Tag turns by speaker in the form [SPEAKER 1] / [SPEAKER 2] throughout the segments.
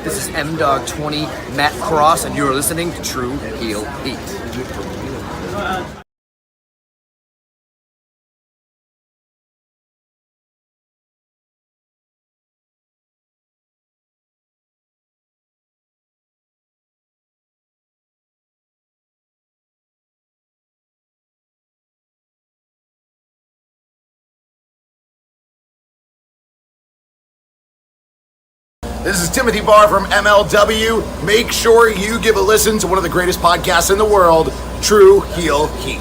[SPEAKER 1] This is M-Dog20, Matt Cross, and you're listening to Tru Heel Heat.
[SPEAKER 2] This is Timothy Barr from MLW. Make sure you give a listen to one of the greatest podcasts in the world, Tru Heel Heat.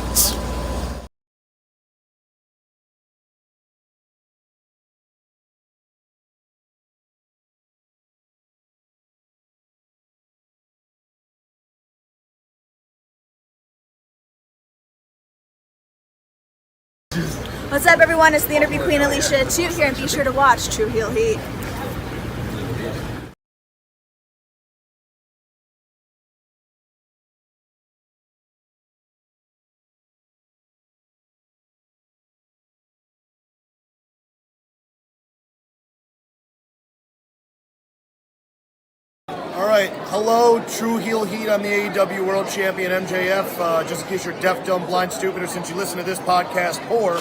[SPEAKER 3] What's up, everyone? It's the Interview Queen Alicia Toot here, and be sure to watch Tru Heel Heat.
[SPEAKER 2] All right, hello, Tru Heel Heat. I'm the AEW World Champion MJF. Just in case you're deaf, dumb, blind, stupid, or since you listen to this podcast poor,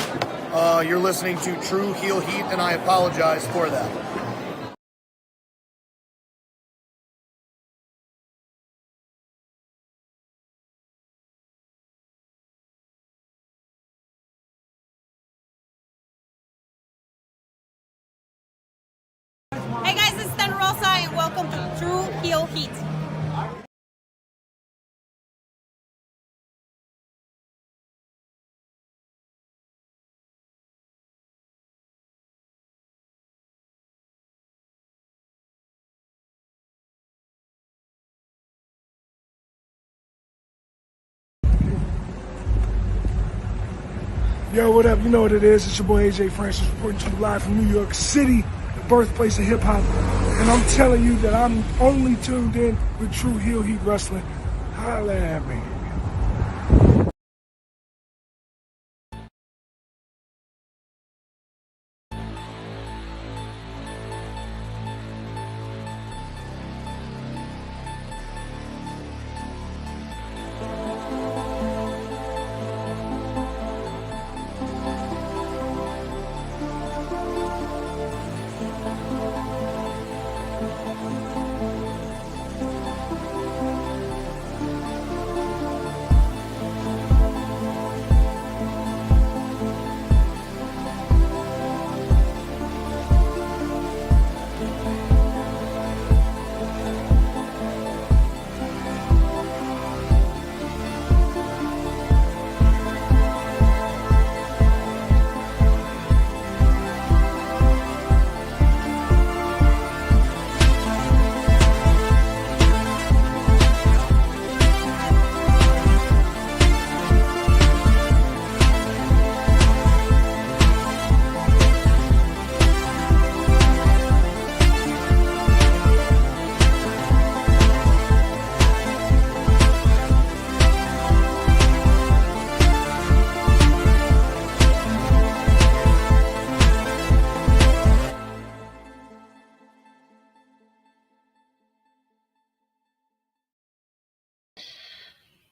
[SPEAKER 2] you're listening to Tru Heel Heat, and I apologize for that.
[SPEAKER 4] Hey guys, this is Thunder Rosa and welcome to Tru Heel Heat.
[SPEAKER 5] Yo, what up? You know what it is. It's your boy AJ Francis reporting to you live from New York City, the birthplace of hip-hop. And I'm telling you that I'm only tuned in with Tru Heel Heat Wrestling. Holla at me.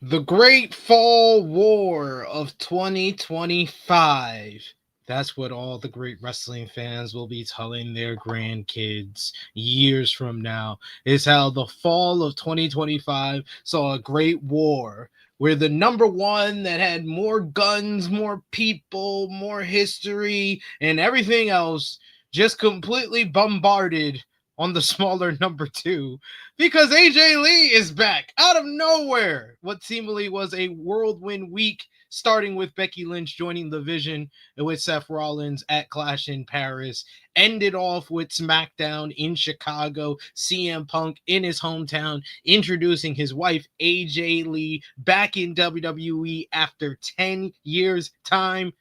[SPEAKER 6] The Great Fall War of 2025. That's what all the great wrestling fans will be telling their grandkids years from now, is how the fall of 2025 saw a great war where the number one that had more guns, more people, more history, and everything else just completely bombarded on the smaller number two, because AJ Lee is back out of nowhere. What seemingly was a whirlwind week, starting with Becky Lynch joining the Vision with Seth Rollins at Clash in Paris, ended off with SmackDown in Chicago, CM Punk in his hometown, introducing his wife AJ Lee back in WWE after 10 years' time.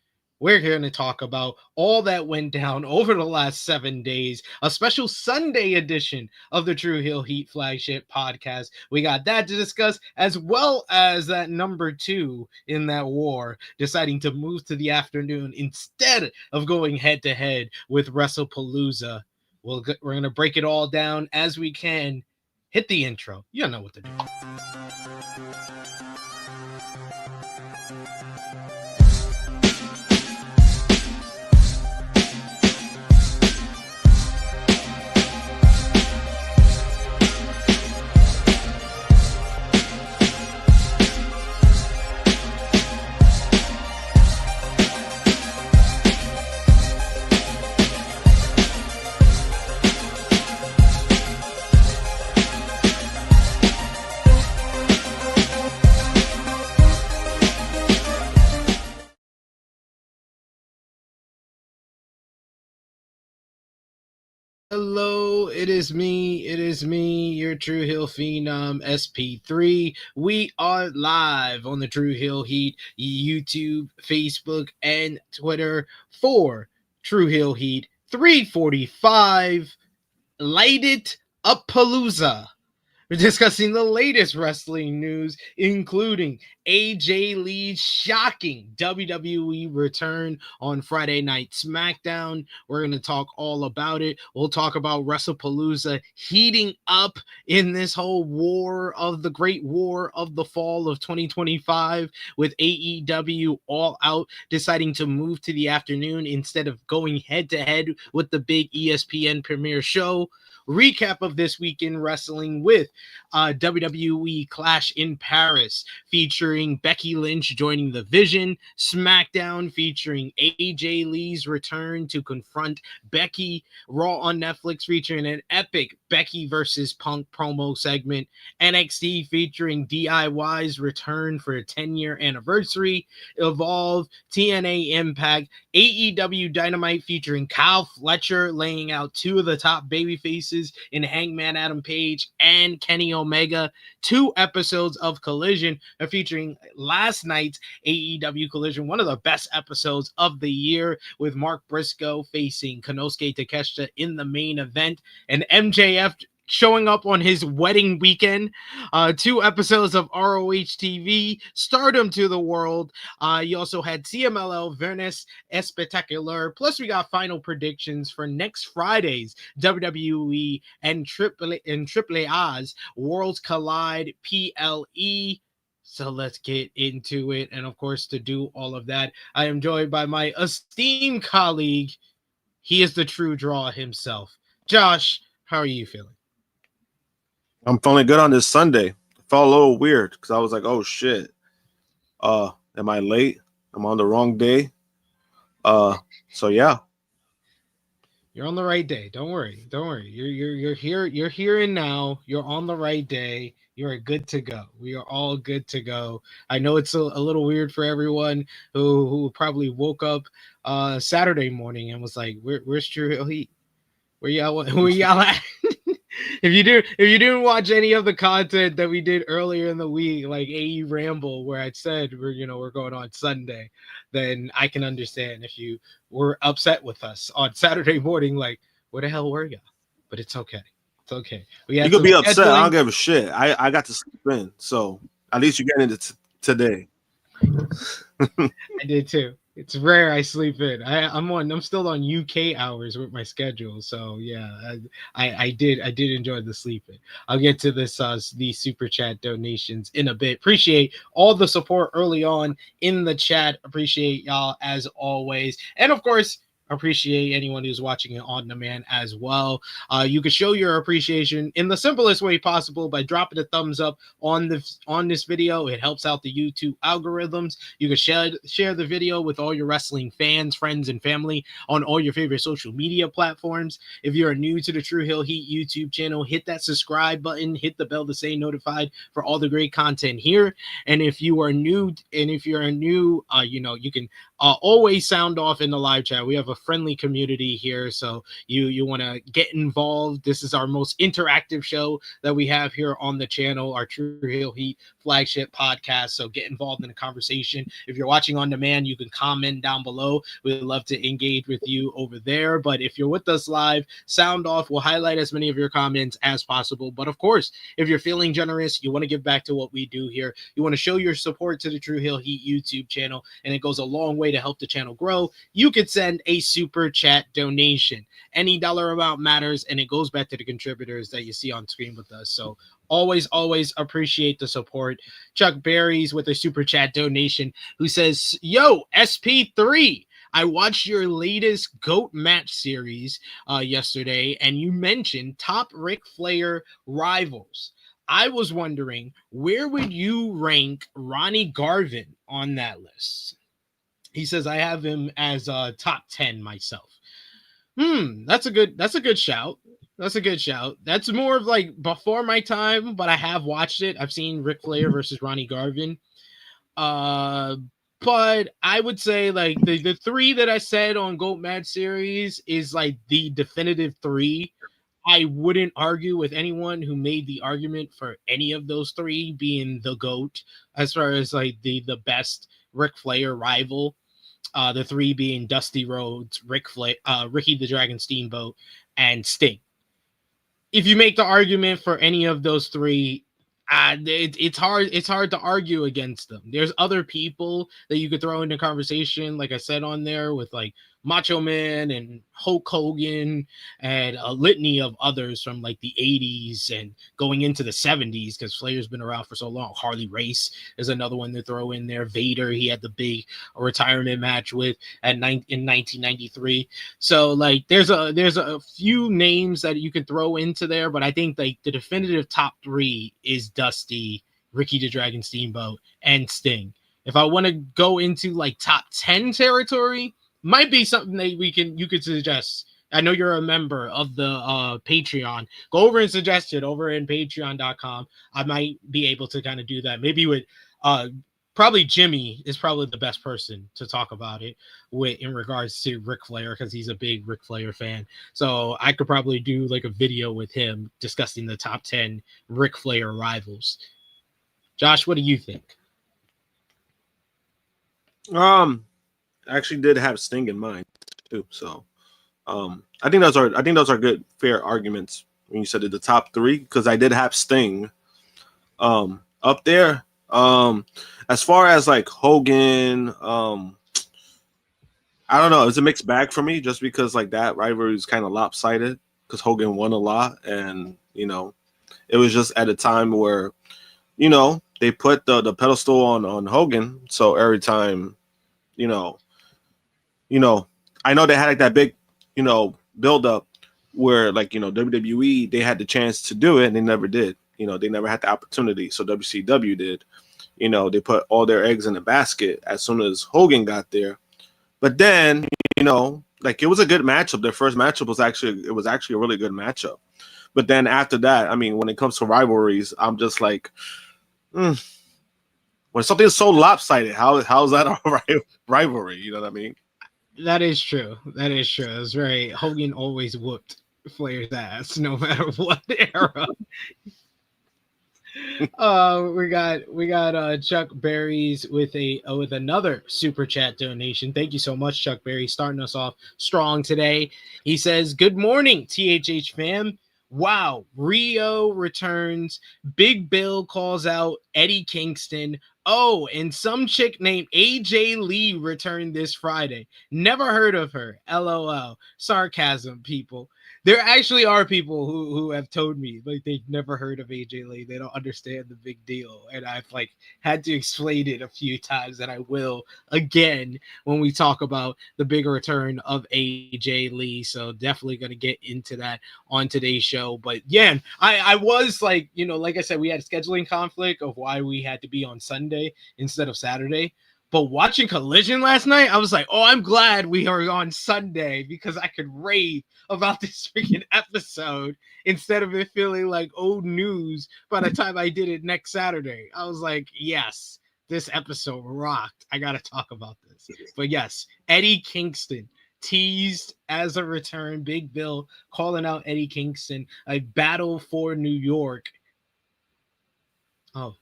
[SPEAKER 6] We're going to talk about all that went down over the last 7 days, a special Sunday edition of the Tru Heel Heat flagship podcast. We got that to discuss, as well as that number two in that war, deciding to move to the afternoon instead of going head-to-head with WrestlePalooza. We're going to break it all down as we can hit the intro. You know what to do. Hello, it is me, your Tru Heel Phenom, SP3. We are live on the Tru Heel Heat YouTube, Facebook, and Twitter for Tru Heel Heat 345. Light it up palooza. We're discussing the latest wrestling news, including AJ Lee's shocking WWE return on Friday Night SmackDown. We're going to talk all about it. We'll talk about Wrestlepalooza heating up in this whole the great war of the fall of 2025, with AEW All Out deciding to move to the afternoon instead of going head-to-head with the big ESPN premiere show. Recap of this week in wrestling with WWE Clash in Paris featuring Becky Lynch joining the Vision, SmackDown featuring AJ Lee's return to confront Becky, Raw on Netflix featuring an epic Becky versus Punk promo segment, NXT featuring DIY's return for a 10-year anniversary, Evolve TNA IMPACT, AEW Dynamite featuring Kyle Fletcher laying out two of the top baby faces in Hangman Page and Kenny Omega. 2 episodes of Collision featuring last night's AEW Collision, one of the best episodes of the year, with Mark Briscoe facing Konosuke Takeshita in the main event, and MJF showing up on his wedding weekend. 2 episodes of ROH TV, Stardom to the World. You also had CMLL Venice Espectacular. Plus, we got final predictions for next Friday's WWE and AAA's Worlds Collide PLE. So let's get into it. And of course, to do all of that, I am joined by my esteemed colleague. He is the true draw himself. Josh, how are you feeling?
[SPEAKER 7] I'm feeling good on this Sunday. It felt a little weird because I was like, oh shit. Am I late? I'm on the wrong day. So yeah.
[SPEAKER 6] You're on the right day. Don't worry. You're here and now. You're on the right day. You're good to go. We are all good to go. I know it's a little weird for everyone who probably woke up Saturday morning and was like, where's Tru Heel Heat? Where y'all at? If you didn't watch any of the content that we did earlier in the week, like AE Ramble, where I said we're going on Sunday, then I can understand if you were upset with us on Saturday morning, like, where the hell were you? But it's okay. It's okay.
[SPEAKER 7] You could be upset. I don't give a shit. I got to sleep in, so at least you're getting it today.
[SPEAKER 6] I did too. It's rare I sleep in. I'm still on UK hours with my schedule, so yeah, I did enjoy the sleeping. I'll get to this these super chat donations in a bit. Appreciate all the support early on in the chat. Appreciate y'all as always, and of course, appreciate anyone who's watching it on demand as well. You can show your appreciation in the simplest way possible by dropping a thumbs up on this video. It helps out the YouTube algorithms. You can share the video with all your wrestling fans, friends, and family on all your favorite social media platforms. If you're new to the Tru Heel Heat YouTube channel, hit that subscribe button, hit the bell to stay notified for all the great content here. And if you are new, you can always sound off in the live chat. We have a friendly community here, so you want to get involved. This is our most interactive show that we have here on the channel, our Tru Heel Heat flagship podcast. So get involved in the conversation. If you're watching on demand, you can comment down below. We'd love to engage with you over there. But if you're with us live, sound off. We'll highlight as many of your comments as possible. But of course, if you're feeling generous, you want to give back to what we do here, you want to show your support to the Tru Heel Heat YouTube channel, and it goes a long way way to help the channel grow, you could send a super chat donation. Any dollar amount matters, and it goes back to the contributors that you see on screen with us. So always appreciate the support. Chuck Berries with a super chat donation who says, yo, SP3, I watched your latest GOAT match series yesterday, and you mentioned top Ric Flair rivals. I was wondering, where would you rank Ronnie Garvin on that list? He says, I have him as top 10 myself. That's a good shout. That's a good shout. That's more of like before my time, but I have watched it. I've seen Ric Flair versus Ronnie Garvin. But I would say like the three that I said on GOAT match series is like the definitive three. I wouldn't argue with anyone who made the argument for any of those three being the GOAT as far as like the best Ric Flair rival. The three being Dusty Rhodes, Ric Flair, Ricky the Dragon Steamboat, and Sting. If you make the argument for any of those three, it's hard to argue against them. There's other people that you could throw into conversation, like I said on there, with like Macho Man and Hulk Hogan and a litany of others from like the 80s and going into the 70s, because Flair's been around for so long. Harley Race is another one to throw in there. Vader, he had the big retirement match with in 1993. So like there's a few names that you can throw into there, but I think like the definitive top three is Dusty, Ricky the Dragon Steamboat, and Sting. If I want to go into like top 10 territory, might be something that you could suggest. I know you're a member of the Patreon. Go over and suggest it over in patreon.com. I might be able to kind of do that. Maybe with probably Jimmy is probably the best person to talk about it with in regards to Ric Flair, because he's a big Ric Flair fan. So I could probably do like a video with him discussing the top 10 Ric Flair rivals. Josh, what do you think?
[SPEAKER 7] I actually did have Sting in mind too, so I think those are good, fair arguments when you said the top three, because I did have Sting up there. As far as like Hogan, I don't know, it's a mixed bag for me, just because like that rivalry is kind of lopsided, because Hogan won a lot, and you know, it was just at a time where, you know, they put the pedestal on Hogan, so every time, you know, I know they had like that big, you know, build up where like, you know, WWE, they had the chance to do it and they never did. You know, they never had the opportunity. So WCW did. You know, they put all their eggs in the basket as soon as Hogan got there. But then, you know, like it was a good matchup. Their first matchup was actually a really good matchup. But then after that, I mean, when it comes to rivalries, I'm just like, when something is so lopsided, how is that a rivalry? You know what I mean?
[SPEAKER 6] That is true. It's very Hogan always whooped Flair's ass no matter what era. We got Chuck Berries with another super chat donation. Thank you so much, Chuck Berry, starting us off strong today. He says, "Good morning, THH fam. Wow, Riho returns. Big Bill calls out Eddie Kingston. Oh, and some chick named AJ Lee returned this Friday. Never heard of her. LOL. Sarcasm, people." There actually are people who have told me like they've never heard of AJ Lee. They don't understand the big deal. And I've like had to explain it a few times, and I will again when we talk about the big return of AJ Lee. So definitely going to get into that on today's show. But yeah, I was like, you know, like I said, we had a scheduling conflict of why we had to be on Sunday instead of Saturday. But watching Collision last night, I was like, oh, I'm glad we are on Sunday because I could rave about this freaking episode instead of it feeling like old news by the time I did it next Saturday. I was like, yes, this episode rocked. I got to talk about this. But yes, Eddie Kingston teased as a return. Big Bill calling out Eddie Kingston, a battle for New York. Oh.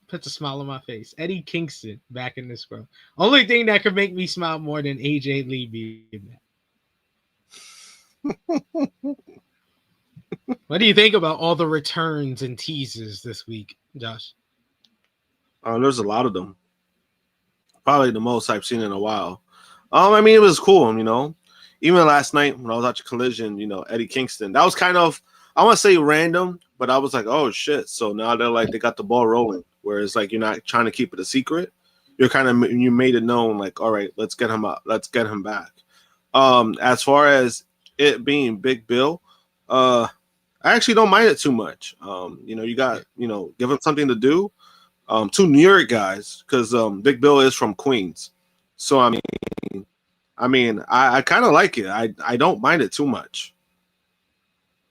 [SPEAKER 6] Puts a smile on my face. Eddie Kingston back in this world. Only thing that could make me smile more than AJ Lee being that. What do you think about all the returns and teases this week, Josh?
[SPEAKER 7] There's a lot of them. Probably the most I've seen in a while. I mean, it was cool, you know. Even last night when I was watching Collision, you know, Eddie Kingston. That was kind of, I want to say random, but I was like, oh shit. So now they're like, they got the ball rolling. Whereas like you're not trying to keep it a secret. You're kind of, you made it known, like, all right, let's get him up, let's get him back. As far as it being Big Bill, I actually don't mind it too much. You know, you got, you know, give him something to do. Two New York guys, because Big Bill is from Queens. So I kind of like it. I don't mind it too much.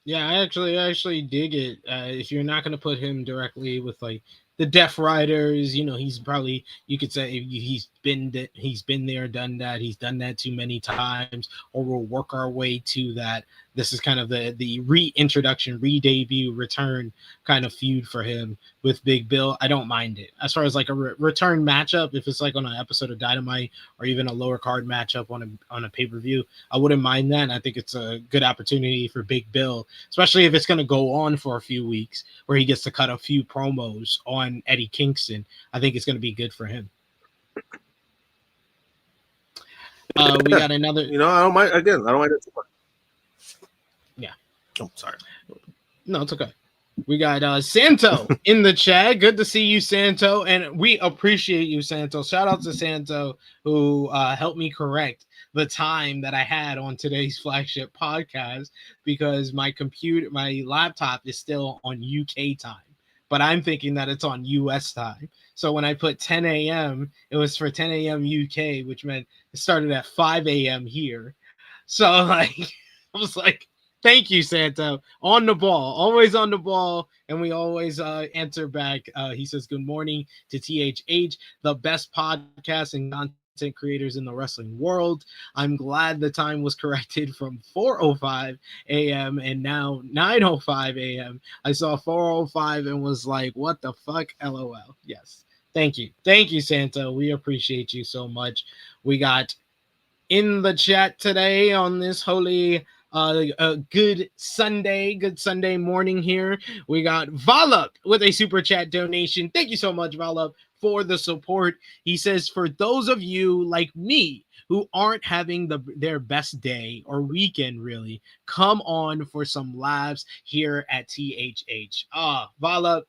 [SPEAKER 6] Yeah, I actually dig it. If you're not going to put him directly with like the Death Riders, you know, he's probably, you could say he's been there, done that. He's done that too many times, or we'll work our way to that. This is kind of the reintroduction, re-debut, return kind of feud for him with Big Bill. I don't mind it. As far as like a return matchup, if it's like on an episode of Dynamite or even a lower card matchup on a pay-per-view, I wouldn't mind that. And I think it's a good opportunity for Big Bill, especially if it's going to go on for a few weeks where he gets to cut a few promos on Eddie Kingston. I think it's going to be good for him. We got another.
[SPEAKER 7] You know, I don't mind it too much.
[SPEAKER 6] Yeah.
[SPEAKER 7] Oh, sorry.
[SPEAKER 6] No, it's okay. We got Santo in the chat. Good to see you, Santo, and we appreciate you, Santo. Shout out to Santo who helped me correct the time that I had on today's flagship podcast, because my laptop is still on UK time, but I'm thinking that it's on US time. So when I put 10 a.m., it was for 10 a.m. UK, which meant it started at 5 a.m. here. So like, I was like, thank you, Santo. On the ball, always on the ball, and we always answer back. He says, good morning to THH, the best podcast and content creators in the wrestling world. I'm glad the time was corrected from 4:05 a.m. and now 9:05 a.m. I saw 4:05 and was like, what the fuck? LOL. Yes. Thank you. Thank you, Santo. We appreciate you so much. We got in the chat today on this holy good Sunday morning here. We got Valup with a super chat donation. Thank you so much, Valup, for the support. He says, for those of you like me who aren't having their best day or weekend, really, come on for some laughs here at THH. Valup,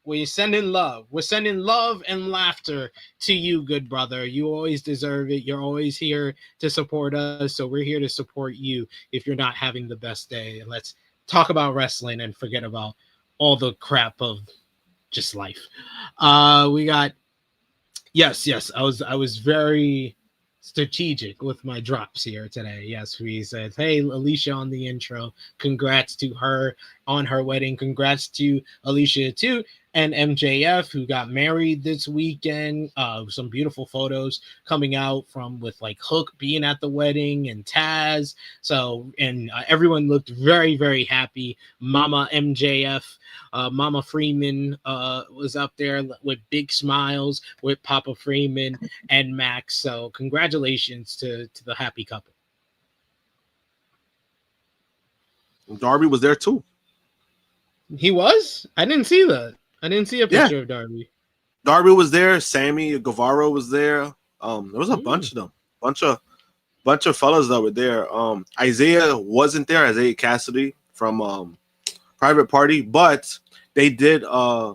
[SPEAKER 6] we're sending love. We're sending love and laughter to you, good brother. You always deserve it. You're always here to support us, so we're here to support you if you're not having the best day. And let's talk about wrestling and forget about all the crap of just life. We got yes. I was very strategic with my drops here today. Yes, we said, hey, Alicia on the intro. Congrats to her on her wedding. Congrats to Alicia too. And MJF, who got married this weekend. Some beautiful photos coming out with like Hook being at the wedding and Taz. So, and everyone looked very, very happy. Mama MJF, Mama Freeman was up there with big smiles with Papa Freeman and Max. So congratulations to the happy couple.
[SPEAKER 7] Darby was there too.
[SPEAKER 6] He was? I didn't see that. I didn't see a picture of Darby.
[SPEAKER 7] Darby was there. Sammy Guevara was there. There was a bunch of them. Bunch of fellas that were there. Isaiah wasn't there. Isaiah Cassidy from Private Party, but they did a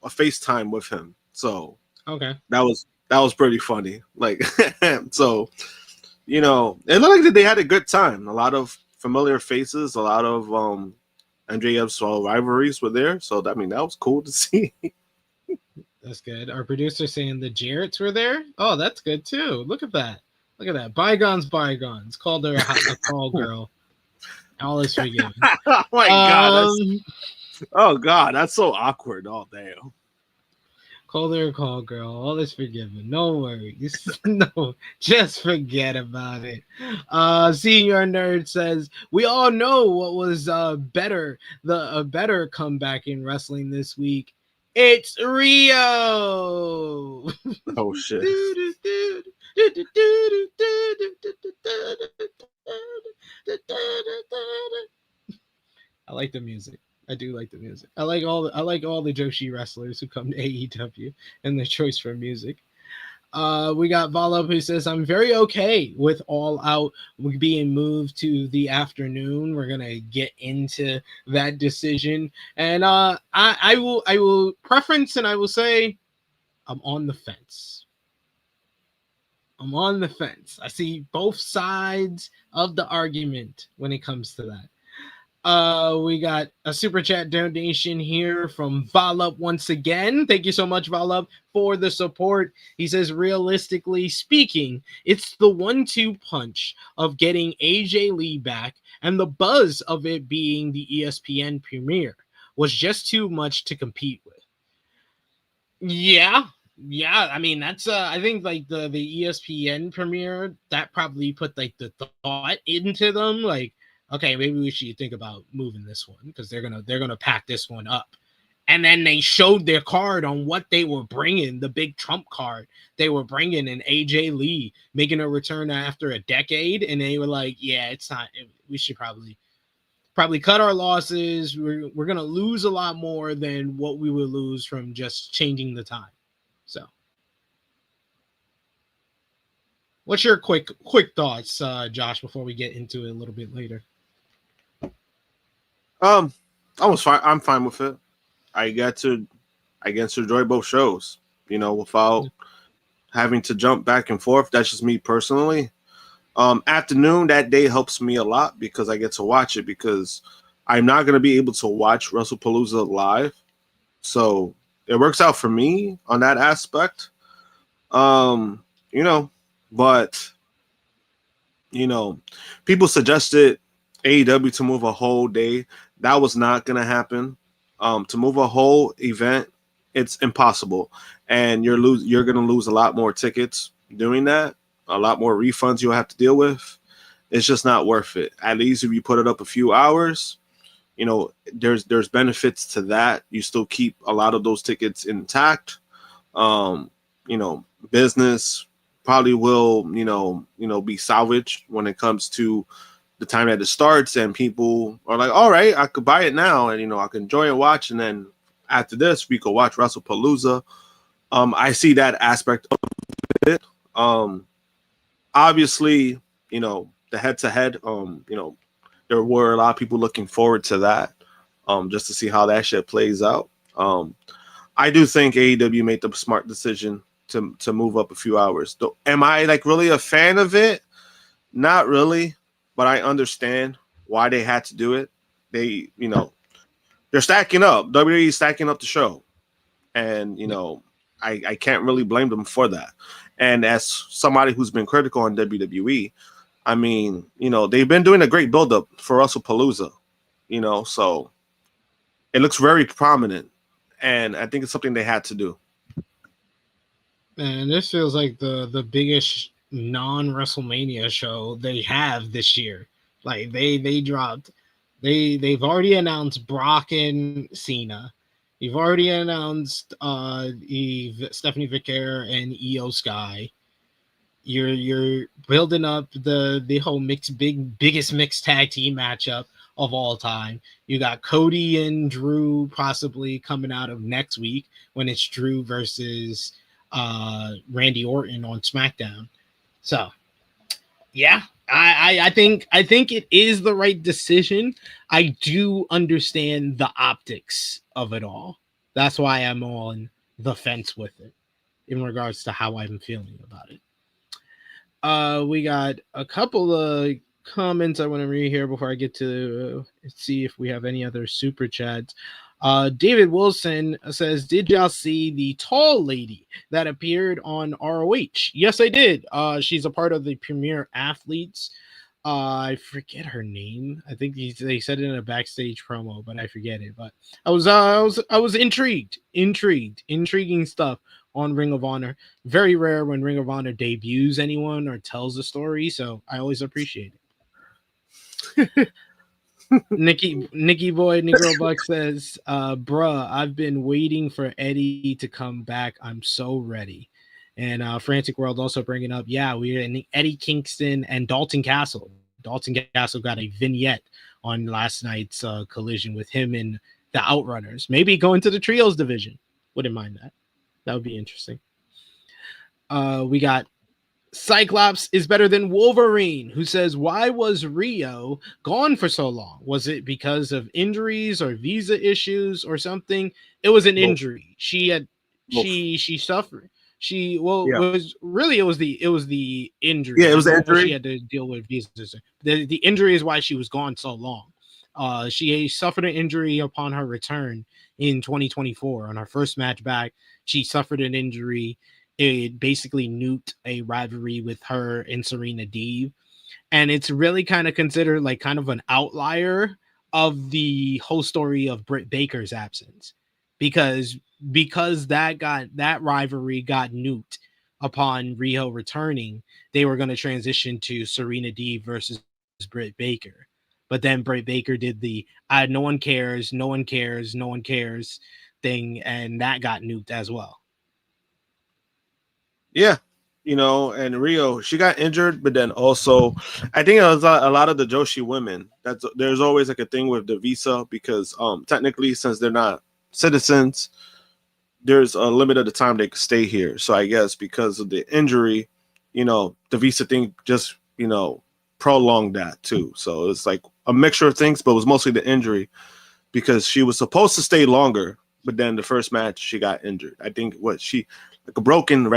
[SPEAKER 7] FaceTime with him. So
[SPEAKER 6] okay, that
[SPEAKER 7] was pretty funny. Like so, you know, it looked like they had a good time. A lot of familiar faces. A lot of MJF's rivalries were there, so that was cool to see.
[SPEAKER 6] That's good. Our producer saying the Jarretts were there. Oh, that's good too. Look at that. Bygones. Called her a call girl. All is forgiven.
[SPEAKER 7] Oh my god. Oh god, that's so awkward. Oh damn.
[SPEAKER 6] Called her a call girl. All is forgiven. No worries. No, just forget about it. Senior Nerd says, we all know what was a better comeback in wrestling this week. It's Riho.
[SPEAKER 7] Oh shit.
[SPEAKER 6] I like the music. I do like the music. I like all the Joshi wrestlers who come to AEW and their choice for music. We got Volop who says, I'm very okay with All Out being moved to the afternoon. We're gonna get into that decision. And I will preference and I will say I'm on the fence. I'm on the fence. I see both sides of the argument when it comes to that. We got a super chat donation here from Valub once again. Thank you so much, Valub, for the support. He says, realistically speaking, it's the 1-2 punch of getting AJ Lee back and the buzz of it being the ESPN premiere was just too much to compete with. Yeah. I mean, that's I think like the ESPN premiere that probably put like the thought into them, like, okay, maybe we should think about moving this one because they're gonna pack this one up. And then they showed their card on what they were bringing, the big trump card they were bringing, and AJ Lee making a return after a decade, and they were like, yeah, it's not. We should probably cut our losses. We're gonna lose a lot more than what we would lose from just changing the time. So, what's your quick thoughts, Josh, before we get into it a little bit later?
[SPEAKER 7] I was fine. I'm fine with it. I get to enjoy both shows, without having to jump back and forth. That's just me personally. Afternoon that day helps me a lot because I get to watch it because I'm not going to be able to watch WrestlePalooza live. So it works out for me on that aspect. But people suggested AEW to move a whole day. That was not going to happen. To move a whole event, it's impossible. And you're going to lose a lot more tickets doing that, a lot more refunds you'll have to deal with. It's just not worth it. At least if you put it up a few hours, there's benefits to that. You still keep a lot of those tickets intact. Business probably will, be salvaged when it comes to the time that it starts, and people are like, all right, I could buy it now, and I can enjoy and watch, and then after this we could watch WrestlePalooza. I see that aspect of it. Obviously, the head-to-head, there were a lot of people looking forward to that, just to see how that shit plays out. I do think AEW made the smart decision to move up a few hours. Am I really a fan of it? Not really. But I understand why they had to do it. They're stacking up. WWE is stacking up the show. And, I can't really blame them for that. And as somebody who's been critical on WWE, I mean, they've been doing a great build-up for WrestlePalooza, so it looks very prominent. And I think it's something they had to do.
[SPEAKER 6] Man, this feels like the biggest non-WrestleMania show they have this year. Like they've already announced Brock and Cena. You've already announced Stephanie Vicaire and Io Sky. You're building up the whole biggest mixed tag team matchup of all time. You got Cody and Drew possibly coming out of next week when it's Drew versus Randy Orton on SmackDown. So, yeah, I think it is the right decision. I do understand the optics of it all. That's why I'm on the fence with it in regards to how I'm feeling about it. We got a couple of comments I want to read here before I get to see if we have any other super chats. David Wilson says, did y'all see the tall lady that appeared on ROH? Yes, I did. She's a part of the Premier Athletes. I forget her name. I think they said it in a backstage promo, but I forget it. But I was intrigued. Intriguing stuff on Ring of Honor. Very rare when Ring of Honor debuts anyone or tells a story, so I always appreciate it. Nikki Boy Negro Buck says, bruh, I've been waiting for Eddie to come back. I'm so ready. And Frantic World also bringing up, yeah, we're in Eddie Kingston and Dalton Castle. Dalton Castle got a vignette on last night's collision with him and the Outrunners. Maybe going to the trios division. Wouldn't mind that. That would be interesting. We got Cyclops is better than Wolverine, who says, why was Riho gone for so long? Was it because of injuries or visa issues or something? It was an injury. She suffered. It was the injury.
[SPEAKER 7] Yeah, it was the injury.
[SPEAKER 6] She had to deal with visas. The injury is why she was gone so long. She suffered an injury upon her return in 2024 on her first match back. She suffered an injury. It basically nuked a rivalry with her and Serena Deeb. And it's really kind of considered like kind of an outlier of the whole story of Britt Baker's absence. Because that rivalry got nuked upon Riho returning, they were going to transition to Serena Deeb versus Britt Baker. But then Britt Baker did the no one cares thing, and that got nuked as well.
[SPEAKER 7] Yeah, and Riho, she got injured, but then also, I think it was a lot of the Joshi women. There's always like a thing with the visa because technically, since they're not citizens, there's a limit of the time they can stay here. So I guess because of the injury, the visa thing just prolonged that too. So it's like a mixture of things, but it was mostly the injury because she was supposed to stay longer, but then the first match she got injured. I think it was like a broken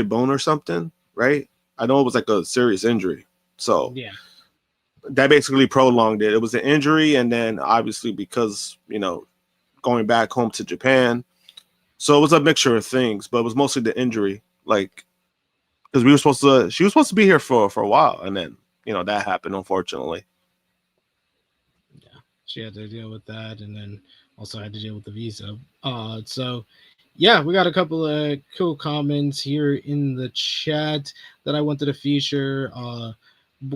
[SPEAKER 7] bone or something, right? I know it was like a serious injury. So
[SPEAKER 6] yeah,
[SPEAKER 7] that basically prolonged it. It was an injury, and then obviously because going back home to Japan. So it was a mixture of things, but it was mostly the injury, like because she was supposed to be here for a while, and then that happened, unfortunately.
[SPEAKER 6] Yeah, she had to deal with that, and then also had to deal with the visa. So yeah, we got a couple of cool comments here in the chat that I wanted to feature.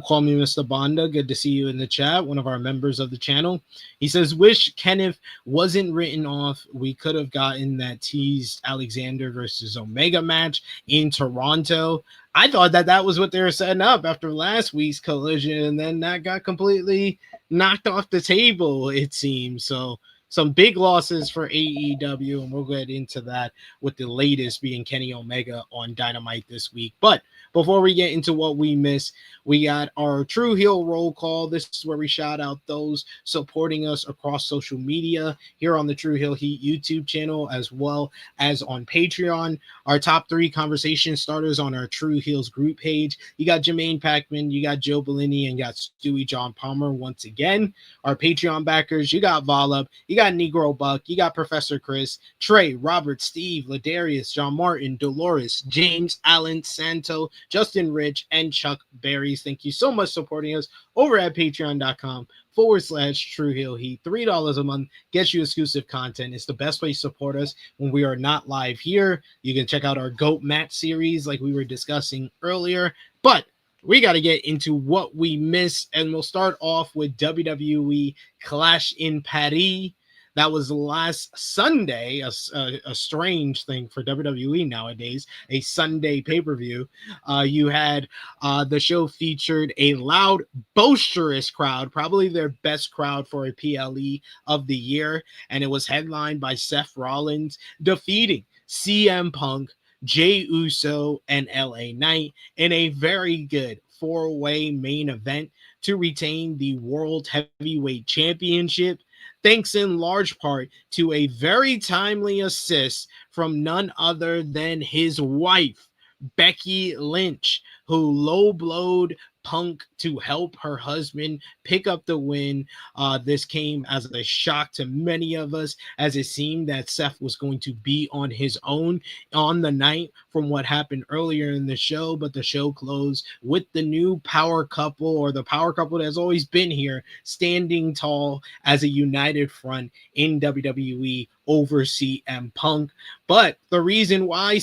[SPEAKER 6] Call me Mr. Bonda. Good to see you in the chat. One of our members of the channel. He says, wish Kenneth wasn't written off. We could have gotten that teased Alexander versus Omega match in Toronto. I thought that was what they were setting up after last week's Collision, and then that got completely knocked off the table, it seems. So some big losses for AEW, and we'll get into that with the latest being Kenny Omega on Dynamite this week. But before we get into what we miss, we got our Tru Heel roll call. This is where we shout out those supporting us across social media here on the Tru Heel Heat YouTube channel, as well as on Patreon. Our top 3 conversation starters on our Tru Heels group page. You got Jermaine Packman, you got Joe Bellini, and you got Stewie John Palmer once again. Our Patreon backers, you got Volup, you got Negro Buck, you got Professor Chris, Trey, Robert, Steve, Ladarius, John Martin, Dolores, James, Allen, Santo, Justin Rich, and Chuck Berries. Thank you so much for supporting us over at patreon.com/Tru Heel Heat. $3 a month gets you exclusive content. It's the best way to support us when we are not live here. You can check out our GOAT match series like we were discussing earlier. But we got to get into what we miss, and we'll start off with WWE Clash in Paris. That was last Sunday, a strange thing for WWE nowadays, a Sunday pay-per-view. You had the show featured a loud, boisterous crowd, probably their best crowd for a PLE of the year, and it was headlined by Seth Rollins defeating CM Punk, Jey Uso, and LA Knight in a very good 4-way main event to retain the World Heavyweight Championship, thanks in large part to a very timely assist from none other than his wife, Becky Lynch, who low-blowed Punk to help her husband pick up the win. This came as a shock to many of us, as it seemed that Seth was going to be on his own on the night from what happened earlier in the show, but the show closed with the new power couple, or the power couple that has always been here, standing tall as a united front in WWE over CM Punk. But the reason why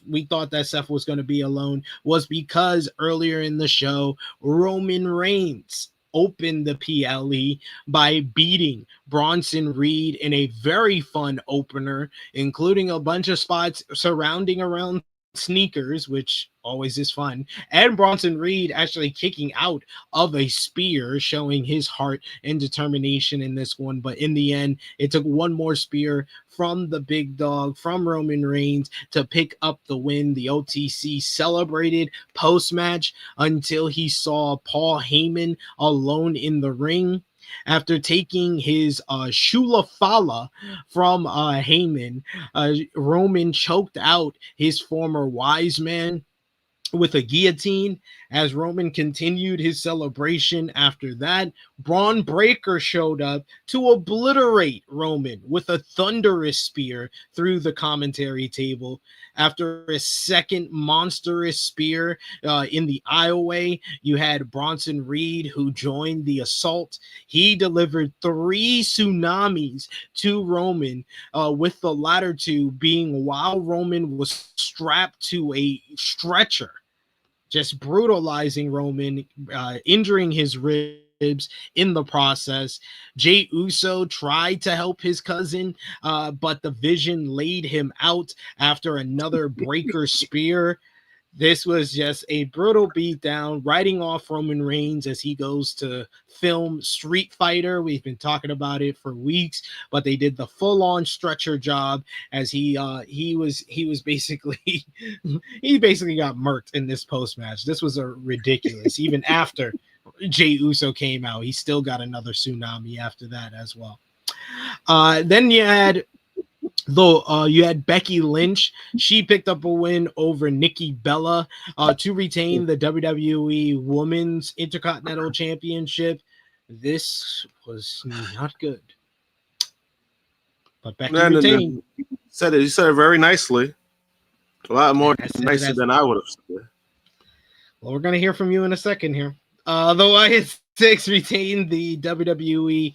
[SPEAKER 6] we thought that Seth was going to be alone was because earlier in the show, Roman Reigns opened the PLE by beating Bronson Reed in a very fun opener, including a bunch of spots surrounding around sneakers, which always is fun, and Bronson Reed actually kicking out of a spear, showing his heart and determination in this one. But in the end, it took one more spear from the big dog, from Roman Reigns, to pick up the win. The OTC celebrated post-match until he saw Paul Heyman alone in the ring. After taking his Shula Fala from Heyman, Roman choked out his former wise man with a guillotine. As Roman continued his celebration after that, Braun Breaker showed up to obliterate Roman with a thunderous spear through the commentary table. After a second monstrous spear in the aisleway, you had Bronson Reed, who joined the assault. He delivered 3 tsunamis to Roman, with the latter 2 being while Roman was strapped to a stretcher, just brutalizing Roman, injuring his ribs in the process. Jey Uso tried to help his cousin, but the Vision laid him out after another breaker spear. This was just a brutal beatdown, writing off Roman Reigns as he goes to film Street Fighter. We've been talking about it for weeks, but they did the full-on stretcher job as he was basically he basically got murked in this post-match. This was a ridiculous. Even after Jey Uso came out, he still got another tsunami after that as well. Then you had Becky Lynch. She picked up a win over Nikki Bella to retain the WWE Women's Intercontinental Championship. This was not good, but Becky retained.
[SPEAKER 7] You said it very nicely. A lot more nicer than I would have said.
[SPEAKER 6] Well, we're going to hear from you in a second here. The Wyatt Six retained the WWE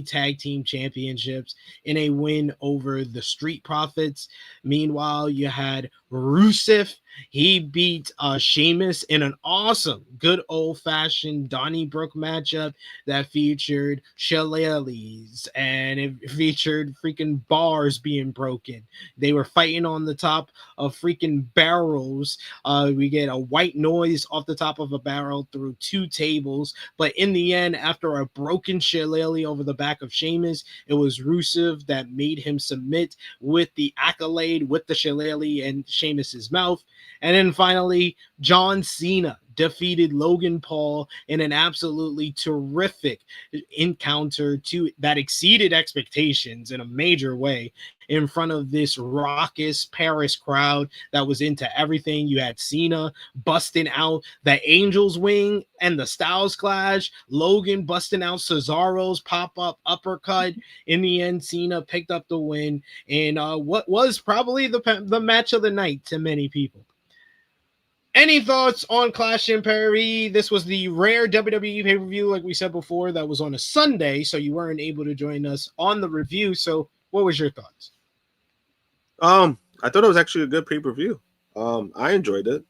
[SPEAKER 6] Tag Team Championships in a win over the Street Profits. Meanwhile, you had Rusev. He beat Sheamus in an awesome, good old-fashioned Donnybrook matchup that featured shillelaghs, and it featured freaking bars being broken. They were fighting on the top of freaking barrels. We get a white noise off the top of a barrel through 2 tables, but in the end, after a broken shillelagh over the back of Sheamus, it was Rusev that made him submit with the accolade with the shillelagh in Sheamus's mouth. And then finally, John Cena defeated Logan Paul in an absolutely terrific encounter that exceeded expectations in a major way in front of this raucous Paris crowd that was into everything. You had Cena busting out the Angel's Wing and the Styles Clash, Logan busting out Cesaro's pop-up uppercut. In the end, Cena picked up the win in what was probably the match of the night to many people. Any thoughts on Clash in Paris? This was the rare WWE pay-per-view, like we said before, that was on a Sunday, so you weren't able to join us on the review. So what was your thoughts?
[SPEAKER 7] I thought it was actually a good pay-per-view. I enjoyed it.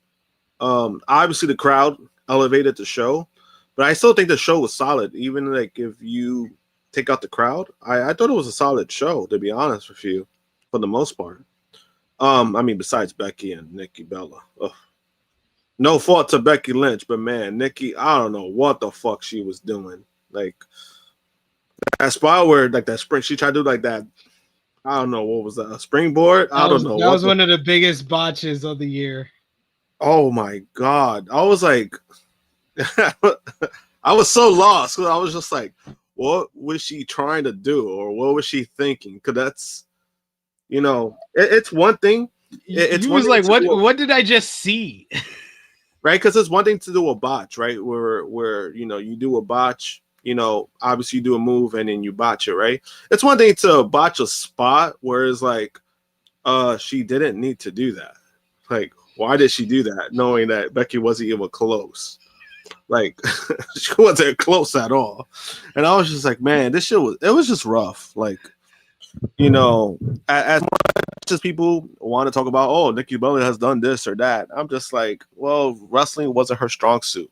[SPEAKER 7] Obviously, the crowd elevated the show, but I still think the show was solid. Even like if you take out the crowd, I thought it was a solid show, to be honest with you, for the most part. I mean, besides Becky and Nikki Bella. Ugh. No fault to Becky Lynch, but man, Nikki, I don't know what the fuck she was doing. Like that spot where like that spring, she tried to do like that. I don't know what was that, a springboard? I don't know.
[SPEAKER 6] That was one of the biggest botches of the year.
[SPEAKER 7] Oh my god, I was like, I was so lost. I was just like, what was she trying to do, or what was she thinking? Because that's, it's one thing.
[SPEAKER 6] It was like, what did I just see?
[SPEAKER 7] Right, because it's one thing to do a botch, right? Where you do a botch, obviously you do a move and then you botch it, right? It's one thing to botch a spot, whereas like, she didn't need to do that. Like, why did she do that, knowing that Becky wasn't even close? Like, she wasn't close at all, and I was just like, man, this shit was just rough. Like, as much as people want to talk about, oh, Nikki Bella has done this or that, I'm just like, well, wrestling wasn't her strong suit.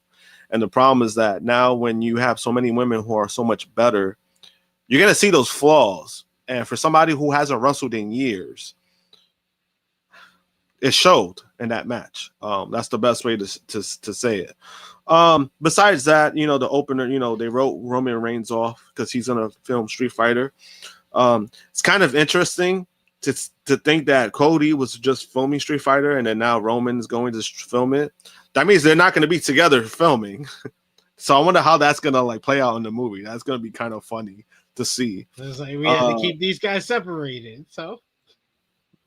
[SPEAKER 7] And the problem is that now when you have so many women who are so much better, you're going to see those flaws. And for somebody who hasn't wrestled in years, it showed in that match. That's the best way to say it. Besides that, you know, the opener, you know, they wrote Roman Reigns off because he's gonna film Street Fighter. It's kind of interesting to think that Cody was just filming Street Fighter and then now Roman's going to film it. That means they're not going to be together filming. So I wonder how that's going to like play out in the movie. That's going to be kind of funny to see.
[SPEAKER 6] It's like we had to keep these guys separated. So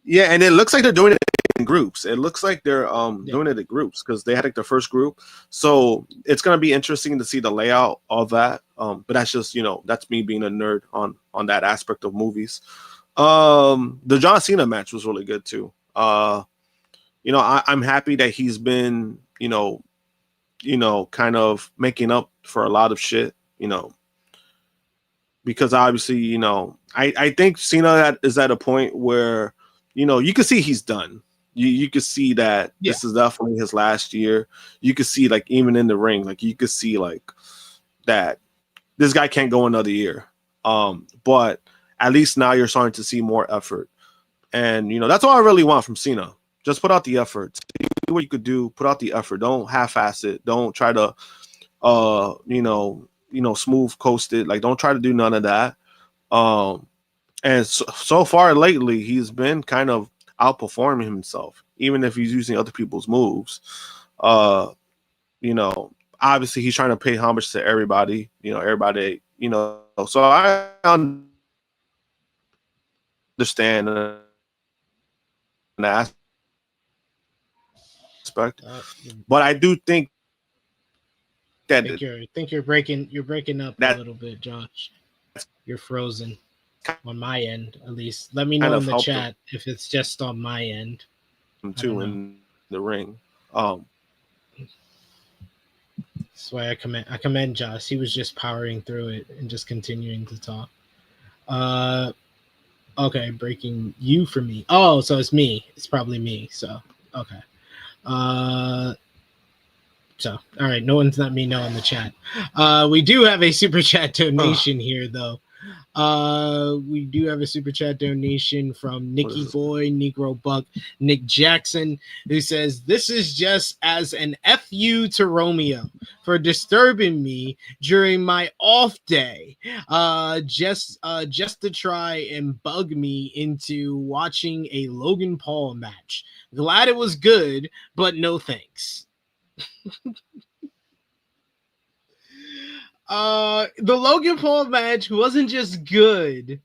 [SPEAKER 7] yeah, and it looks like they're doing it in groups. It looks like they're doing it in groups because they had like the first group. So it's going to be interesting to see the layout of that. But that's just, you know, that's me being a nerd on that aspect of movies. The John Cena match was really good too. You know, I'm happy that he's been, you know, kind of making up for a lot of shit, you know, because obviously, you know, I think Cena is at a point where, you know, you can see he's done. You could see that this is definitely his last year. You could see, like, even in the ring, like, you could see, like, that this guy can't go another year. But at least now you're starting to see more effort. And, you know, that's all I really want from Cena. Just put out the effort. See what you could do. Put out the effort. Don't half-ass it. Don't try to, you know, smooth coast it. Like, don't try to do none of that. And so far lately, he's been kind of outperforming himself, even if he's using other people's moves. You know, obviously he's trying to pay homage to everybody. You know, everybody. You know, so I understand that aspect, but I do think that
[SPEAKER 6] I think you're breaking up a little bit, Josh. You're frozen on my end, at least. Let me know in the chat if it's just on my end.
[SPEAKER 7] Too in the ring.
[SPEAKER 6] That's why I commend Josh. He was just powering through it and just continuing to talk. Okay, breaking you for me. Oh, so it's me. It's probably me. So okay. So all right, no one's let me know in the chat. We do have a super chat donation here though. We do have a super chat donation from Nicky Boy, Negro Buck, Nick Jackson, who says, "This is just as an FU to Romeo for disturbing me during my off day, just to try and bug me into watching a Logan Paul match. Glad it was good, but no thanks." The Logan Paul match wasn't just good,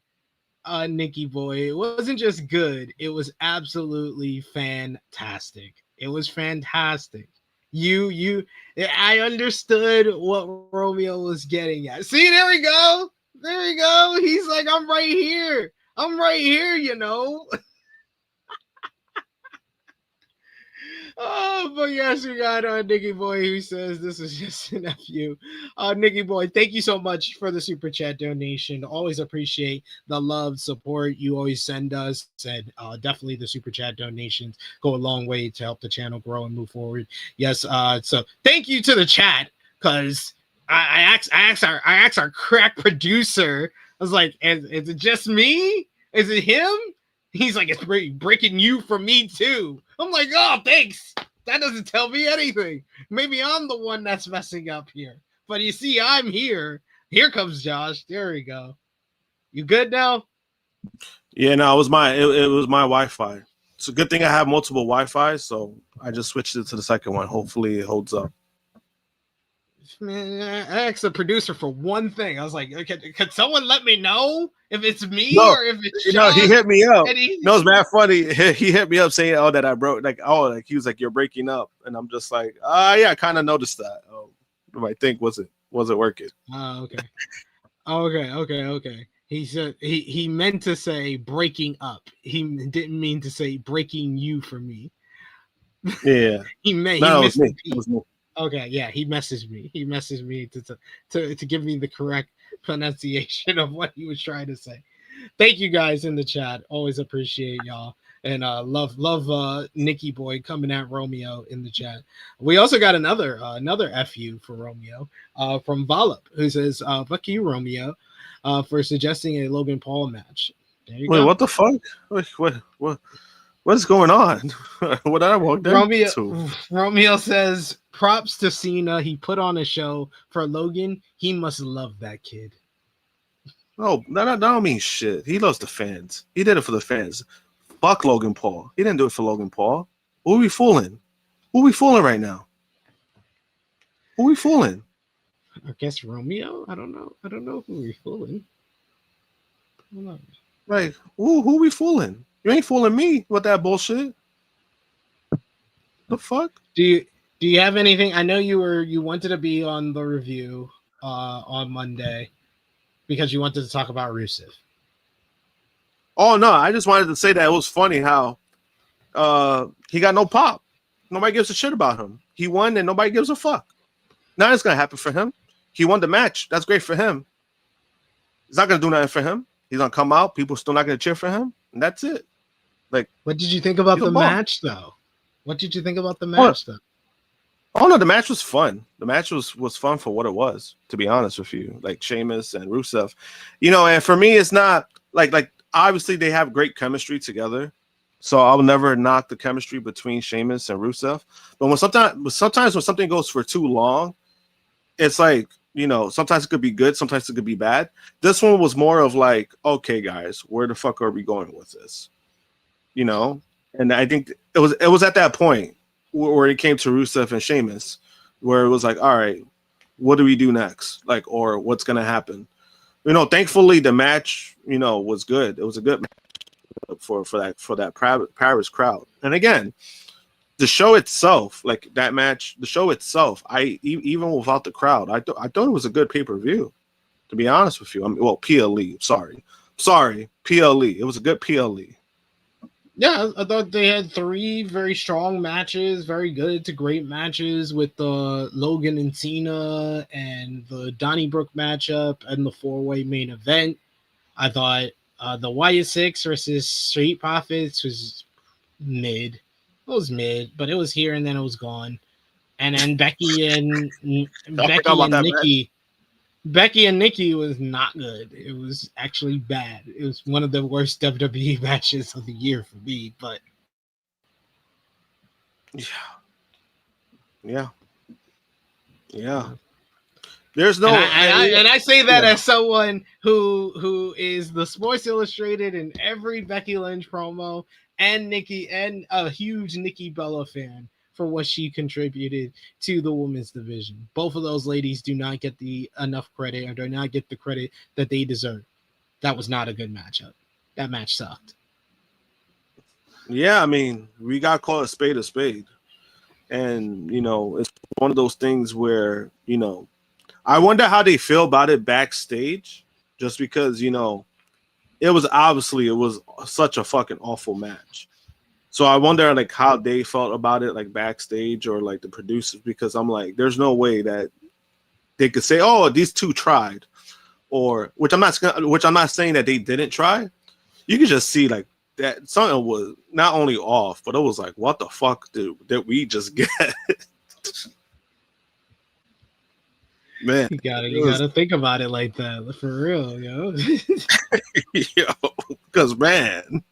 [SPEAKER 6] Nicky Boy. It wasn't just good. It was absolutely fantastic. It was fantastic. I understood what Romeo was getting at. See, there we go. There we go. He's like, I'm right here. I'm right here, you know. Oh, but yes, we got Nicky Boy who says this is just an FU. Nicky Boy, thank you so much for the super chat donation. Always appreciate the love, support you always send us. And definitely the super chat donations go a long way to help the channel grow and move forward. Yes, so thank you to the chat, because I asked our crack producer. I was like, is it just me? Is it him? He's like, it's breaking you from me too. I'm like, oh, thanks. That doesn't tell me anything. Maybe I'm the one that's messing up here. But you see, I'm here. Here comes Josh. There we go. You good now?
[SPEAKER 7] Yeah, no, it was my Wi-Fi. It's a good thing I have multiple Wi-Fi, so I just switched it to the second one. Hopefully it holds up.
[SPEAKER 6] Man, I asked the producer for one thing. I was like, could someone let me know if it's me or if it's Josh?
[SPEAKER 7] No, he hit me up. No, it's mad funny. He hit me up saying, "Oh, that I broke." Like he was like, "You're breaking up," and I'm just like, yeah, I kind of noticed that. I think was it working?
[SPEAKER 6] Okay. He said he meant to say breaking up. He didn't mean to say breaking you for me.
[SPEAKER 7] Yeah,
[SPEAKER 6] he
[SPEAKER 7] missed me. It was me.
[SPEAKER 6] Okay, yeah, he messaged me. He messaged me to give me the correct pronunciation of what he was trying to say. Thank you guys in the chat. Always appreciate y'all. And love Nicky Boy coming at Romeo in the chat. We also got another FU for Romeo from Volop, who says, fuck you, Romeo, for suggesting a Logan Paul match. There you go.
[SPEAKER 7] What the fuck? What What's going on? What did I walk into?
[SPEAKER 6] Romeo says, props to Cena. He put on a show for Logan. He must love that kid.
[SPEAKER 7] No, that don't mean shit. He loves the fans. He did it for the fans. Fuck Logan Paul. He didn't do it for Logan Paul. Who are we fooling? Who are we fooling right now? Who are we fooling?
[SPEAKER 6] I guess Romeo? I don't know. I don't know who we're fooling. I don't know.
[SPEAKER 7] Like, who are we fooling? You ain't fooling me with that bullshit. The fuck?
[SPEAKER 6] Do you have anything? I know you wanted to be on the review on Monday because you wanted to talk about Rusev.
[SPEAKER 7] Oh no, I just wanted to say that it was funny how he got no pop. Nobody gives a shit about him. He won and nobody gives a fuck. Now it's gonna happen for him. He won the match. That's great for him. It's not gonna do nothing for him. He's gonna come out. People still not gonna cheer for him, and that's it. Like,
[SPEAKER 6] what did you think about the match, though? What did you think about the match, though?
[SPEAKER 7] Oh no, the match was fun. The match was fun for what it was. To be honest with you, like Sheamus and Rusev, and for me, it's not like obviously they have great chemistry together. So I'll never knock the chemistry between Sheamus and Rusev. But sometimes when something goes for too long, it's like, sometimes it could be good, sometimes it could be bad. This one was more of like, okay, guys, where the fuck are we going with this? And I think it was at that point where it came to Rusev and Sheamus, where it was like, all right, what do we do next? Like, or what's gonna happen? Thankfully the match, was good. It was a good match for that Paris crowd. And again, the show itself, like that match, the show itself, even without the crowd, I thought it was a good pay-per-view, to be honest with you. PLE, sorry, PLE. It was a good PLE.
[SPEAKER 6] Yeah, I thought they had 3 very strong matches, very good to great matches with the Logan and Cena and the Donnybrook matchup and the 4-way main event. I thought the Wyatt Six versus Street Profits was mid. It was mid, but it was here and then it was gone. And then Becky and Nikki. Becky and Nikki was not good. It was actually bad. It was one of the worst WWE matches of the year for me. But yeah. There's no, and I say that as someone who is the Sports Illustrated in every Becky Lynch promo, and Nikki, and a huge Nikki Bella fan for what she contributed to the women's division. Both of those ladies do not get enough credit, or do not get the credit that they deserve. That was not a good matchup. That match sucked.
[SPEAKER 7] Yeah, I mean, we got to call a spade, and it's one of those things where I wonder how they feel about it backstage, just because, it was such a fucking awful match. So I wonder like how they felt about it, like backstage, or like the producers, because I'm like, there's no way that they could say, oh, these two tried, or which I'm not saying that they didn't try. You could just see like that something was not only off, but it was like, what the fuck did we just get? Man, you gotta think about it like that, for real, because man,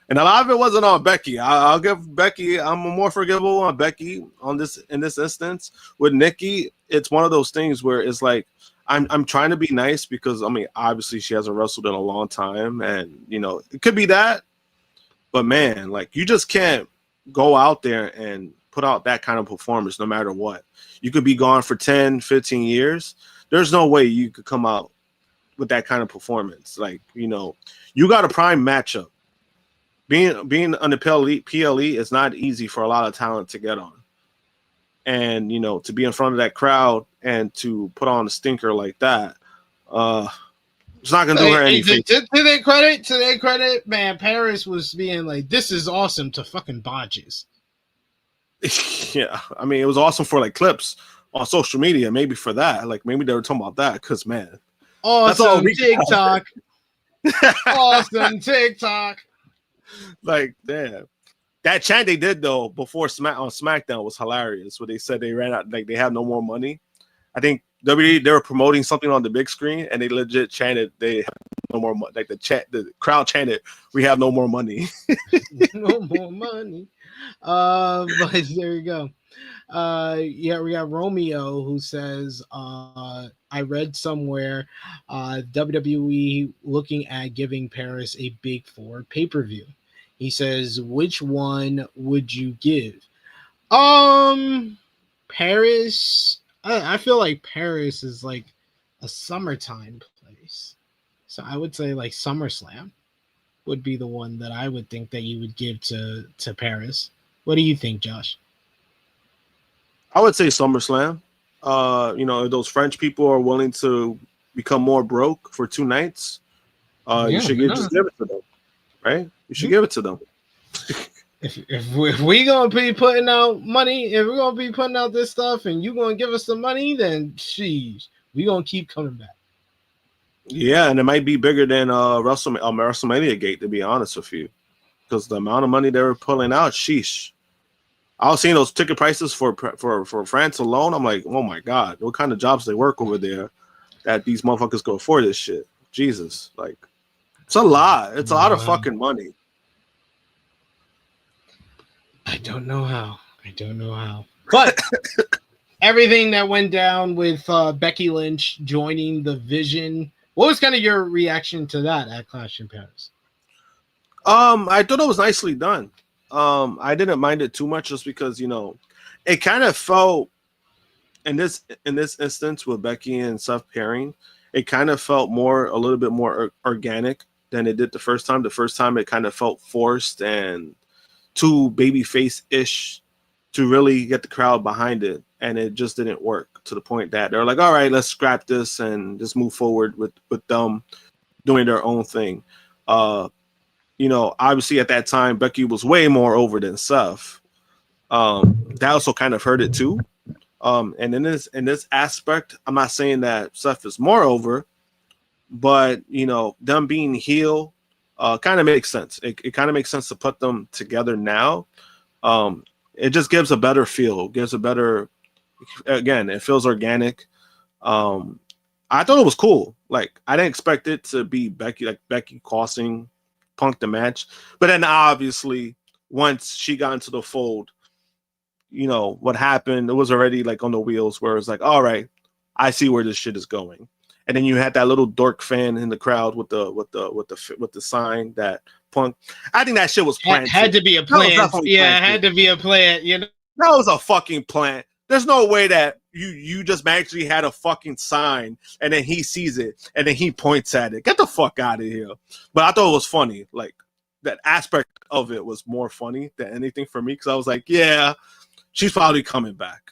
[SPEAKER 7] and a lot of it wasn't on Becky. I'll give Becky. I'm more forgivable on Becky in this instance. With Nikki, it's one of those things where it's like I'm trying to be nice because obviously she hasn't wrestled in a long time, and it could be that, but man, like you just can't go out there and put out that kind of performance no matter what. You could be gone for 10, 15 years. There's no way you could come out with that kind of performance. Like, you got a prime matchup. Being on the PLE is not easy for a lot of talent to get on. And, to be in front of that crowd and to put on a stinker like that, it's not going to do her anything.
[SPEAKER 6] To their credit, man, Paris was being like, this is awesome to fucking botches.
[SPEAKER 7] Yeah, it was awesome for like clips on social media, maybe for that. Like maybe they were talking about that because man,
[SPEAKER 6] awesome TikTok, awesome TikTok.
[SPEAKER 7] Like damn, that chant they did though before on SmackDown was hilarious. Where they said they ran out, like they have no more money. I think WWE, they were promoting something on the big screen, and they legit chanted, "They have no more money." Like the crowd chanted, "We have no more money."
[SPEAKER 6] No more money. But there you go. Yeah, we got Romeo who says, I read somewhere WWE looking at giving Paris a big four pay-per-view. He says, which one would you give? Paris. I feel like Paris is like a summertime place. So I would say like SummerSlam would be the one that I would think that you would give to Paris. What do you think, Josh?
[SPEAKER 7] I would say SummerSlam. If those French people are willing to become more broke for 2 nights, you should just give it to them, right? You should give it to them.
[SPEAKER 6] If we gonna be putting out money, if we're gonna be putting out this stuff, and you gonna give us the money, then sheesh, we gonna keep coming back.
[SPEAKER 7] Yeah, and it might be bigger than WrestleMania Gate, to be honest with you, because the amount of money they were pulling out, sheesh. I was seeing those ticket prices for France alone. I'm like, oh my god, what kind of jobs they work over there that these motherfuckers go afford this shit? Jesus, like, it's a lot. It's a lot of fucking money.
[SPEAKER 6] I don't know how. But everything that went down with Becky Lynch joining the Vision, what was kind of your reaction to that at Clash in Paris?
[SPEAKER 7] I thought it was nicely done. I didn't mind it too much just because, it kind of felt in this instance with Becky and Seth pairing, it kind of felt a little bit more organic than it did the first time. The first time it kind of felt forced and too babyface-ish to really get the crowd behind it, and it just didn't work to the point that they're like, all right, let's scrap this and just move forward with them doing their own thing. Obviously at that time, Becky was way more over than Seth. That also kind of hurt it too. And in this aspect, I'm not saying that Seth is more over, but them being heel kind of makes sense. It kind of makes sense to put them together now. It just gives a better feel. It feels organic. I thought it was cool. Like, I didn't expect it to be Becky costing Punk the match, but then obviously once she got into the fold, what happened, it was already like on the wheels where it's like, all right, I see where this shit is going. And then you had that little dork fan in the crowd with the sign that Punk. I think that shit was planned.
[SPEAKER 6] Had to be a plan. Yeah, it had to be a plan. That
[SPEAKER 7] was a fucking plan. There's no way that you just magically had a fucking sign and then he sees it and then he points at it. Get the fuck out of here. But I thought it was funny. Like, that aspect of it was more funny than anything for me, because I was like, yeah, she's probably coming back.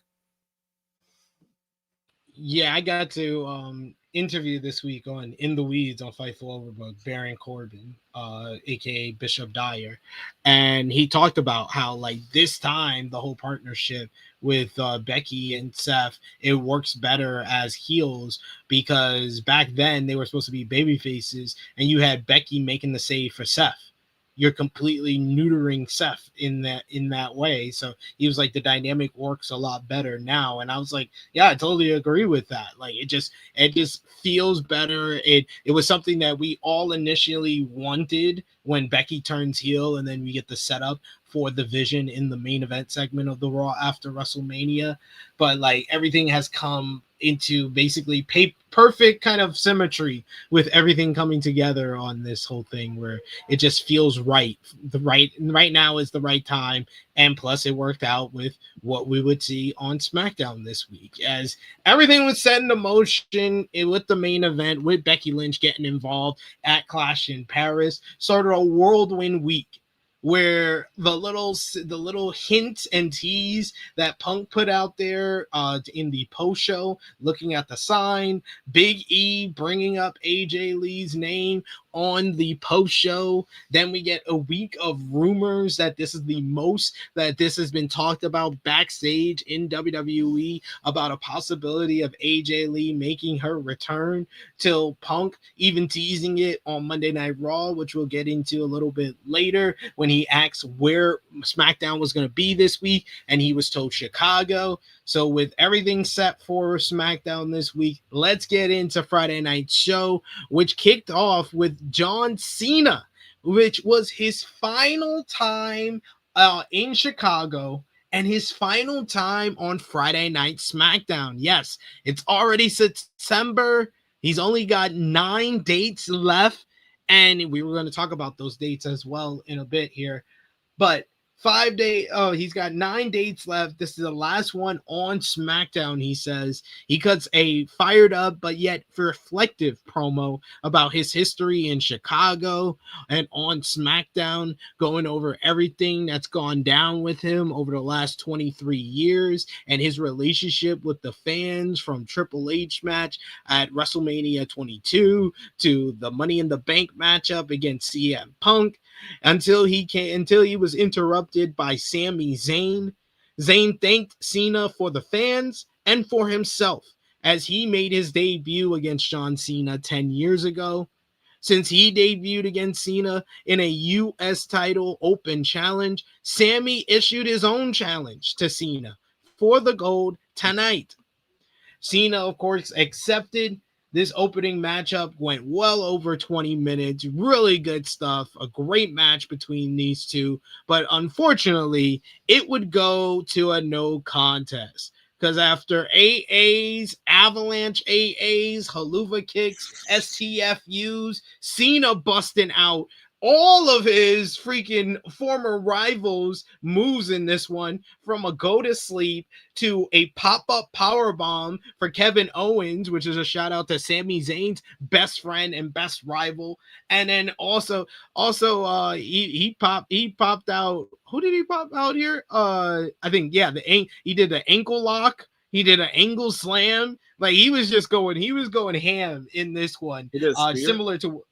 [SPEAKER 6] Yeah, I got to interview this week on In the Weeds on Fightful Overbook Baron Corbin, aka Bishop Dyer, and he talked about how, like, this time the whole partnership with Becky and Seth, it works better as heels, because back then they were supposed to be baby faces and you had Becky making the save for Seth. You're completely neutering Seth in that way. So he was like, the dynamic works a lot better now. And I was like, yeah, I totally agree with that. Like, it just feels better. It was something that we all initially wanted when Becky turns heel, and then we get the setup for the Vision in the main event segment of the Raw after WrestleMania. But like, everything has come into basically perfect kind of symmetry with everything coming together on this whole thing, where it just feels right. Right now is the right time, and plus it worked out with what we would see on SmackDown this week, as everything was set into motion with the main event, with Becky Lynch getting involved at Clash in Paris. Sort of a whirlwind week, where the little hint and tease that Punk put out there in the post show, looking at the sign, Big E bringing up AJ Lee's name, on the post show. Then we get a week of rumors that this is the most that this has been talked about backstage in WWE about a possibility of AJ Lee making her return, till Punk even teasing it on Monday Night Raw, which we'll get into a little bit later, when he asked where SmackDown was going to be this week, and he was told Chicago. So with everything set for SmackDown this week, let's get into Friday night's show, which kicked off with John Cena, which was his final time in Chicago and his final time on Friday Night SmackDown. Yes, it's already September. He's only got 9 dates left, and we were going to talk about those dates as well in a bit here. But 5 days. Oh, he's got 9 dates left. This is the last one on SmackDown, he says. He cuts a fired up but yet reflective promo about his history in Chicago and on SmackDown, going over everything that's gone down with him over the last 23 years and his relationship with the fans, from Triple H match at WrestleMania 22 to the Money in the Bank matchup against CM Punk, until he was interrupted by Sami Zayn. Zayn thanked Cena for the fans and for himself as he made his debut against John Cena 10 years ago. Since he debuted against Cena in a U.S. title open challenge, Sami issued his own challenge to Cena for the gold tonight. Cena, of course, accepted. This opening matchup went well over 20 minutes. Really good stuff. A great match between these two. But unfortunately, it would go to a no contest. Because after AAs, Avalanche AAs, Haluva kicks, STFUs, Cena busting out all of his freaking former rivals' moves in this one, from a go to sleep to a pop-up powerbomb for Kevin Owens, which is a shout out to Sami Zayn's best friend and best rival. And then also he popped out. Who did he pop out here? I think he did the ankle lock. He did an angle slam. Like he was going ham in this one. Similar to.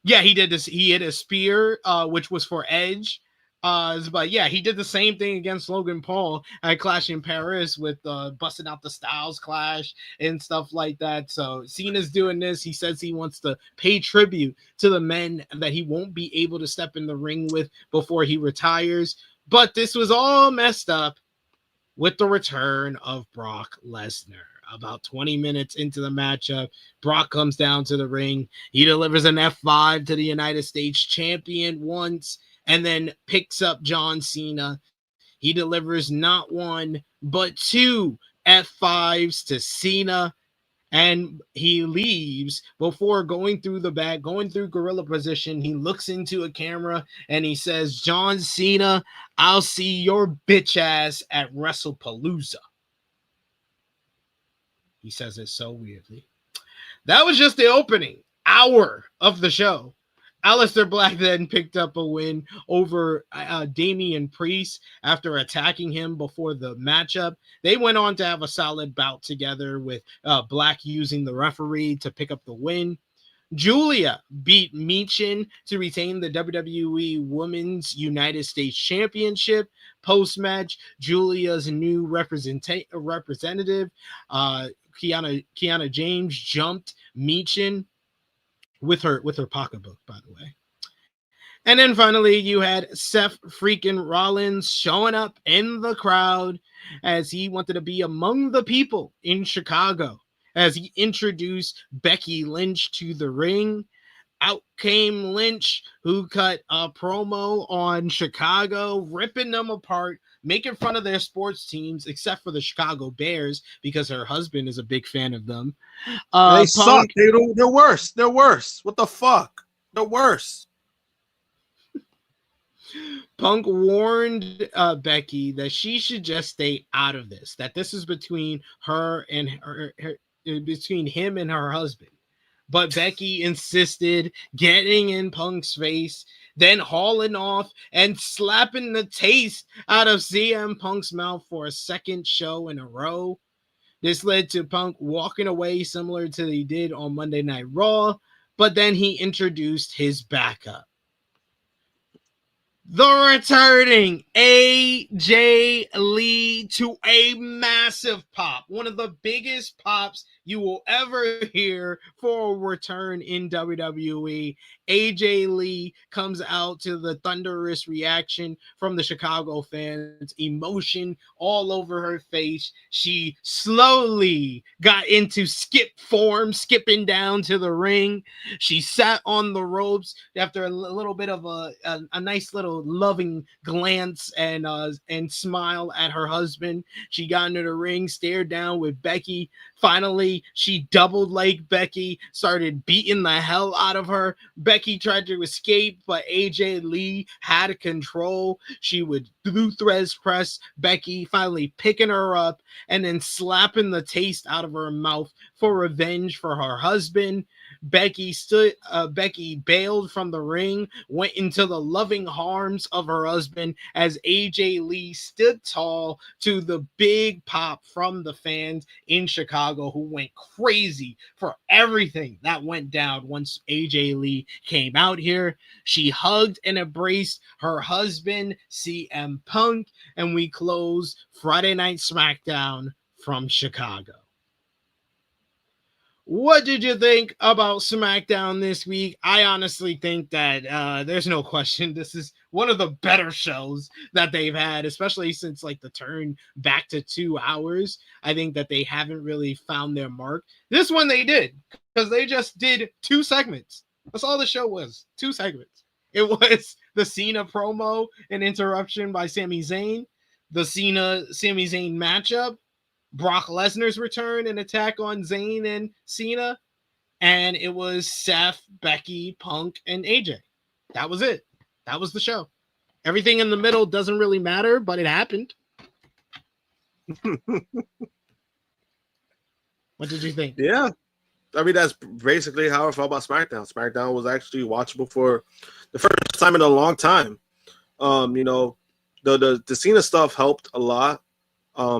[SPEAKER 6] Yeah, he did this. He hit a spear, which was for Edge. But yeah, he did the same thing against Logan Paul at Clash in Paris with busting out the Styles Clash and stuff like that. So Cena's doing this. He says he wants to pay tribute to the men that he won't be able to step in the ring with before he retires. But this was all messed up with the return of Brock Lesnar. About 20 minutes into the matchup, Brock comes down to the ring. He delivers an F5 to the United States champion once, and then picks up John Cena. He delivers not one, but 2 F5s to Cena, and he leaves before going through the back, going through gorilla position. He looks into a camera and he says, "John Cena, I'll see your bitch ass at WrestlePalooza." He says it so weirdly. That was just the opening hour of the show. Aleister Black then picked up a win over Damian Priest after attacking him before the matchup. They went on to have a solid bout together, with Black using the referee to pick up the win. Julia beat Michin to retain the WWE Women's United States Championship. Post-match, Julia's new representative, Kiana James, jumped Michin with her pocketbook, by the way. And then finally, you had Seth freaking Rollins showing up in the crowd as he wanted to be among the people in Chicago, as he introduced Becky Lynch to the ring. Out came Lynch, who cut a promo on Chicago, ripping them apart, making fun of their sports teams, except for the Chicago Bears, because her husband is a big fan of them.
[SPEAKER 7] They suck. They're worse. They're worse. What the fuck? They're worse.
[SPEAKER 6] Punk warned Becky that she should just stay out of this, that this is between her and between him and her husband. But Becky insisted, getting in Punk's face, then hauling off and slapping the taste out of CM Punk's mouth for a second show in a row. This led to Punk walking away, similar to he did on Monday Night Raw. but then he introduced his backup. The returning AJ Lee to a massive pop. One of the biggest pops you will ever hear for a return in WWE. AJ Lee comes out to the thunderous reaction from the Chicago fans. Emotion all over her face. She slowly got into skip form, skipping down to the ring. She sat on the ropes after a little bit of a nice little loving glance and smile at her husband. She got into the ring, stared down with Becky. Finally, she doubled like Becky, started beating the hell out of her. Becky tried to escape, but AJ Lee had control. She would through threads press Becky, finally picking her up and then slapping the taste out of her mouth for revenge for her husband. Becky bailed from the ring, went into the loving arms of her husband as AJ Lee stood tall to the big pop from the fans in Chicago, who went crazy for everything that went down once AJ Lee came out here. She hugged and embraced her husband, CM Punk, and we close Friday Night SmackDown from Chicago. What did you think about SmackDown this week? I honestly think that there's no question this is one of the better shows that they've had, especially since like the turn back to 2 hours. I think that they haven't really found their mark. This one they did, because they just did 2 segments. That's all the show was, 2 segments. It was the Cena promo, an interruption by Sami Zayn, the Cena-Sami Zayn matchup, Brock Lesnar's return and attack on Zayn and Cena, and it was Seth, Becky, Punk, and AJ. That was it. That was the show. Everything in the middle doesn't really matter, but it happened. What did you think?
[SPEAKER 7] Yeah. I mean, that's basically how I felt about SmackDown. SmackDown was actually watchable for the first time in a long time. You know, the Cena stuff helped a lot.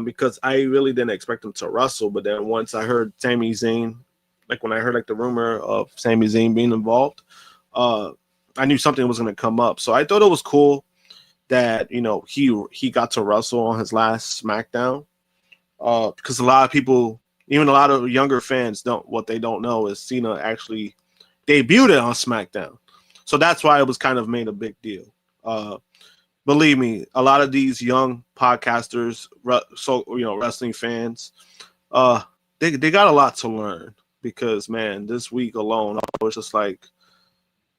[SPEAKER 7] Because I really didn't expect him to wrestle, but then once I heard Sami Zayn, like when I heard like the rumor of Sami Zayn being involved, I knew something was going to come up. So I thought it was cool that, you know, he got to wrestle on his last SmackDown, because a lot of people, even a lot of younger fans, what they don't know is Cena actually debuted on SmackDown, so that's why it was kind of made a big deal. Believe me, a lot of these young podcasters, wrestling fans, they got a lot to learn, because man, this week alone, I was just like,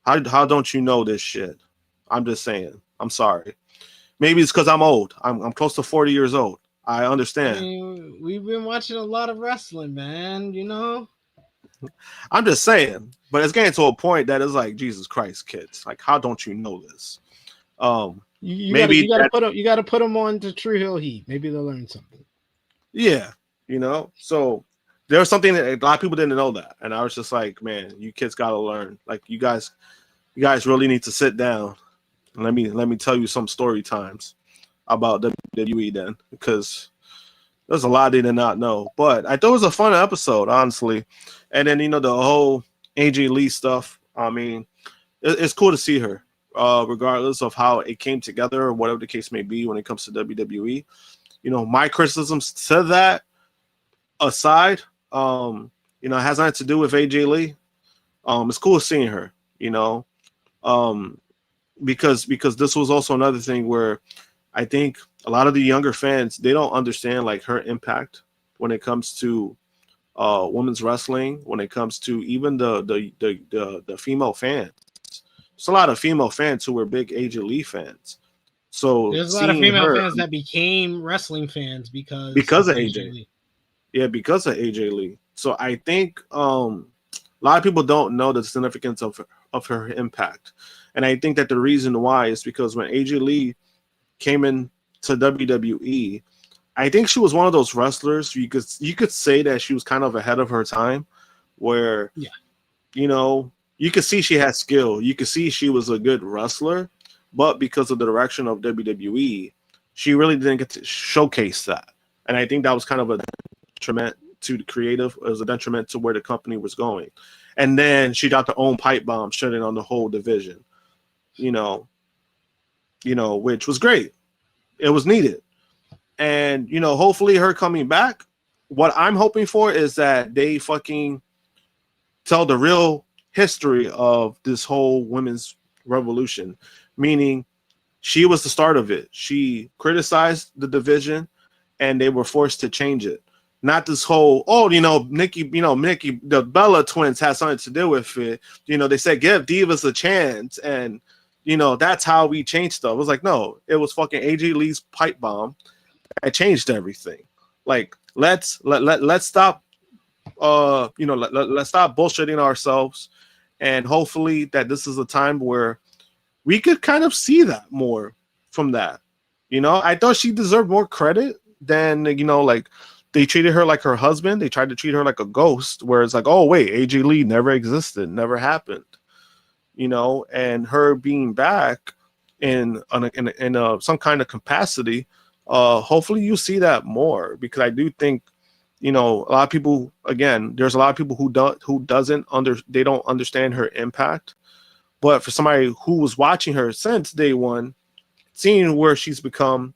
[SPEAKER 7] how don't you know this shit? I'm just saying. I'm sorry. Maybe it's because I'm old. I'm close to 40 years old. I understand.
[SPEAKER 6] I mean, we've been watching a lot of wrestling, man. You know.
[SPEAKER 7] I'm just saying, but it's getting to a point that it's like, Jesus Christ, kids! Like, how don't you know this?
[SPEAKER 6] You
[SPEAKER 7] maybe
[SPEAKER 6] gotta put them on to Tru Heel Heat. Maybe they'll learn something.
[SPEAKER 7] Yeah, you know. So there was something that a lot of people didn't know that, and I was just like, man, you kids gotta learn. Like, you guys really need to sit down and let me tell you some story times about WWE then, because there's a lot they did not know. But I thought it was a fun episode, honestly. And then, you know, the whole AJ Lee stuff. I mean, it's cool to see her. Regardless of how it came together or whatever the case may be when it comes to WWE. You know, my criticisms to that aside, you know, it has nothing to do with AJ Lee. It's cool seeing her, you know, because this was also another thing where I think a lot of the younger fans, they don't understand like her impact when it comes to women's wrestling, when it comes to even the female fans. There's a lot of female fans who were big AJ Lee fans. So
[SPEAKER 6] there's a lot of female fans that became wrestling fans because
[SPEAKER 7] of AJ Lee. Yeah, because of AJ Lee. So I think a lot of people don't know the significance of her impact. And I think that the reason why is because when AJ Lee came in to WWE, I think she was one of those wrestlers you could say that she was kind of ahead of her time, where you know, you could see she had skill. You could see she was a good wrestler, but because of the direction of WWE, she really didn't get to showcase that. And I think that was kind of a detriment to the creative. It was a detriment to where the company was going. and then she got her own pipe bomb shutting on the whole division. Which was great. It was needed. And, hopefully her coming back, what I'm hoping for is that they fucking tell the real history of this whole women's revolution, meaning she was the start of it. She criticized the division and they were forced to change it. Not this whole, Nikki, the Bella twins had something to do with it. They said, give divas a chance. And, that's how we changed stuff. It was like, no, it was fucking AJ Lee's pipe bomb. It changed everything. Like, let's stop, let's stop bullshitting ourselves. And hopefully that this is a time where we could kind of see that more from that. I thought she deserved more credit than, like, they treated her like her husband. They tried to treat her like a ghost, where it's like, oh, wait, AJ Lee never existed, never happened. And her being back in some kind of capacity, hopefully you see that more, because I do think, a lot of people, again, there's a lot of people who don't understand her impact. But for somebody who was watching her since day one, seeing where she's become,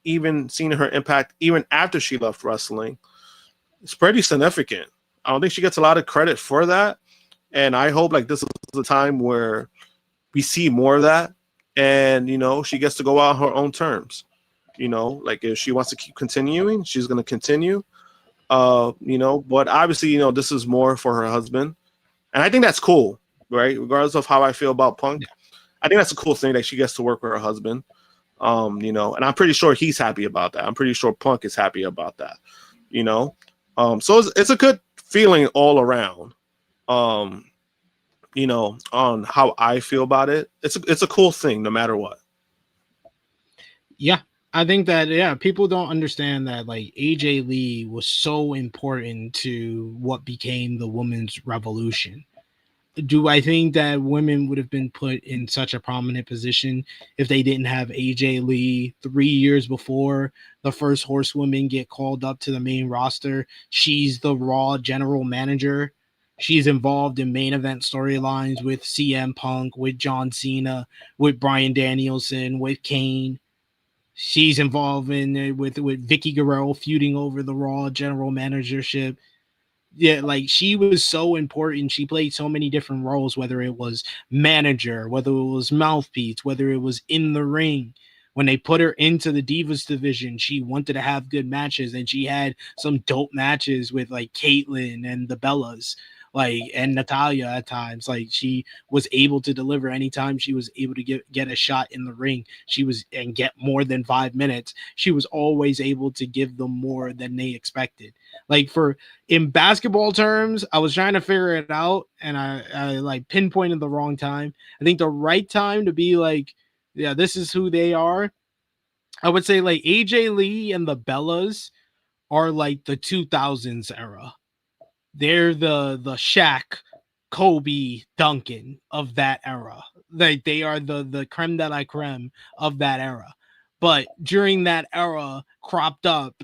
[SPEAKER 7] even seeing her impact even after she left wrestling, it's pretty significant. I don't think she gets a lot of credit for that. And I hope like this is a time where we see more of that. And, she gets to go out on her own terms. Like if she wants to keep continuing, she's going to continue. But obviously, this is more for her husband. And I think that's cool, right? Regardless of how I feel about Punk. I think that's a cool thing that she gets to work with her husband. And I'm pretty sure he's happy about that. I'm pretty sure Punk is happy about that. So it's a good feeling all around. On how I feel about it. It's a cool thing no matter what.
[SPEAKER 6] Yeah. I think that, people don't understand that like AJ Lee was so important to what became the women's revolution. Do I think that women would have been put in such a prominent position if they didn't have AJ Lee 3 years before the first Horsewoman get called up to the main roster? She's the Raw general manager. She's involved in main event storylines with CM Punk, with John Cena, with Bryan Danielson, with Kane. She's involved with Vicky Guerrero feuding over the Raw general managership. Yeah, like she was so important. She played so many different roles, whether it was manager, whether it was mouthpiece, whether it was in the ring. When they put her into the Divas division, she wanted to have good matches, and she had some dope matches with like Caitlyn and the Bellas, and Natalia at times. Like she was able to deliver anytime she was able to get a shot in the ring. And get more than 5 minutes. She was always able to give them more than they expected. Like in basketball terms, I was trying to figure it out, and I like pinpointed the wrong time. I think the right time to be like, yeah, this is who they are. I would say like AJ Lee and the Bellas are like the 2000s era. They're the Shaq, Kobe, Duncan of that era. Like they are the creme de la creme of that era. But during that era, cropped up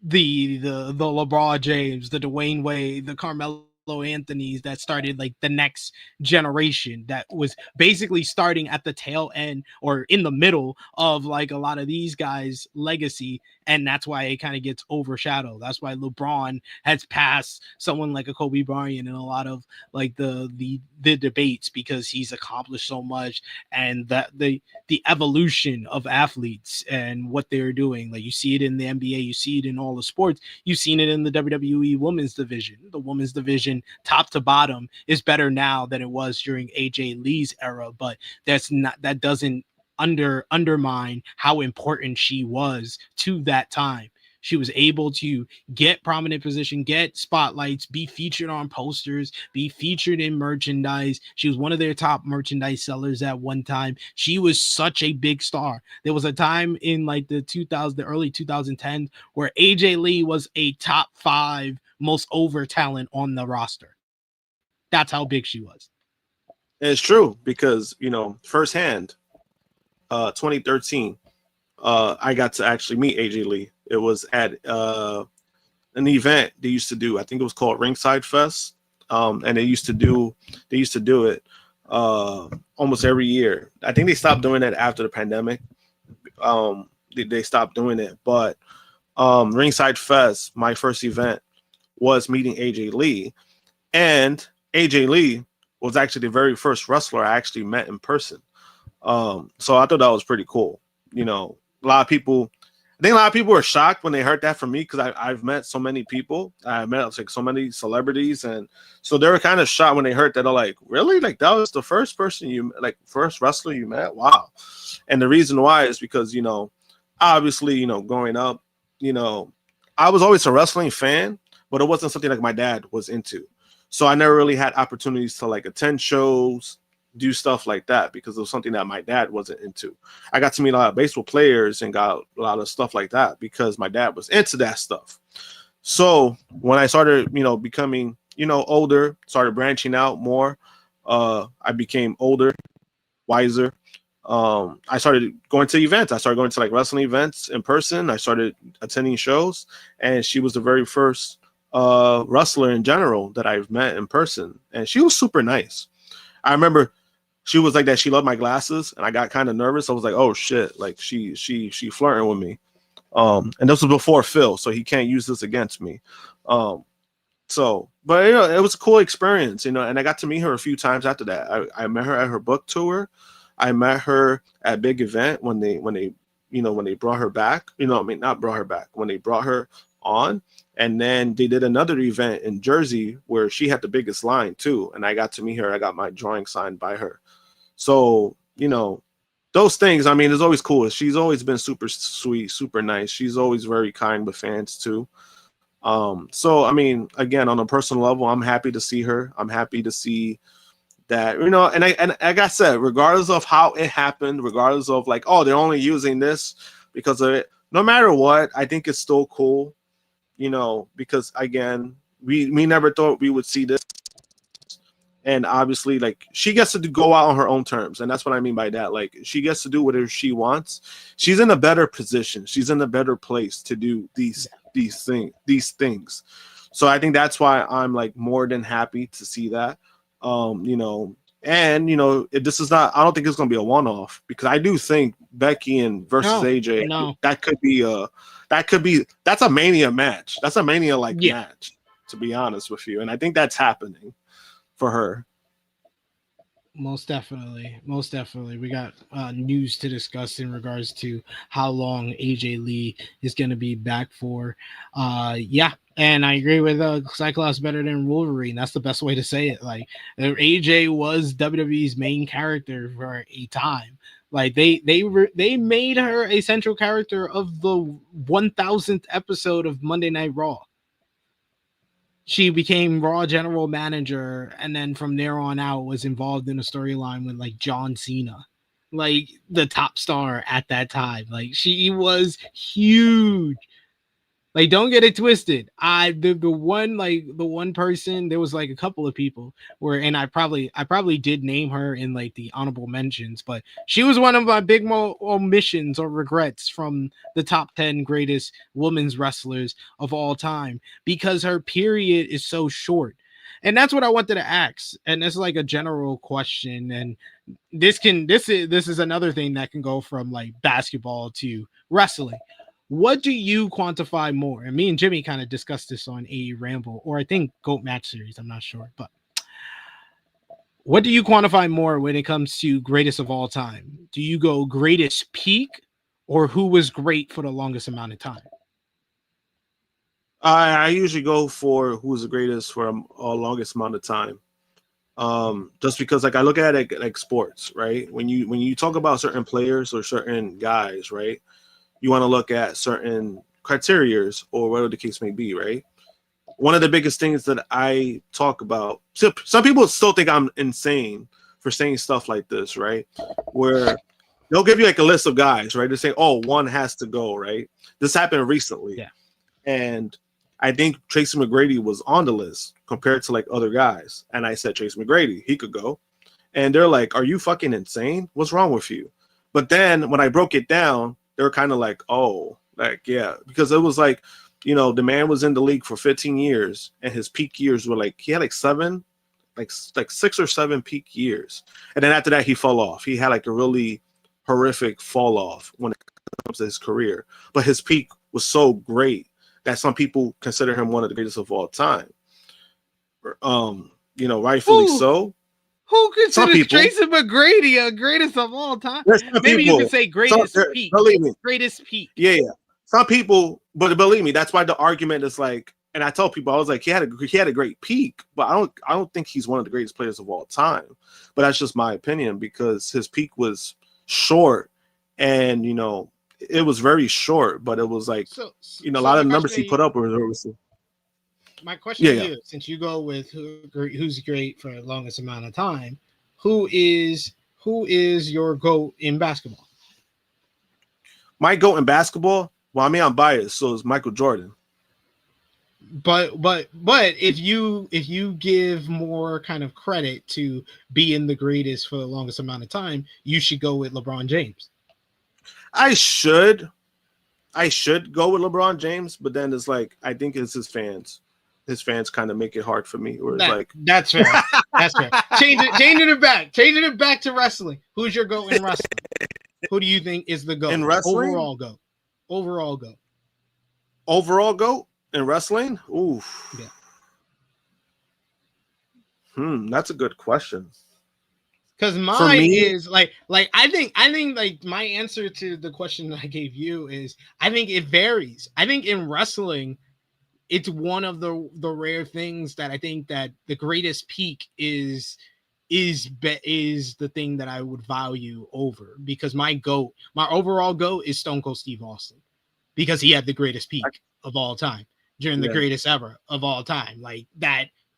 [SPEAKER 6] the LeBron James, the Dwayne Wade, the Carmelo Anthony's that started like the next generation that was basically starting at the tail end or in the middle of like a lot of these guys' legacy. And that's why it kind of gets overshadowed. That's why LeBron has passed someone like a Kobe Bryant in a lot of like the debates, because he's accomplished so much, and that the evolution of athletes and what they're doing. Like you see it in the NBA, you see it in all the sports, you've seen it in the WWE women's division. The women's division, top to bottom, is better now than it was during AJ Lee's era, but that doesn't undermine how important she was to that time. She was able to get prominent position, get spotlights, be featured on posters, be featured in merchandise. She was one of their top merchandise sellers at one time. She was such a big star. There was a time in like the early 2010s where AJ Lee was a top 5 most over talent on the roster. That's how big she was.
[SPEAKER 7] And it's true, because firsthand, 2013, I got to actually meet AJ Lee. It was at an event they used to do. I think it was called Ringside Fest. and they used to do it almost every year. I think they stopped doing it after the pandemic. They stopped doing it, but Ringside Fest, my first event, was meeting AJ Lee, and AJ Lee was actually the very first wrestler I actually met in person. So I thought that was pretty cool. You know, I think a lot of people were shocked when they heard that from me, because I've met so many people. I met like so many celebrities, and so they were kind of shocked when they heard that. They're like, really? Like, that was the first person first wrestler you met? Wow. And the reason why is because, you know, obviously, you know, growing up, you know, I was always a wrestling fan, but it wasn't something like my dad was into. So I never really had opportunities to like attend shows, do stuff like that, because it was something that my dad wasn't into. I got to meet a lot of baseball players and got a lot of stuff like that because my dad was into that stuff. So when I started, you know, becoming, you know, older, started branching out more, I became older, wiser. I started going to events. I started going to like wrestling events in person. I started attending shows, and she was the very first wrestler in general that I've met in person, and she was super nice. I remember she was like that. She loved my glasses, and I got kind of nervous. I was like, "Oh shit!" Like she flirting with me. And this was before Phil, so he can't use this against me. So, but you know, it was a cool experience, you know. And I got to meet her a few times after that. I met her at her book tour. I met her at a big event when they brought her back. You know, I mean, not brought her back, when they brought her on. And then they did another event in Jersey where she had the biggest line too. And I got to meet her. I got my drawing signed by her. So, you know, those things, I mean, it's always cool. She's always been super sweet, super nice. She's always very kind with fans too. So, I mean, again, on a personal level, I'm happy to see her. I'm happy to see that, you know, and like I said, regardless of how it happened, regardless of like, oh, they're only using this because of it, no matter what, I think it's still cool, you know, because again, we never thought we would see this. And obviously, like, she gets to go out on her own terms. And that's what I mean by that. Like, she gets to do whatever she wants. She's in a better position. She's in a better place to do these things. So I think that's why I'm like more than happy to see that. You know, and you know, this is not, I don't think it's gonna be a one-off, because I do think Becky and versus AJ, that's a Mania match. That's a Mania match, to be honest with you. And I think that's happening for her.
[SPEAKER 6] Most definitely. We got news to discuss in regards to how long AJ Lee is going to be back for. And I agree with Cyclops better than Wolverine. That's the best way to say it. Like, AJ was WWE's main character for a time. Like, they made her a central character of the 1000th episode of Monday Night Raw. She became Raw general manager, and then from there on out was involved in a storyline with like John Cena, like the top star at that time. Like, she was huge. Like, don't get it twisted. The one person, there was like a couple of people where, and I probably did name her in like the honorable mentions, but she was one of my big omissions or regrets from the top 10 greatest women's wrestlers of all time, because her period is so short. And that's what I wanted to ask. And it's like a general question. And this is another thing that can go from like basketball to wrestling. What do you quantify more? And me and Jimmy kind of discussed this on AE Ramble, or I think GOAT Match Series. I'm not sure. But what do you quantify more when it comes to greatest of all time? Do you go greatest peak, or who was great for the longest amount of time?
[SPEAKER 7] I usually go for who's the greatest for a longest amount of time. Just because, like, I look at it like sports, right? When you talk about certain players or certain guys, right? You want to look at certain criterias or whatever the case may be, right? One of the biggest things that I talk about, some people still think I'm insane for saying stuff like this, right? Where they'll give you like a list of guys, right? They say, oh, one has to go, right? This happened recently.
[SPEAKER 6] Yeah.
[SPEAKER 7] And I think Tracy McGrady was on the list compared to like other guys. And I said, Tracy McGrady, he could go. And they're like, are you fucking insane? What's wrong with you? But then when I broke it down, they were kind of like, oh, like, yeah, because it was like, You know, the man was in the league for 15 years, and his peak years were he had 6 or 7 peak years, and then after that he fell off. He had a really horrific fall off when it comes to his career, but his peak was so great that some people consider him one of the greatest of all time. You know, rightfully so.
[SPEAKER 6] Who considers Tracy McGrady greatest of all time? Maybe you can say greatest peak.
[SPEAKER 7] Believe me.
[SPEAKER 6] Greatest peak.
[SPEAKER 7] Yeah. Some people, but believe me, that's why the argument is and I tell people, I was like, he had a great peak, but I don't think he's one of the greatest players of all time. But that's just my opinion, because his peak was short, and you know, it was very short, but it was a lot of numbers he put up were.
[SPEAKER 6] My question to you, since you go with who's great for the longest amount of time, who is your GOAT in basketball?
[SPEAKER 7] My GOAT in basketball? Well, I mean, I'm biased, so it's Michael Jordan.
[SPEAKER 6] But if you give more kind of credit to being the greatest for the longest amount of time, you should go with LeBron James.
[SPEAKER 7] I should go with LeBron James, but then it's I think it's his fans. His fans kind of make it hard for me. Or
[SPEAKER 6] that's fair. That's fair. Changing it back to wrestling. Who's your GOAT in wrestling? Who do you think is the GOAT
[SPEAKER 7] in wrestling?
[SPEAKER 6] Overall GOAT.
[SPEAKER 7] Overall GOAT in wrestling? Ooh. Yeah. That's a good question.
[SPEAKER 6] Because mine is I think my answer to the question that I gave you is I think it varies. I think in wrestling, it's one of the rare things that I think that the greatest peak is the thing that I would value over, because my overall GOAT is Stone Cold Steve Austin, because he had the greatest peak of all time during the greatest ever of all time.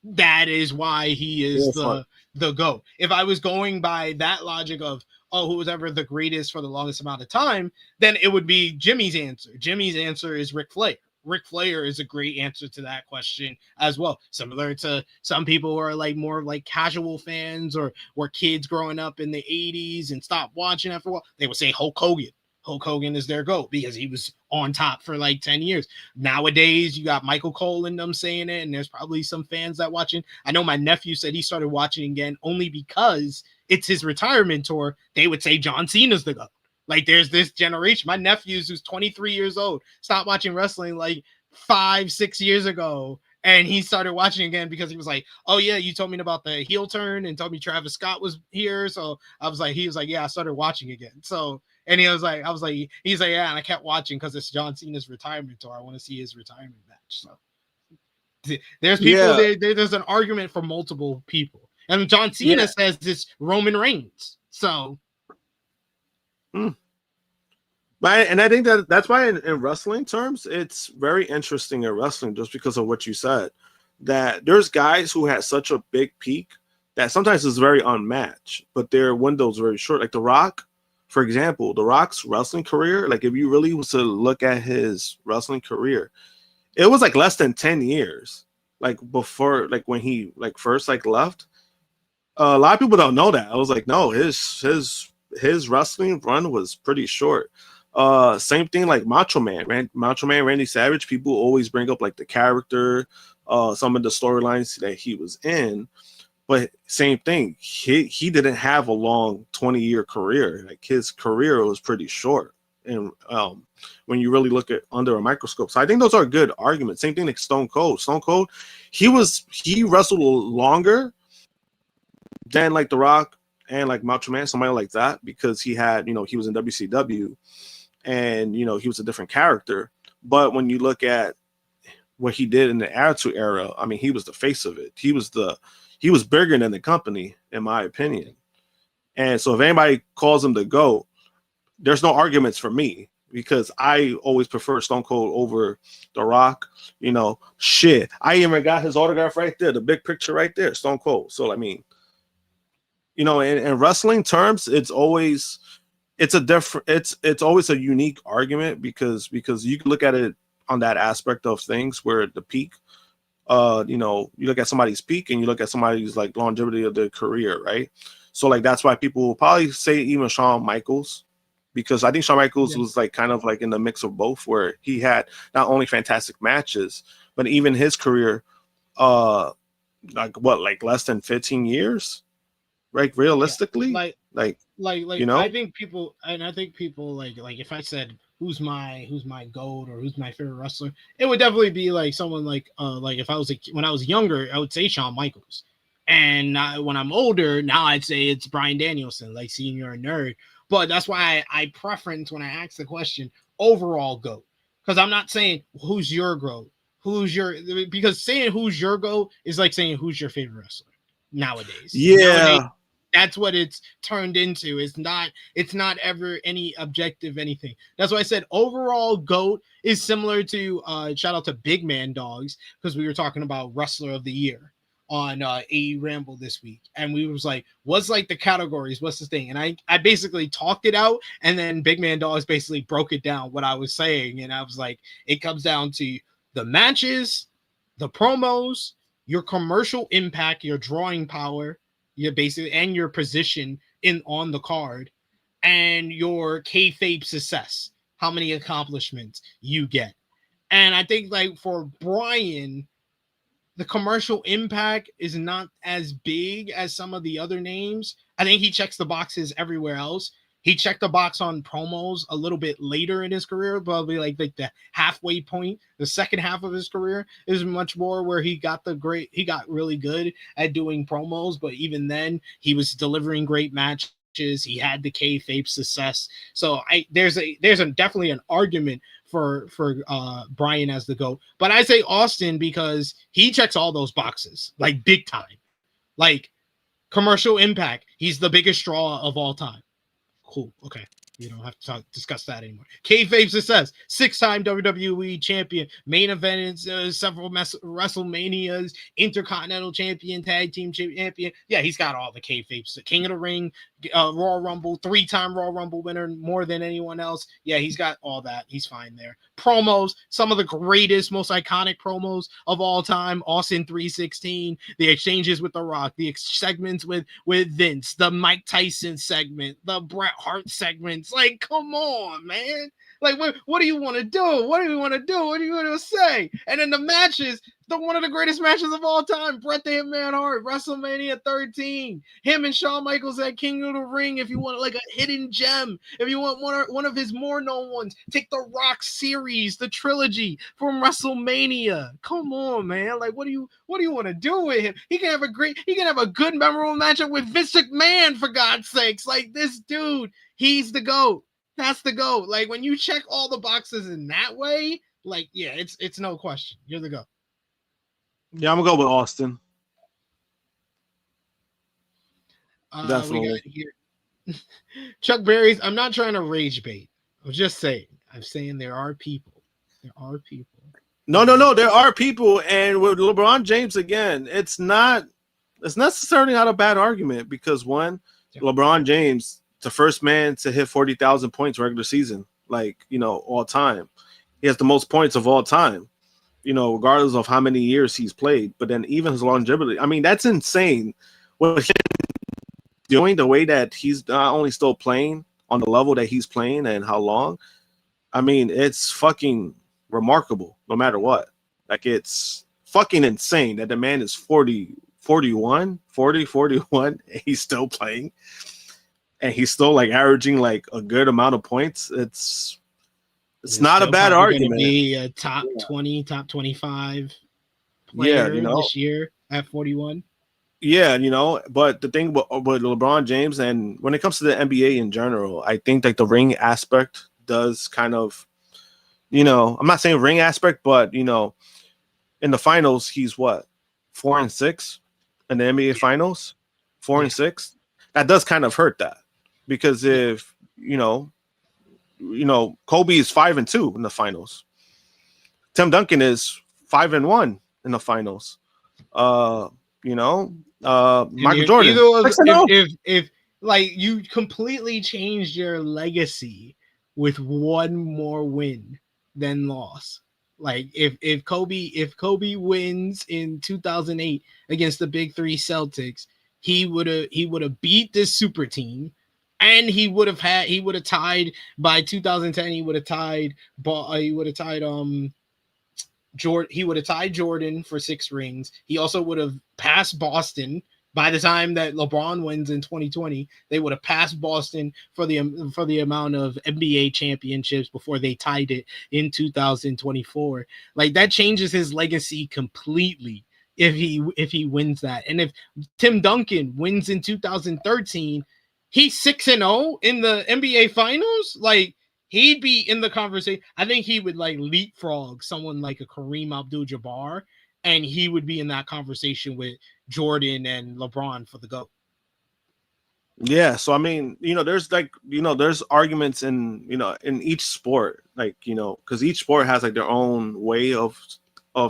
[SPEAKER 6] That is why he is the GOAT. If I was going by that logic of who was ever the greatest for the longest amount of time, then it would be Jimmy's answer. Jimmy's answer is Ric Flair. Ric Flair is a great answer to that question as well. Similar to some people who are more casual fans or were kids growing up in the 80s and stopped watching after a while, they would say Hulk Hogan. Hulk Hogan is their GOAT because he was on top for 10 years. Nowadays, you got Michael Cole and them saying it, and there's probably some fans that watching. I know my nephew said he started watching again only because it's his retirement tour. They would say John Cena's the GOAT. There's this generation. My nephews, who's 23 years old, stopped watching wrestling 5-6 years ago, and he started watching again because he was like, "Oh yeah, you told me about the heel turn and told me Travis Scott was here." So he was like, "Yeah, I started watching again." So, and he's like, "Yeah," and I kept watching because it's John Cena's retirement tour. I want to see his retirement match. So there's people there's an argument for multiple people, and John Cena says it's Roman Reigns. So.
[SPEAKER 7] And I think that's why in wrestling terms, it's very interesting in wrestling, just because of what you said, that there's guys who had such a big peak that sometimes is very unmatched, but their window's very short. Like The Rock, for example, The Rock's wrestling career, if you really was to look at his wrestling career, it was less than 10 years, before, when he first left. A lot of people don't know that. I was no, his wrestling run was pretty short. Same thing Macho Man, Randy Savage. People always bring up the character, some of the storylines that he was in, but same thing. He didn't have a long 20-year career. His career was pretty short, and when you really look at under a microscope. So I think those are good arguments. Same thing like Stone Cold. Stone Cold, he wrestled longer than The Rock and Macho Man, somebody like that, because he had, he was in WCW, and he was a different character. But when you look at what he did in the Attitude Era, I mean, he was the face of it. He was bigger than the company, in my opinion. And so if anybody calls him the GOAT, there's no arguments for me, because I always prefer Stone Cold over The Rock. Shit, I even got his autograph right there, the big picture right there, Stone Cold. So I mean, in wrestling terms, it's always a unique argument, because you can look at it on that aspect of things where the peak, you look at somebody's peak and you look at somebody's longevity of their career, right? So that's why people will probably say even Shawn Michaels, because I think Shawn Michaels was like kind of like in the mix of both, where he had not only fantastic matches, but even his career, like less than 15 years, right? Realistically,
[SPEAKER 6] like
[SPEAKER 7] you know,
[SPEAKER 6] I think people like if I said who's my GOAT or who's my favorite wrestler, it would definitely be like someone like if I was when I was younger, I would say Shawn Michaels. And when I'm older, now I'd say it's Bryan Danielson, like seeing you're a nerd. But that's why I preference when I ask the question, overall GOAT. Because I'm not saying who's your GOAT. Because saying who's your GOAT is like saying who's your favorite wrestler nowadays.
[SPEAKER 7] Yeah.
[SPEAKER 6] That's what it's turned into. It's not ever any objective anything. That's why I said overall GOAT is similar to shout out to Big Man Dogs, because we were talking about Wrestler of the Year on AE Ramble this week, and we was like, what's like the categories, what's the thing? And I basically talked it out, and then Big Man Dogs basically broke it down what I was saying, and I was like, it comes down to the matches, the promos, your commercial impact, your drawing power, your basically, and your position on the card, and your kayfabe success, how many accomplishments you get. And I think like for Bryan, the commercial impact is not as big as some of the other names. I think he checks the boxes everywhere else. He checked the box on promos a little bit later in his career, probably like the halfway point. The second half of his career is much more where he got really good at doing promos, but even then he was delivering great matches. He had the kayfabe success. So there's definitely an argument for Bryan as the GOAT. But I say Austin because he checks all those boxes, like big time. Like commercial impact, he's the biggest draw of all time. Cool. Okay. You don't have to discuss that anymore. Kayfabe success, 6-time WWE champion, main event in several WrestleManias, Intercontinental champion, tag team champion. Yeah, he's got all the kayfabes. King of the Ring, Royal Rumble, 3-time Royal Rumble winner, more than anyone else. Yeah, he's got all that. He's fine there. Promos, some of the greatest, most iconic promos of all time. Austin 316, the exchanges with The Rock, the segments with Vince, the Mike Tyson segment, the Bret Hart segments. Like, come on, man. Like, what do you want to do? What do you want to do? What do you want to say? And then the matches, one of the greatest matches of all time, Bret the Hitman Hart, WrestleMania 13. Him and Shawn Michaels at King of the Ring. If you want like a hidden gem, if you want one of his more known ones, take the Rock series, the trilogy from WrestleMania. Come on, man. Like, what do you want to do with him? He can have a good memorable matchup with Vince McMahon, for God's sakes. Like, this dude, he's the GOAT. That's the GOAT. Like, when you check all the boxes in that way, like, yeah, it's no question. You're the GOAT.
[SPEAKER 7] Yeah, I'm gonna go with Austin.
[SPEAKER 6] Definitely. We got here. Chuck Berry's. I'm not trying to rage bait. I'm just saying. I'm saying there are people. There are people.
[SPEAKER 7] No. There are people, and with LeBron James again, it's necessarily not a bad argument because one, LeBron James, the first man to hit 40,000 points regular season, like, you know, all time. He has the most points of all time, you know, regardless of how many years he's played. But then even his longevity, I mean, that's insane. What he's doing, the way that he's not only still playing on the level that he's playing and how long, I mean, it's fucking remarkable no matter what. Like, it's fucking insane that the man is 41, and he's still playing. And he's still like averaging like a good amount of points. It's not a bad argument.
[SPEAKER 6] Be a top 20, top 25 player this year at 41.
[SPEAKER 7] Yeah, you know, but the thing with LeBron James, and when it comes to the NBA in general, I think like the ring aspect does kind of, you know, I'm not saying ring aspect, but you know, in the finals, he's 4-6 in the NBA finals, 4-6. That does kind of hurt that. Because if you know, Kobe is 5-2 in the finals. Tim Duncan is 5-1 in the finals. Michael Jordan.
[SPEAKER 6] If like you completely changed your legacy with one more win than loss. Like if Kobe wins in 2008 against the Big Three Celtics, he would have beat this super team. And he would have tied by 2010. He would have tied Jordan for 6 rings. He also would have passed Boston. By the time that LeBron wins in 2020, they would have passed Boston for the amount of NBA championships before they tied it in 2024. Like, that changes his legacy completely if he wins that. And if Tim Duncan wins in 2013, he's 6-0 in the NBA finals. Like, he'd be in the conversation. I think he would like leapfrog someone like a Kareem Abdul-Jabbar, and he would be in that conversation with Jordan and LeBron for the GOAT.
[SPEAKER 7] Yeah, so I mean, there's there's arguments in each sport, like, because each sport has like their own way of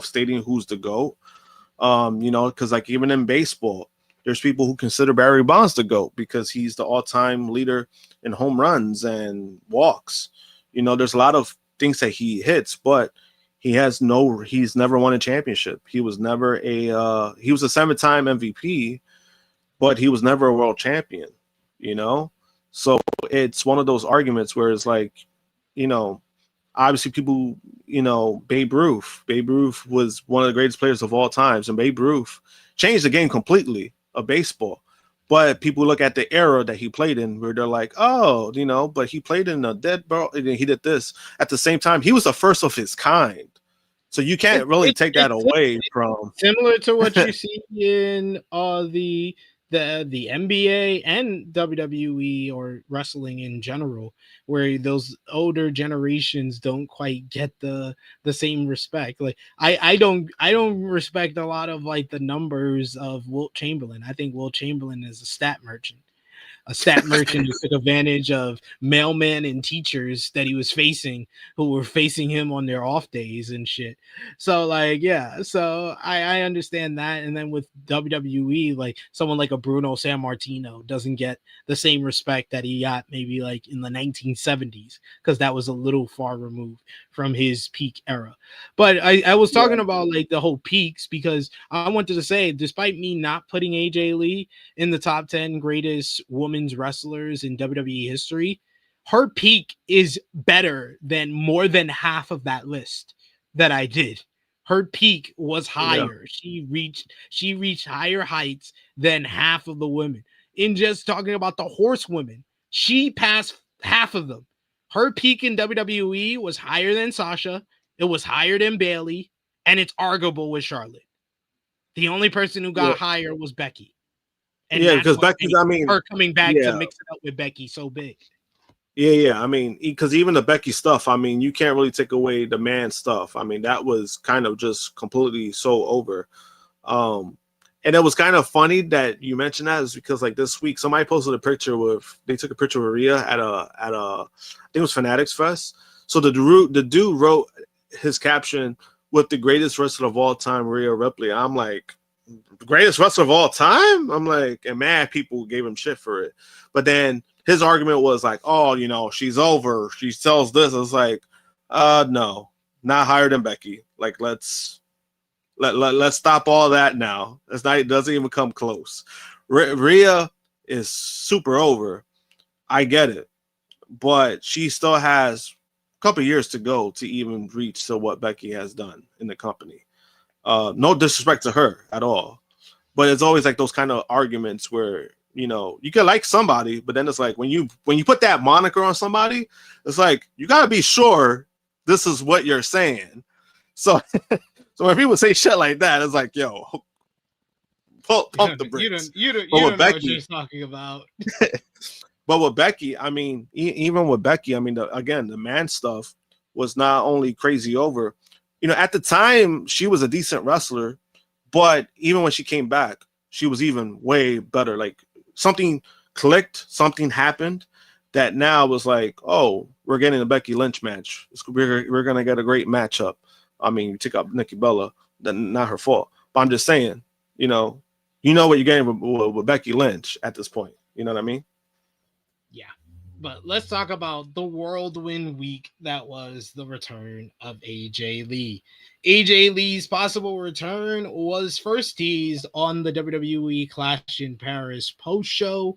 [SPEAKER 7] stating who's the GOAT. Because like even in baseball, there's people who consider Barry Bonds the GOAT because he's the all-time leader in home runs and walks. There's a lot of things that he hits, but he's never won a championship. He was never he was a 7-time MVP, but he was never a world champion, So it's one of those arguments where it's like, obviously people, Babe Ruth. Babe Ruth was one of the greatest players of all times, and Babe Ruth changed the game completely of baseball. But people look at the era that he played in where they're like, oh, but he played in a dead ball, and he did this. At the same time, he was the first of his kind. So you can't really take that away from.
[SPEAKER 6] Similar to what you see in the NBA and WWE or wrestling in general, where those older generations don't quite get the same respect. Like I don't respect a lot of like the numbers of Wilt Chamberlain. I think Wilt Chamberlain is a stat merchant who took advantage of mailmen and teachers that he was facing, who were facing him on their off days and shit. So like, yeah, so I understand that. And then with WWE, like someone like a Bruno Sammartino doesn't get the same respect that he got maybe like in the 1970s, because that was a little far removed from his peak era. But I was talking about like the whole peaks, because I wanted to say, despite me not putting AJ Lee in the top 10 greatest women's wrestlers in WWE history, her peak is better than more than half of that list that I did. Her peak was higher. Yeah. She reached higher heights than half of the women. In just talking about the horsewomen, she passed half of them. Her peak in WWE was higher than Sasha. It was higher than Bayley, and it's arguable with Charlotte. The only person who got higher was Becky. And
[SPEAKER 7] because Becky's,
[SPEAKER 6] her coming back to mix it up with Becky so big.
[SPEAKER 7] Yeah. I mean, because even the Becky stuff, you can't really take away the man stuff. That was kind of just completely so over. And it was kind of funny that you mentioned that, is because like this week somebody posted a picture they took a picture with Rhea at a I think it was Fanatics Fest. So the dude wrote his caption with the greatest wrestler of all time, Rhea Ripley. I'm like, greatest wrestler of all time? I'm like, and mad people gave him shit for it. But then his argument was like, oh, she's over. She sells this. I was like, no, not higher than Becky. Like, let's stop all that now. It doesn't even come close. Rhea is super over. I get it. But she still has a couple years to go to even reach to what Becky has done in the company. No disrespect to her at all, but it's always like those kind of arguments where you can like somebody, but then it's like when you put that moniker on somebody, it's like you got to be sure this is what you're saying. So when people say shit like that, it's like, yo, pump the brakes.
[SPEAKER 6] You don't know what you're talking about.
[SPEAKER 7] But with Becky, even with Becky, the man stuff was not only crazy over. At the time, she was a decent wrestler, but even when she came back, she was even way better. Like something clicked, something happened that now was like, oh, we're getting a Becky Lynch match. We're going to get a great matchup. You took up Nikki Bella, not her fault. But I'm just saying, you know what you're getting with Becky Lynch at this point. You know what I mean?
[SPEAKER 6] Yeah. But let's talk about the whirlwind week that was the return of AJ Lee. AJ Lee's possible return was first teased on the WWE Clash in Paris post show.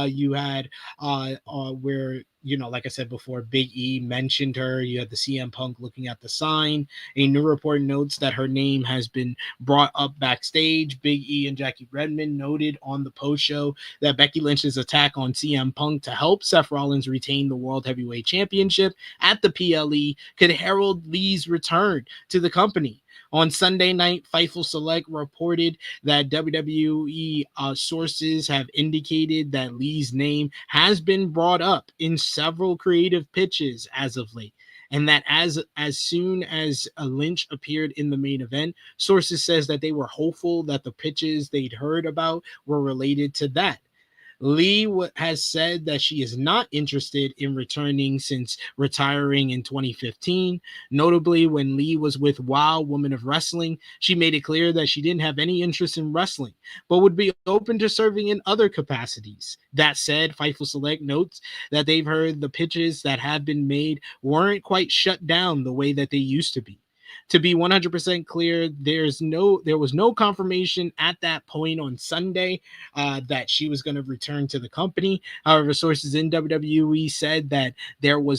[SPEAKER 6] You had where, like I said before, Big E mentioned her. You had the CM Punk looking at the sign. A new report notes that her name has been brought up backstage. Big E and Jackie Redmond noted on the post show that Becky Lynch's attack on CM Punk to help Seth Rollins retain the World Heavyweight Championship at the PLE could herald Lee's return to the company. On Sunday night, Fightful Select reported that WWE sources have indicated that Lee's name has been brought up in several creative pitches as of late, and that as soon as Lynch appeared in the main event, sources says that they were hopeful that the pitches they'd heard about were related to that. Lee has said that she is not interested in returning since retiring in 2015. Notably, when Lee was with Wow Woman of Wrestling, she made it clear that she didn't have any interest in wrestling, but would be open to serving in other capacities. That said, Fightful Select notes that they've heard the pitches that have been made weren't quite shut down the way that they used to be. To be 100% clear, there was no confirmation at that point on Sunday that she was going to return to the company. However, sources in WWE said that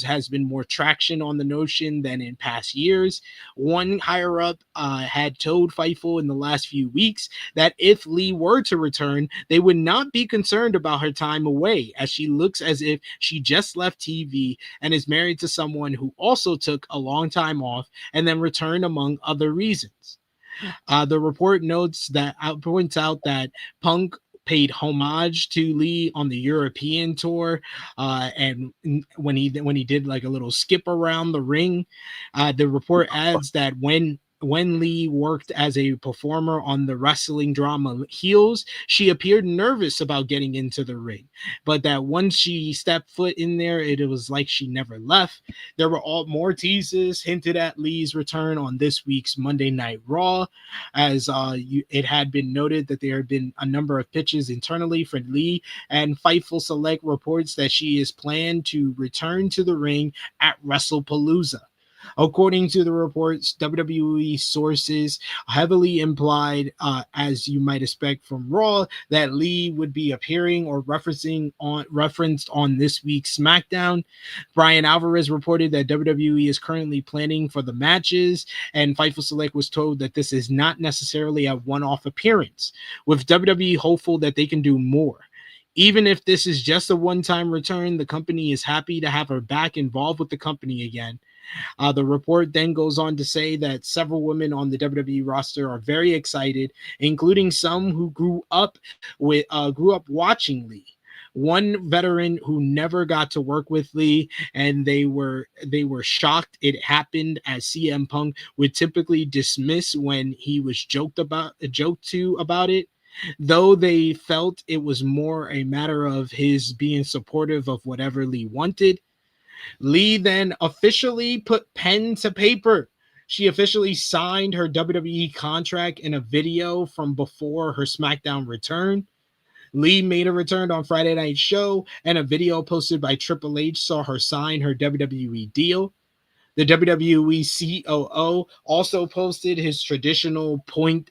[SPEAKER 6] has been more traction on the notion than in past years. One higher up had told Fightful in the last few weeks that if Lee were to return, they would not be concerned about her time away, as she looks as if she just left TV and is married to someone who also took a long time off and then returned among other reasons. The report points out that Punk paid homage to Lee on the European tour, and when he did like a little skip around the ring. The report adds that when Lee worked as a performer on the wrestling drama Heels, she appeared nervous about getting into the ring, but that once she stepped foot in there, it was like she never left. There were more teases hinted at Lee's return on this week's Monday Night Raw, as it had been noted that there had been a number of pitches internally for Lee, and Fightful Select reports that she is planned to return to the ring at WrestlePalooza. According to the reports, WWE sources heavily implied, as you might expect from Raw, that Lee would be appearing or referenced on this week's SmackDown. Brian Alvarez reported that WWE is currently planning for the matches, and Fightful Select was told that this is not necessarily a one-off appearance, with WWE hopeful that they can do more. Even if this is just a one-time return, the company is happy to have her back involved with the company again. The report then goes on to say that several women on the WWE roster are very excited, including some who grew up watching Lee. One veteran who never got to work with Lee, and they were shocked it happened, as CM Punk would typically dismiss when he was joked to about it, though they felt it was more a matter of his being supportive of whatever Lee wanted. Lee then officially put pen to paper. She officially signed her WWE contract in a video from before her SmackDown return. Lee made a return on Friday Night Show, and a video posted by Triple H saw her sign her WWE deal. The WWE COO also posted his traditional point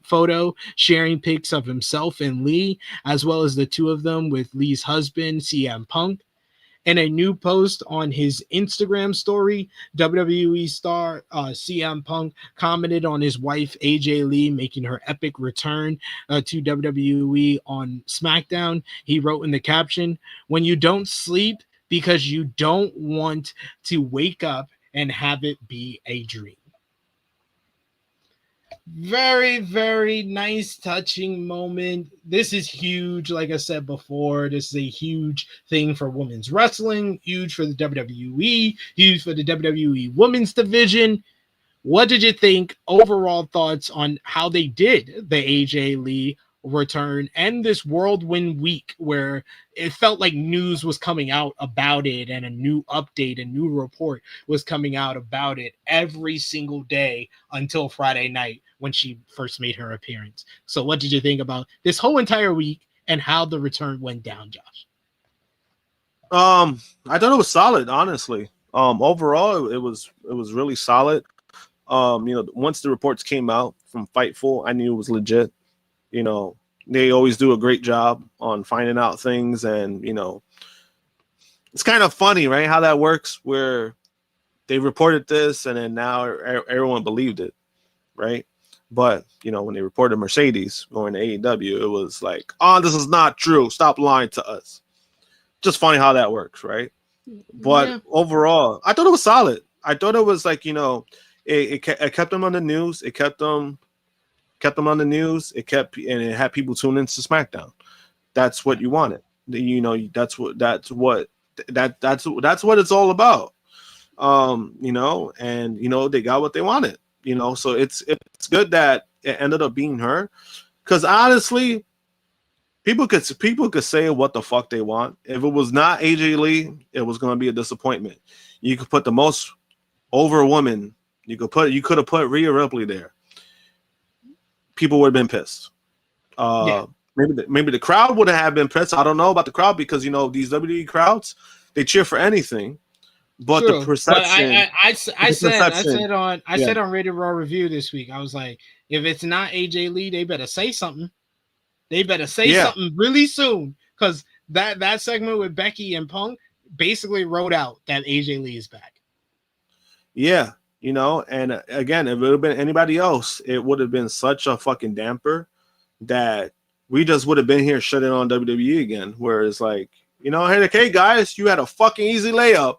[SPEAKER 6] photo, sharing pics of himself and Lee, as well as the two of them with Lee's husband, CM Punk. In a new post on his Instagram story, WWE star CM Punk commented on his wife AJ Lee making her epic return to WWE on SmackDown. He wrote in the caption, "When you don't sleep because you don't want to wake up and have it be a dream." Very, very nice, touching moment. This is huge. Like I said before, this is a huge thing for women's wrestling, huge for the WWE, huge for the WWE women's division. What did you think? Overall thoughts on how they did the AJ Lee return and this whirlwind week where it felt like news was coming out about it, and a new update, a new report was coming out about it every single day until Friday night when she first made her appearance. So what did you think about this whole entire week and how the return went down, Josh?
[SPEAKER 7] I thought it was solid, honestly. Overall it was really solid. Once the reports came out from Fightful, I knew it was legit. They always do a great job on finding out things, and it's kind of funny, right? How that works, where they reported this, and then now everyone believed it, right? But when they reported Mercedes going to AEW, it was like, oh, this is not true. Stop lying to us. Just funny how that works, right? But overall, I thought it was solid. I thought it was like, it kept them on the news. It kept them on the news. It had people tune into SmackDown. That's what you wanted. That's what it's all about. And they got what they wanted. So it's good that it ended up being her, because honestly, people could say what the fuck they want. If it was not AJ Lee, it was going to be a disappointment. You could put the most over woman. You could have put Rhea Ripley there. People would have been pissed. Maybe the crowd wouldn't have been pissed. I don't know about the crowd, because these WWE crowds, they cheer for anything. But
[SPEAKER 6] True.
[SPEAKER 7] the perception.
[SPEAKER 6] But I said on Rated Raw Review this week, I was like, if it's not AJ Lee, they better say something. They better say something really soon, because that segment with Becky and Punk basically wrote out that AJ Lee is back.
[SPEAKER 7] Yeah, and again, if it would have been anybody else, it would have been such a fucking damper that we just would have been here shitting on WWE again. Where it's like, hey guys, you had a fucking easy layup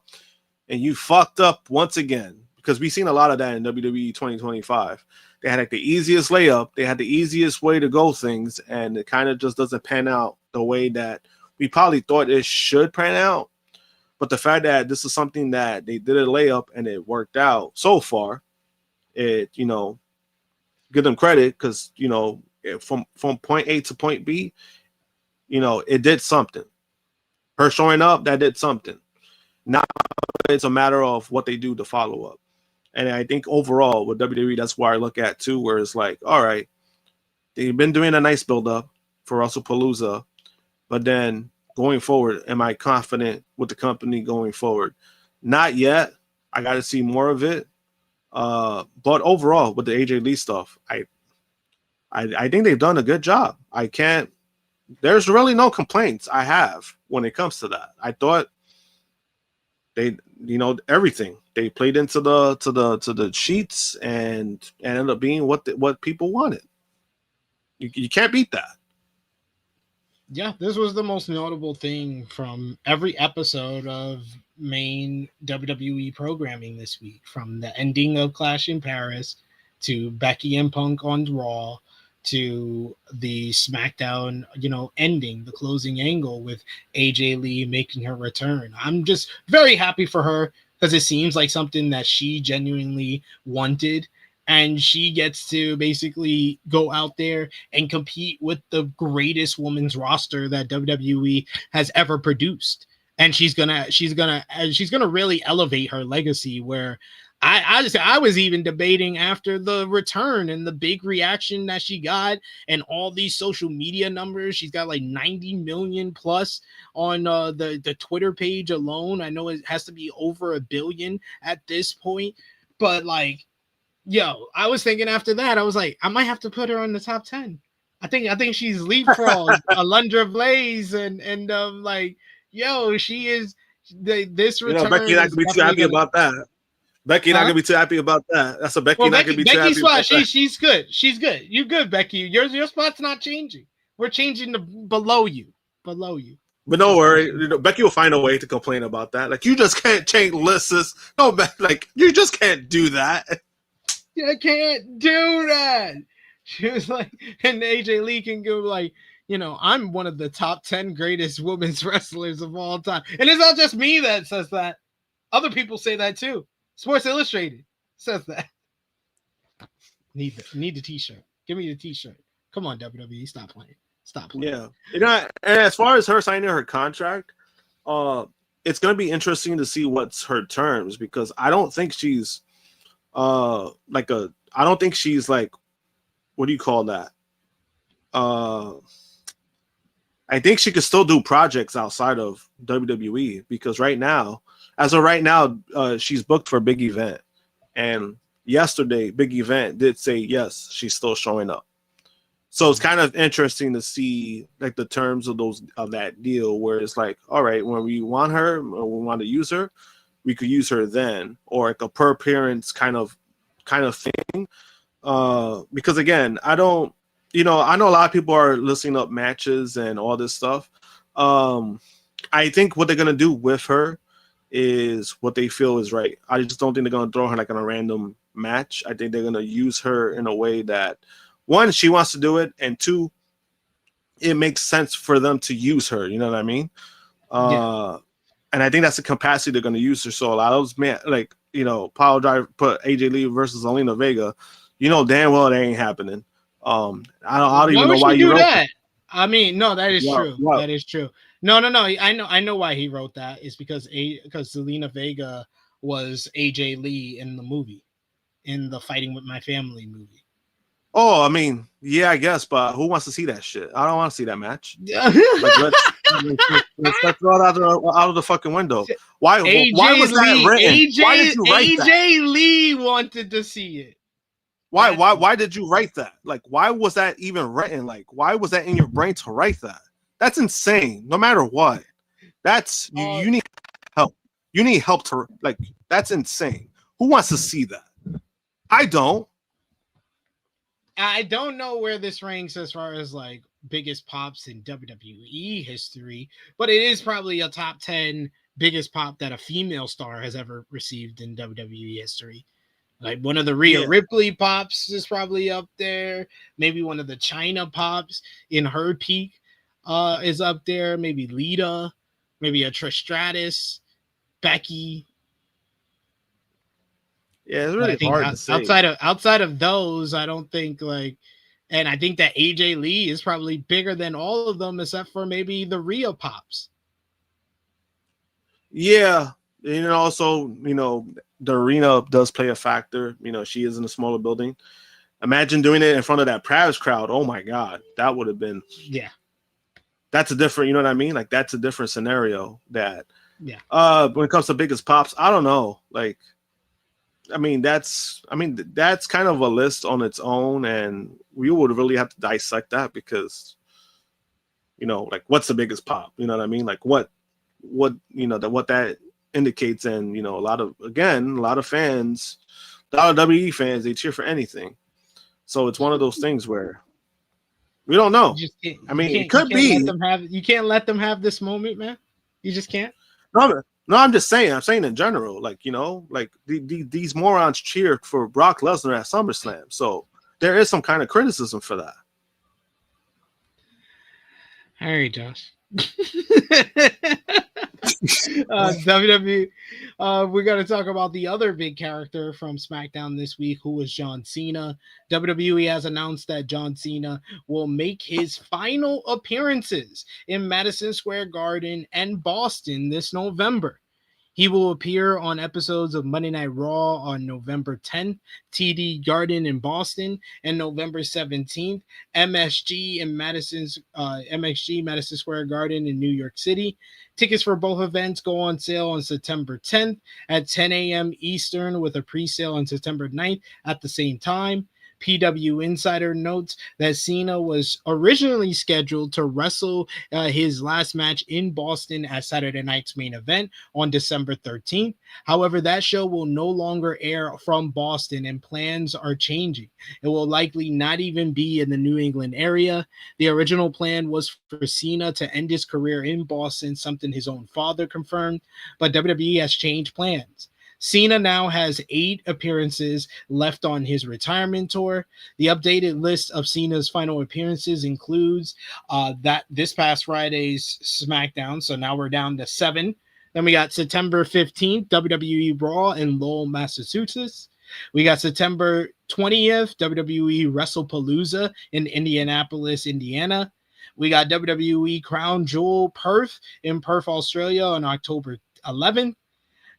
[SPEAKER 7] and you fucked up once again, because we've seen a lot of that in WWE 2025. They had like the easiest layup, they had the easiest way to go things, and it kind of just doesn't pan out the way that we probably thought it should pan out. But the fact that this is something that they did a layup and it worked out so far, it give them credit, because from point A to point B, it did something. Her showing up, that did something. Now it's a matter of what they do to follow up. And I think overall with WWE, that's where I look at too, where it's like, all right, they've been doing a nice build up for Wrestlepalooza, but then going forward, am I confident with the company going forward? Not yet. I got to see more of it. But overall, with the AJ Lee stuff, I think they've done a good job. There's really no complaints I have when it comes to that. I thought they, everything they played into the sheets and ended up being what people wanted. You can't beat that.
[SPEAKER 6] Yeah, this was the most notable thing from every episode of main WWE programming this week, from the ending of Clash in Paris to Becky and Punk on Raw to the SmackDown, ending, the closing angle with AJ Lee making her return. I'm just very happy for her, because it seems like something that she genuinely wanted. And she gets to basically go out there and compete with the greatest women's roster that WWE has ever produced. And she's gonna really elevate her legacy. Where I was even debating after the return and the big reaction that she got and all these social media numbers. She's got like 90 million plus on the Twitter page alone. I know it has to be over 1 billion at this point, but like, I was thinking after that, I was like, I might have to put her on the top 10. I think she's leapfrogged Alundra Blaze and she is this return.
[SPEAKER 7] Becky not gonna be too happy about that. Becky not gonna be too happy about that. That's a Becky not gonna be too happy about that. She's
[SPEAKER 6] good. She's good. You're good, Becky. Your spot's not changing. We're changing below you. But
[SPEAKER 7] don't worry, Becky will find a way to complain about that. Like, you just can't change lists. No, like, you just can't do that.
[SPEAKER 6] I can't do that. She was like, and AJ Lee can go like, I'm one of the top 10 greatest women's wrestlers of all time. And it's not just me that says that. Other people say that too. Sports Illustrated says that. Need the t-shirt. Give me the t-shirt. Come on, WWE. Stop playing.
[SPEAKER 7] Yeah. And as far as her signing her contract, it's going to be interesting to see what's her terms, because I don't think she's I don't think she's like, what do you call that? I think she could still do projects outside of WWE, because as of right now, she's booked for a big event, and yesterday, big event, did say yes, she's still showing up. So it's kind of interesting to see like the terms of that deal, where it's like, all right, when we want her or we want to use her, we could use her then, or like a per appearance kind of thing. Because again, I know a lot of people are listing up matches and all this stuff. I think what they're gonna do with her is what they feel is right. I just don't think they're gonna throw her like in a random match. I think they're gonna use her in a way that, one, she wants to do it, and two, it makes sense for them to use her. You know what I mean? And I think that's the capacity they're going to use her. So a lot of those Power Drive put AJ Lee versus Zelina Vega, damn well that ain't happening. I don't even know why you wrote that.
[SPEAKER 6] I mean, no, that is true.
[SPEAKER 7] Yeah.
[SPEAKER 6] That is true. No. I know why he wrote that. It's because Zelina Vega was AJ Lee in the movie, in the Fighting With My Family movie.
[SPEAKER 7] Oh, I mean, yeah, I guess, but who wants to see that shit? I don't want to see that match. Let's throw it out of the fucking window. Why was that written? Why did you write that?
[SPEAKER 6] AJ Lee wanted to see it.
[SPEAKER 7] Why did you write that? Like, why was that even written? Like, why was that in your brain to write that? That's insane. No matter what, that's you need help. You need help to that's insane. Who wants to see that? I don't.
[SPEAKER 6] I don't know where this ranks as far as like biggest pops in WWE history, but it is probably a top 10 biggest pop that a female star has ever received in WWE history. Like one of the Rhea Ripley pops is probably up there. Maybe one of the China pops in her peak is up there. Maybe Lita, maybe a Trish Stratus, Becky.
[SPEAKER 7] Yeah, it's really hard to say.
[SPEAKER 6] Outside of those, I don't think and I think that AJ Lee is probably bigger than all of them, except for maybe the Rhea pops.
[SPEAKER 7] Yeah, and also, the arena does play a factor. She is in a smaller building. Imagine doing it in front of that Pravs crowd. Oh my God, that would have been.
[SPEAKER 6] Yeah,
[SPEAKER 7] that's a different. You know what I mean? Like that's a different scenario. That.
[SPEAKER 6] Yeah.
[SPEAKER 7] When it comes to biggest pops, I don't know. That's kind of a list on its own, and we would really have to dissect that because, what's the biggest pop? You know what I mean? Like what that indicates, and a lot of fans, a lot of WWE fans, they cheer for anything. So it's one of those things where we don't know. It could be.
[SPEAKER 6] You can't let them have this moment, man. You just can't.
[SPEAKER 7] No, I'm just saying. I'm saying in general, these morons cheered for Brock Lesnar at SummerSlam, so there is some kind of criticism for that.
[SPEAKER 6] All right, Josh. WWE. We got to talk about the other big character from SmackDown this week, who was John Cena. WWE has announced that John Cena will make his final appearances in Madison Square Garden and Boston this November. He will appear on episodes of Monday Night Raw on November 10th, TD Garden in Boston, and November 17th, MSG Madison Square Garden in New York City. Tickets for both events go on sale on September 10th at 10 a.m. Eastern, with a pre-sale on September 9th at the same time. PW Insider notes that Cena was originally scheduled to wrestle his last match in Boston at Saturday night's main event on December 13th. However, that show will no longer air from Boston, and plans are changing. It will likely not even be in the New England area. The original plan was for Cena to end his career in Boston, something his own father confirmed, but WWE has changed plans. Cena now has 8 appearances left on his retirement tour. The updated list of Cena's final appearances includes that this past Friday's SmackDown, so now we're down to 7. Then we got September 15th, WWE Raw in Lowell, Massachusetts. We got September 20th, WWE Wrestlepalooza in Indianapolis, Indiana. We got WWE Crown Jewel Perth in Perth, Australia on October 11th.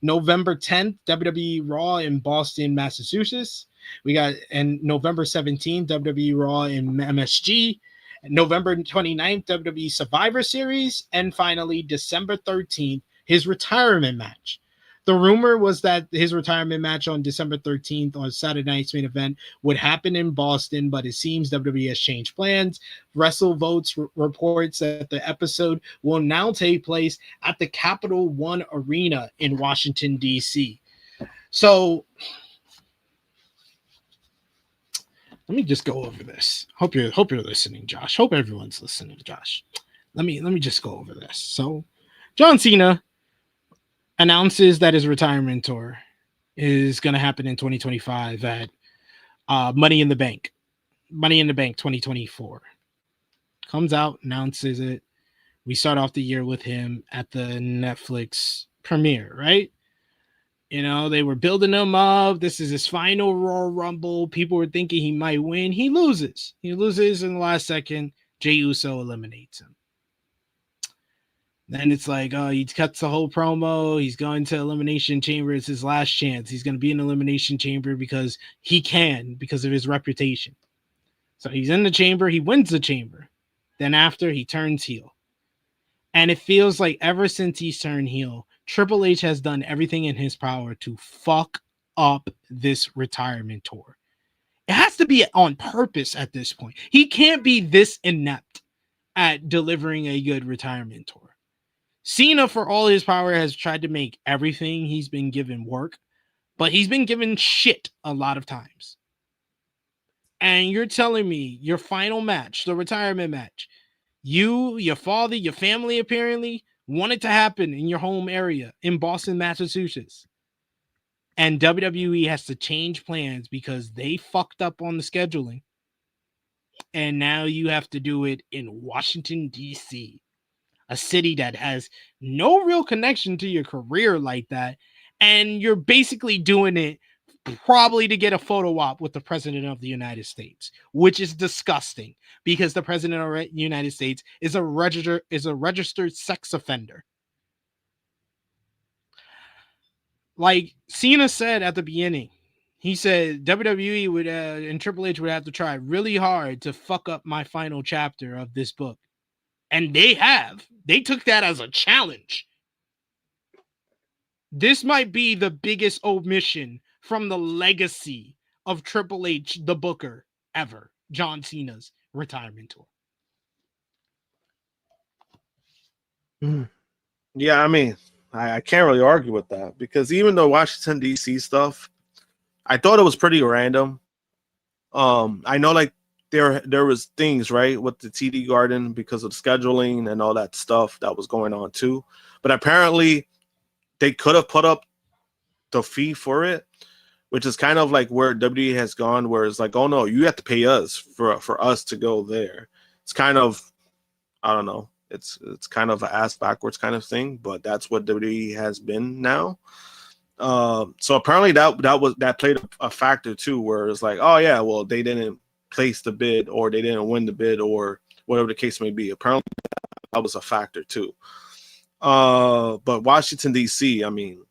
[SPEAKER 6] November 10th, WWE Raw in Boston, Massachusetts. We got, and November 17th, WWE Raw in MSG. November 29th, WWE Survivor Series. And finally, December 13th, his retirement match. The rumor was that his retirement match on December 13th on Saturday Night's Main Event would happen in Boston, but it seems WWE has changed plans. WrestleVotes reports that the episode will now take place at the Capital One Arena in Washington, D.C. So let me just go over this. Hope you're listening, Josh. Hope everyone's listening, Josh. Let me just go over this. So John Cena announces that his retirement tour is going to happen in 2025 at Money in the Bank 2024. Comes out, announces it. We start off the year with him at the Netflix premiere, right? You know, they were building him up. This is his final Royal Rumble. People were thinking he might win. He loses. He loses in the last second. Jey Uso eliminates him. Then it's like, oh, he cuts the whole promo. He's going to Elimination Chamber. It's his last chance. He's going to be in Elimination Chamber because he can, because of his reputation. So he's in the chamber. He wins the chamber. Then after, he turns heel. And it feels like ever since he's turned heel, Triple H has done everything in his power to fuck up this retirement tour. It has to be on purpose at this point. He can't be this inept at delivering a good retirement tour. Cena, for all his power, has tried to make everything he's been given work, but he's been given shit a lot of times. And you're telling me your final match, the retirement match, you, your father, your family apparently want it to happen in your home area in Boston, Massachusetts. And WWE has to change plans because they fucked up on the scheduling. And now you have to do it in Washington, D.C., a city that has no real connection to your career like that. And you're basically doing it probably to get a photo op with the president of the United States, which is disgusting because the president of the United States is a registered sex offender. Like Cena said at the beginning, he said WWE would and Triple H would have to try really hard to fuck up my final chapter of this book. And they have. They took that as a challenge. This might be the biggest omission from the legacy of Triple H, the Booker, ever. John Cena's retirement tour.
[SPEAKER 7] Yeah, I mean, I can't really argue with that because even the Washington, D.C. stuff, I thought it was pretty random. I know, like, there was things, right, with the TD Garden because of scheduling and all that stuff that was going on too. But apparently they could have put up the fee for it, which is kind of like where WWE has gone, where it's like, oh no, you have to pay us for us to go there. It's kind of, I don't know, it's kind of an ass backwards kind of thing, but that's what WWE has been now. So apparently that played a factor too, where it's like, oh yeah, well, they didn't place the bid or they didn't win the bid or whatever the case may be. Apparently that was a factor too. But Washington, D.C., I mean,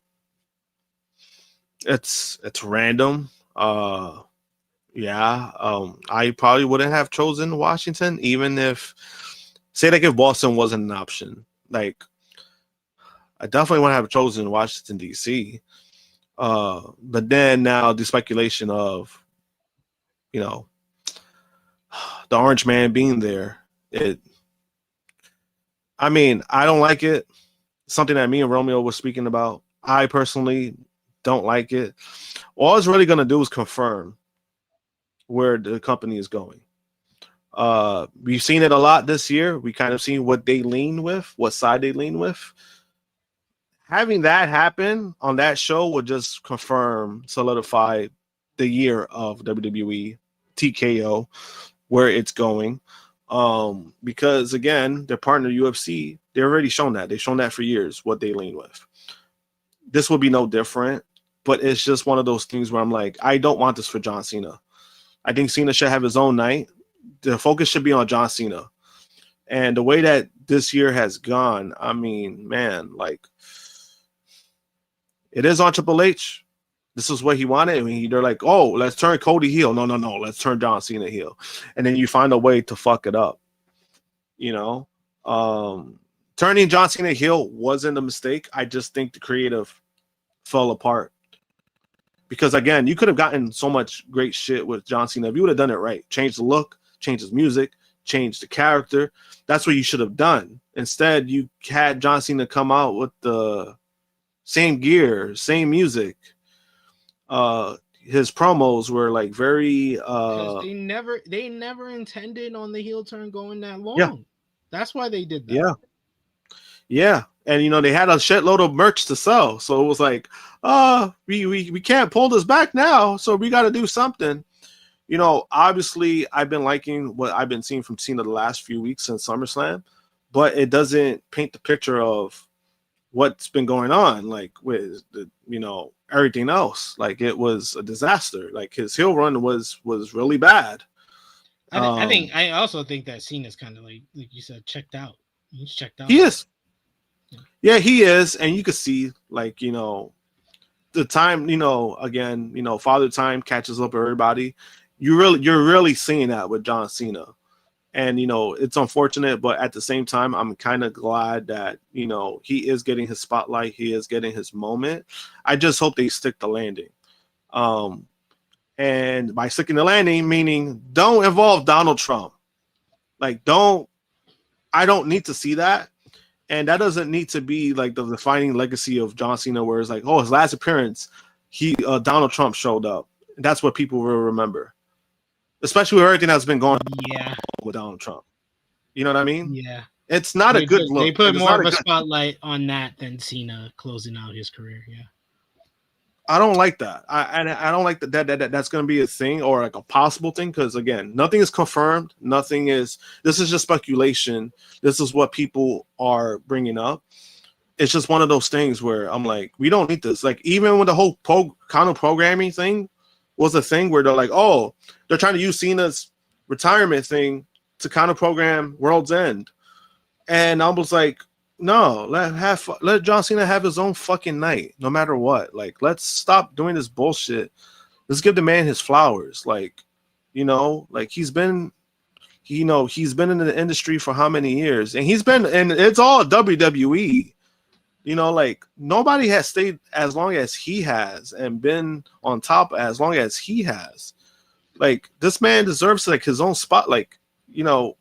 [SPEAKER 7] it's random. I probably wouldn't have chosen Washington, even if, say, like if Boston wasn't an option. Like, I definitely wouldn't have chosen Washington, D.C. But then now the speculation of, you know, the Orange Man being there, I mean, I don't like it. Something that me and Romeo were speaking about. I personally don't like it. All it's really going to do is confirm where the company is going. We've seen it a lot this year. We kind of seen what they lean with, what side they lean with. Having that happen on that show would just solidify the year of WWE TKO, where it's going. Because again, their partner UFC, they've already shown that. They've shown that for years, what they lean with. This will be no different, but it's just one of those things where I'm like, I don't want this for John Cena. I think Cena should have his own night. The focus should be on John Cena. And the way that this year has gone, I mean, man, like, it is on Triple H. This is what he wanted. I mean, they're like, oh, let's turn Cody heel. No, let's turn John Cena heel. And then you find a way to fuck it up. You know? Turning John Cena heel wasn't a mistake. I just think the creative fell apart. Because again, you could have gotten so much great shit with John Cena if you would have done it right. Change the look, change his music, change the character. That's what you should have done. Instead, you had John Cena come out with the same gear, same music. His promos were like very
[SPEAKER 6] they never intended on the heel turn going that long.
[SPEAKER 7] Yeah.
[SPEAKER 6] That's why they did that.
[SPEAKER 7] Yeah. And you know, they had a shitload of merch to sell. So it was like, we can't pull this back now, so we gotta do something. You know, obviously I've been liking what I've been seeing from Cena the last few weeks since SummerSlam, but it doesn't paint the picture of what's been going on, like with the, you know, everything else. Like it was a disaster. Like his heel run was really bad.
[SPEAKER 6] I also think that Cena's kind of like you said, checked out. He's checked out.
[SPEAKER 7] He is. Yeah, he is. And you could see, like, you know, the time, you know, again, you know, Father Time catches up with everybody. You're really seeing that with John Cena. And, you know, it's unfortunate, but at the same time, I'm kind of glad that, you know, he is getting his spotlight. He is getting his moment. I just hope they stick the landing. And by sticking the landing, meaning don't involve Donald Trump. Like, I don't need to see that. And that doesn't need to be like the defining legacy of John Cena, where it's like, oh, his last appearance, Donald Trump showed up. That's what people will remember. Especially with everything that's been going on with Donald Trump. You know what I mean?
[SPEAKER 6] Yeah.
[SPEAKER 7] It's not a good look.
[SPEAKER 6] They put more of a spotlight on that than Cena closing out his career. Yeah.
[SPEAKER 7] I don't like that. I don't like that that's going to be a thing or like a possible thing, because again, nothing is confirmed. This is just speculation. This is what people are bringing up. It's just one of those things where I'm like, we don't need this. Like, even when the whole counter programming thing was a thing where they're like, oh, they're trying to use Cena's retirement thing to counter program World's End. And I was like, no, let John Cena have his own fucking night, no matter what. Like, let's stop doing this bullshit. Let's give the man his flowers. Like, you know, like he's been in the industry for how many years? And it's all WWE. You know, like nobody has stayed as long as he has and been on top as long as he has. Like, this man deserves like his own spot. Like, you know,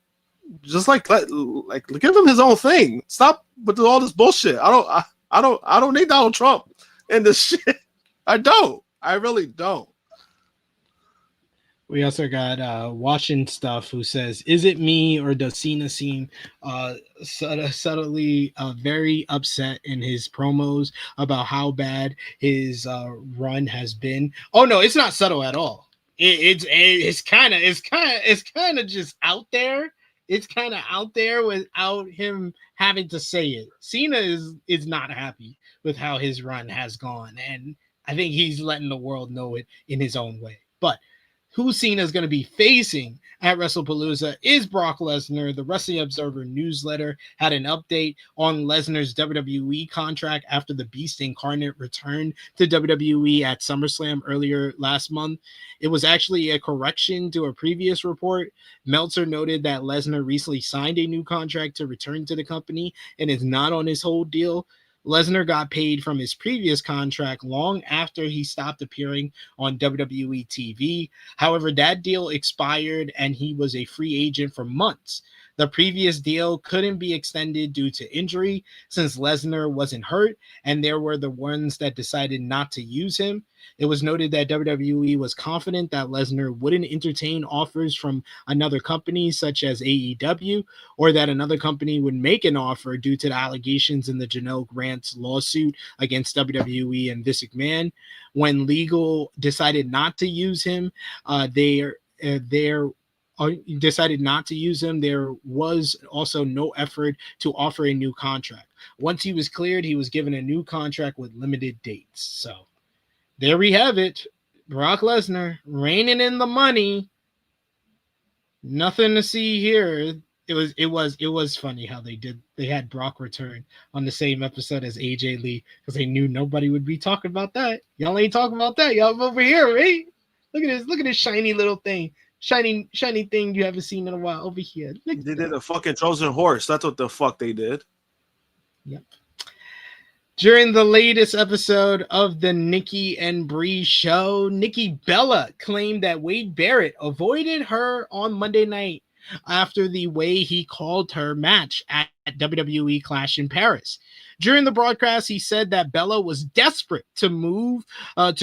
[SPEAKER 7] just like give him his own thing. Stop with all this bullshit. I don't need Donald Trump in this shit. I really don't.
[SPEAKER 6] We also got Watching Stuff, who says, is it me or does Cena seem subtly very upset in his promos about how bad his run has been? Oh no, it's not subtle at all. It's kind of just out there. It's kind of out there without him having to say it. Cena is not happy with how his run has gone, and I think he's letting the world know it in his own way. But who Cena is going to be facing at WrestlePalooza is Brock Lesnar. The Wrestling Observer newsletter had an update on Lesnar's WWE contract after the Beast Incarnate returned to WWE at SummerSlam earlier last month. It was actually a correction to a previous report. Meltzer noted that Lesnar recently signed a new contract to return to the company and is not on his whole deal. Lesnar got paid from his previous contract long after he stopped appearing on WWE TV. However, that deal expired and he was a free agent for months. The previous deal couldn't be extended due to injury since Lesnar wasn't hurt, and there were the ones that decided not to use him. It was noted that WWE was confident that Lesnar wouldn't entertain offers from another company such as AEW, or that another company would make an offer due to the allegations in the Janelle Grant's lawsuit against WWE and Vince McMahon. When legal decided not to use him, decided not to use him, there was also no effort to offer a new contract. Once he was cleared, he was given a new contract with limited dates. So there we have it. Brock Lesnar reigning in the money. Nothing to see here. It was funny how they had Brock return on the same episode as AJ Lee, because they knew nobody would be talking about that. Y'all ain't talking about that. Y'all over here, right? Look at this shiny little thing. Shiny thing you haven't seen in a while over here.
[SPEAKER 7] They did a fucking Trojan horse. That's what the fuck they did.
[SPEAKER 6] Yep. During the latest episode of the Nikki and Bree show, Nikki Bella claimed that Wade Barrett avoided her on Monday night after the way he called her match at WWE Clash in Paris. During the broadcast, he said that Bella was desperate to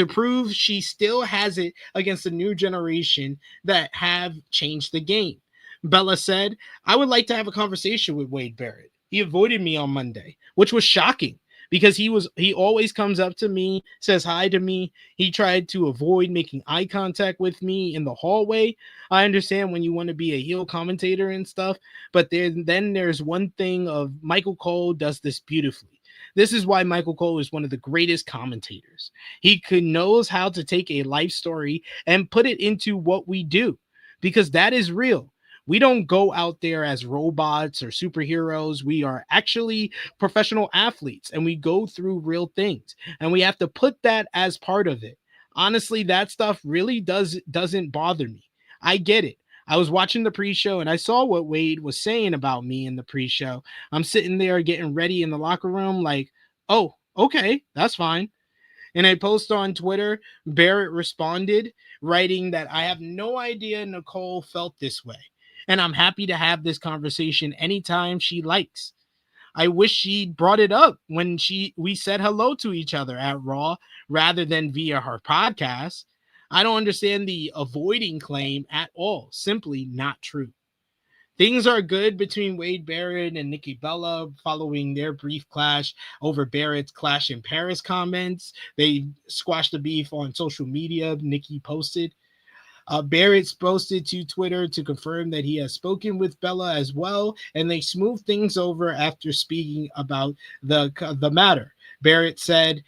[SPEAKER 6] prove she still has it against the new generation that have changed the game. Bella said, "I would like to have a conversation with Wade Barrett. He avoided me on Monday," which was shocking. Because he always comes up to me, says hi to me. He tried to avoid making eye contact with me in the hallway. I understand when you want to be a heel commentator and stuff, but then there's one thing of Michael Cole does this beautifully. This is why Michael Cole is one of the greatest commentators. He knows how to take a life story and put it into what we do, because that is real. We don't go out there as robots or superheroes. We are actually professional athletes, and we go through real things, and we have to put that as part of it. Honestly, that stuff really doesn't bother me. I get it. I was watching the pre-show and I saw what Wade was saying about me in the pre-show. I'm sitting there getting ready in the locker room like, oh, okay, that's fine. In a post on Twitter, Barrett responded, writing that I have no idea Nicole felt this way, and I'm happy to have this conversation anytime she likes. I wish she'd brought it up when we said hello to each other at Raw rather than via her podcast. I don't understand the avoiding claim at all. Simply not true. Things are good between Wade Barrett and Nikki Bella following their brief clash over Barrett's Clash in Paris comments. They squashed the beef on social media, Nikki posted. Barrett's posted to Twitter to confirm that he has spoken with Bella as well, and they smoothed things over after speaking about the matter. Barrett said,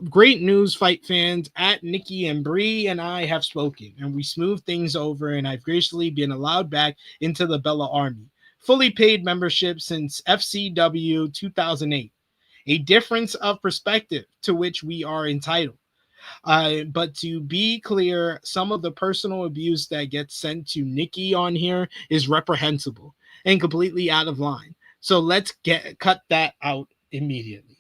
[SPEAKER 6] "Great news, fight fans. At Nikki and Bree and I have spoken, and we smoothed things over, and I've graciously been allowed back into the Bella Army. Fully paid membership since FCW 2008. A difference of perspective to which we are entitled. But to be clear, some of the personal abuse that gets sent to Nikki on here is reprehensible and completely out of line. So let's cut that out immediately."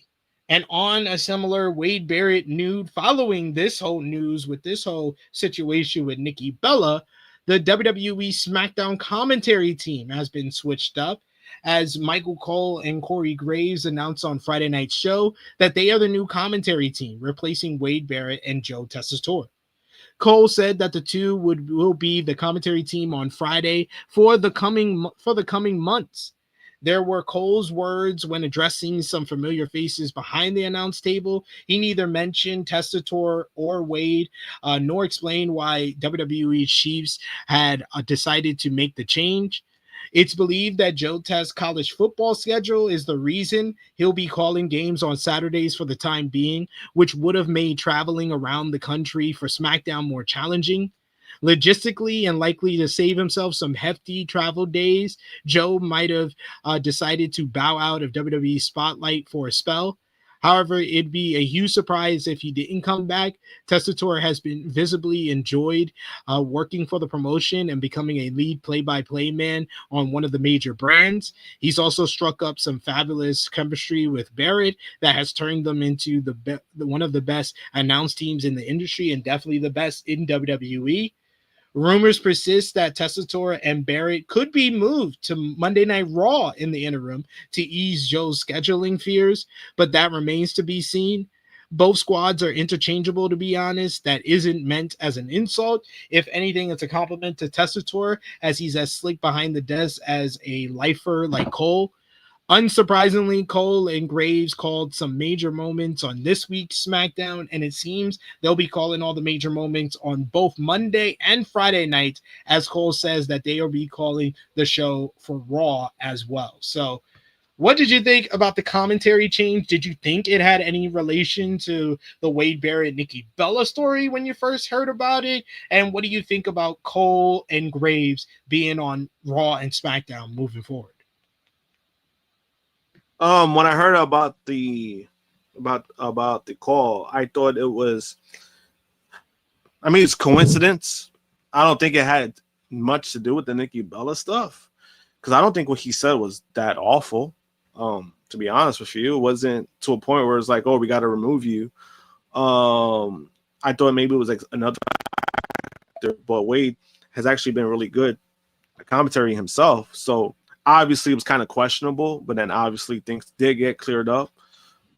[SPEAKER 6] And on a similar Wade Barrett nude, following this whole news with this whole situation with Nikki Bella, the WWE SmackDown commentary team has been switched up, as Michael Cole and Corey Graves announced on Friday night's show that they are the new commentary team, replacing Wade Barrett and Joe Tessitore. Cole said that the two will be the commentary team on Friday for the coming months. There were Cole's words when addressing some familiar faces behind the announce table. He neither mentioned Tessitore or Wade, nor explained why WWE Chiefs had decided to make the change. It's believed that Joe Test's college football schedule is the reason he'll be calling games on Saturdays for the time being, which would have made traveling around the country for SmackDown more challenging. Logistically, and likely to save himself some hefty travel days, Joe might have decided to bow out of WWE Spotlight for a spell. However, it'd be a huge surprise if he didn't come back. Tessitore has been visibly enjoyed working for the promotion and becoming a lead play-by-play man on one of the major brands. He's also struck up some fabulous chemistry with Barrett that has turned them into one of the best announced teams in the industry, and definitely the best in WWE. Rumors persist that Tessitore and Barrett could be moved to Monday Night Raw in the interim to ease Joe's scheduling fears, but that remains to be seen. Both squads are interchangeable, to be honest. That isn't meant as an insult. If anything, it's a compliment to Tessitore, as he's as slick behind the desk as a lifer like Cole. Unsurprisingly, Cole and Graves called some major moments on this week's SmackDown, and it seems they'll be calling all the major moments on both Monday and Friday nights, as Cole says that they will be calling the show for Raw as well. So what did you think about the commentary change? Did you think it had any relation to the Wade Barrett-Nikki Bella story when you first heard about it? And what do you think about Cole and Graves being on Raw and SmackDown moving forward?
[SPEAKER 7] When I heard about the call, I thought it was, it's coincidence. I don't think it had much to do with the Nikki Bella stuff, because I don't think what he said was that awful. To be honest with you, it wasn't to a point where it's like, oh, we got to remove you. I thought maybe it was like another factor, but Wade has actually been really good at commentary himself. So obviously it was kind of questionable, but then obviously things did get cleared up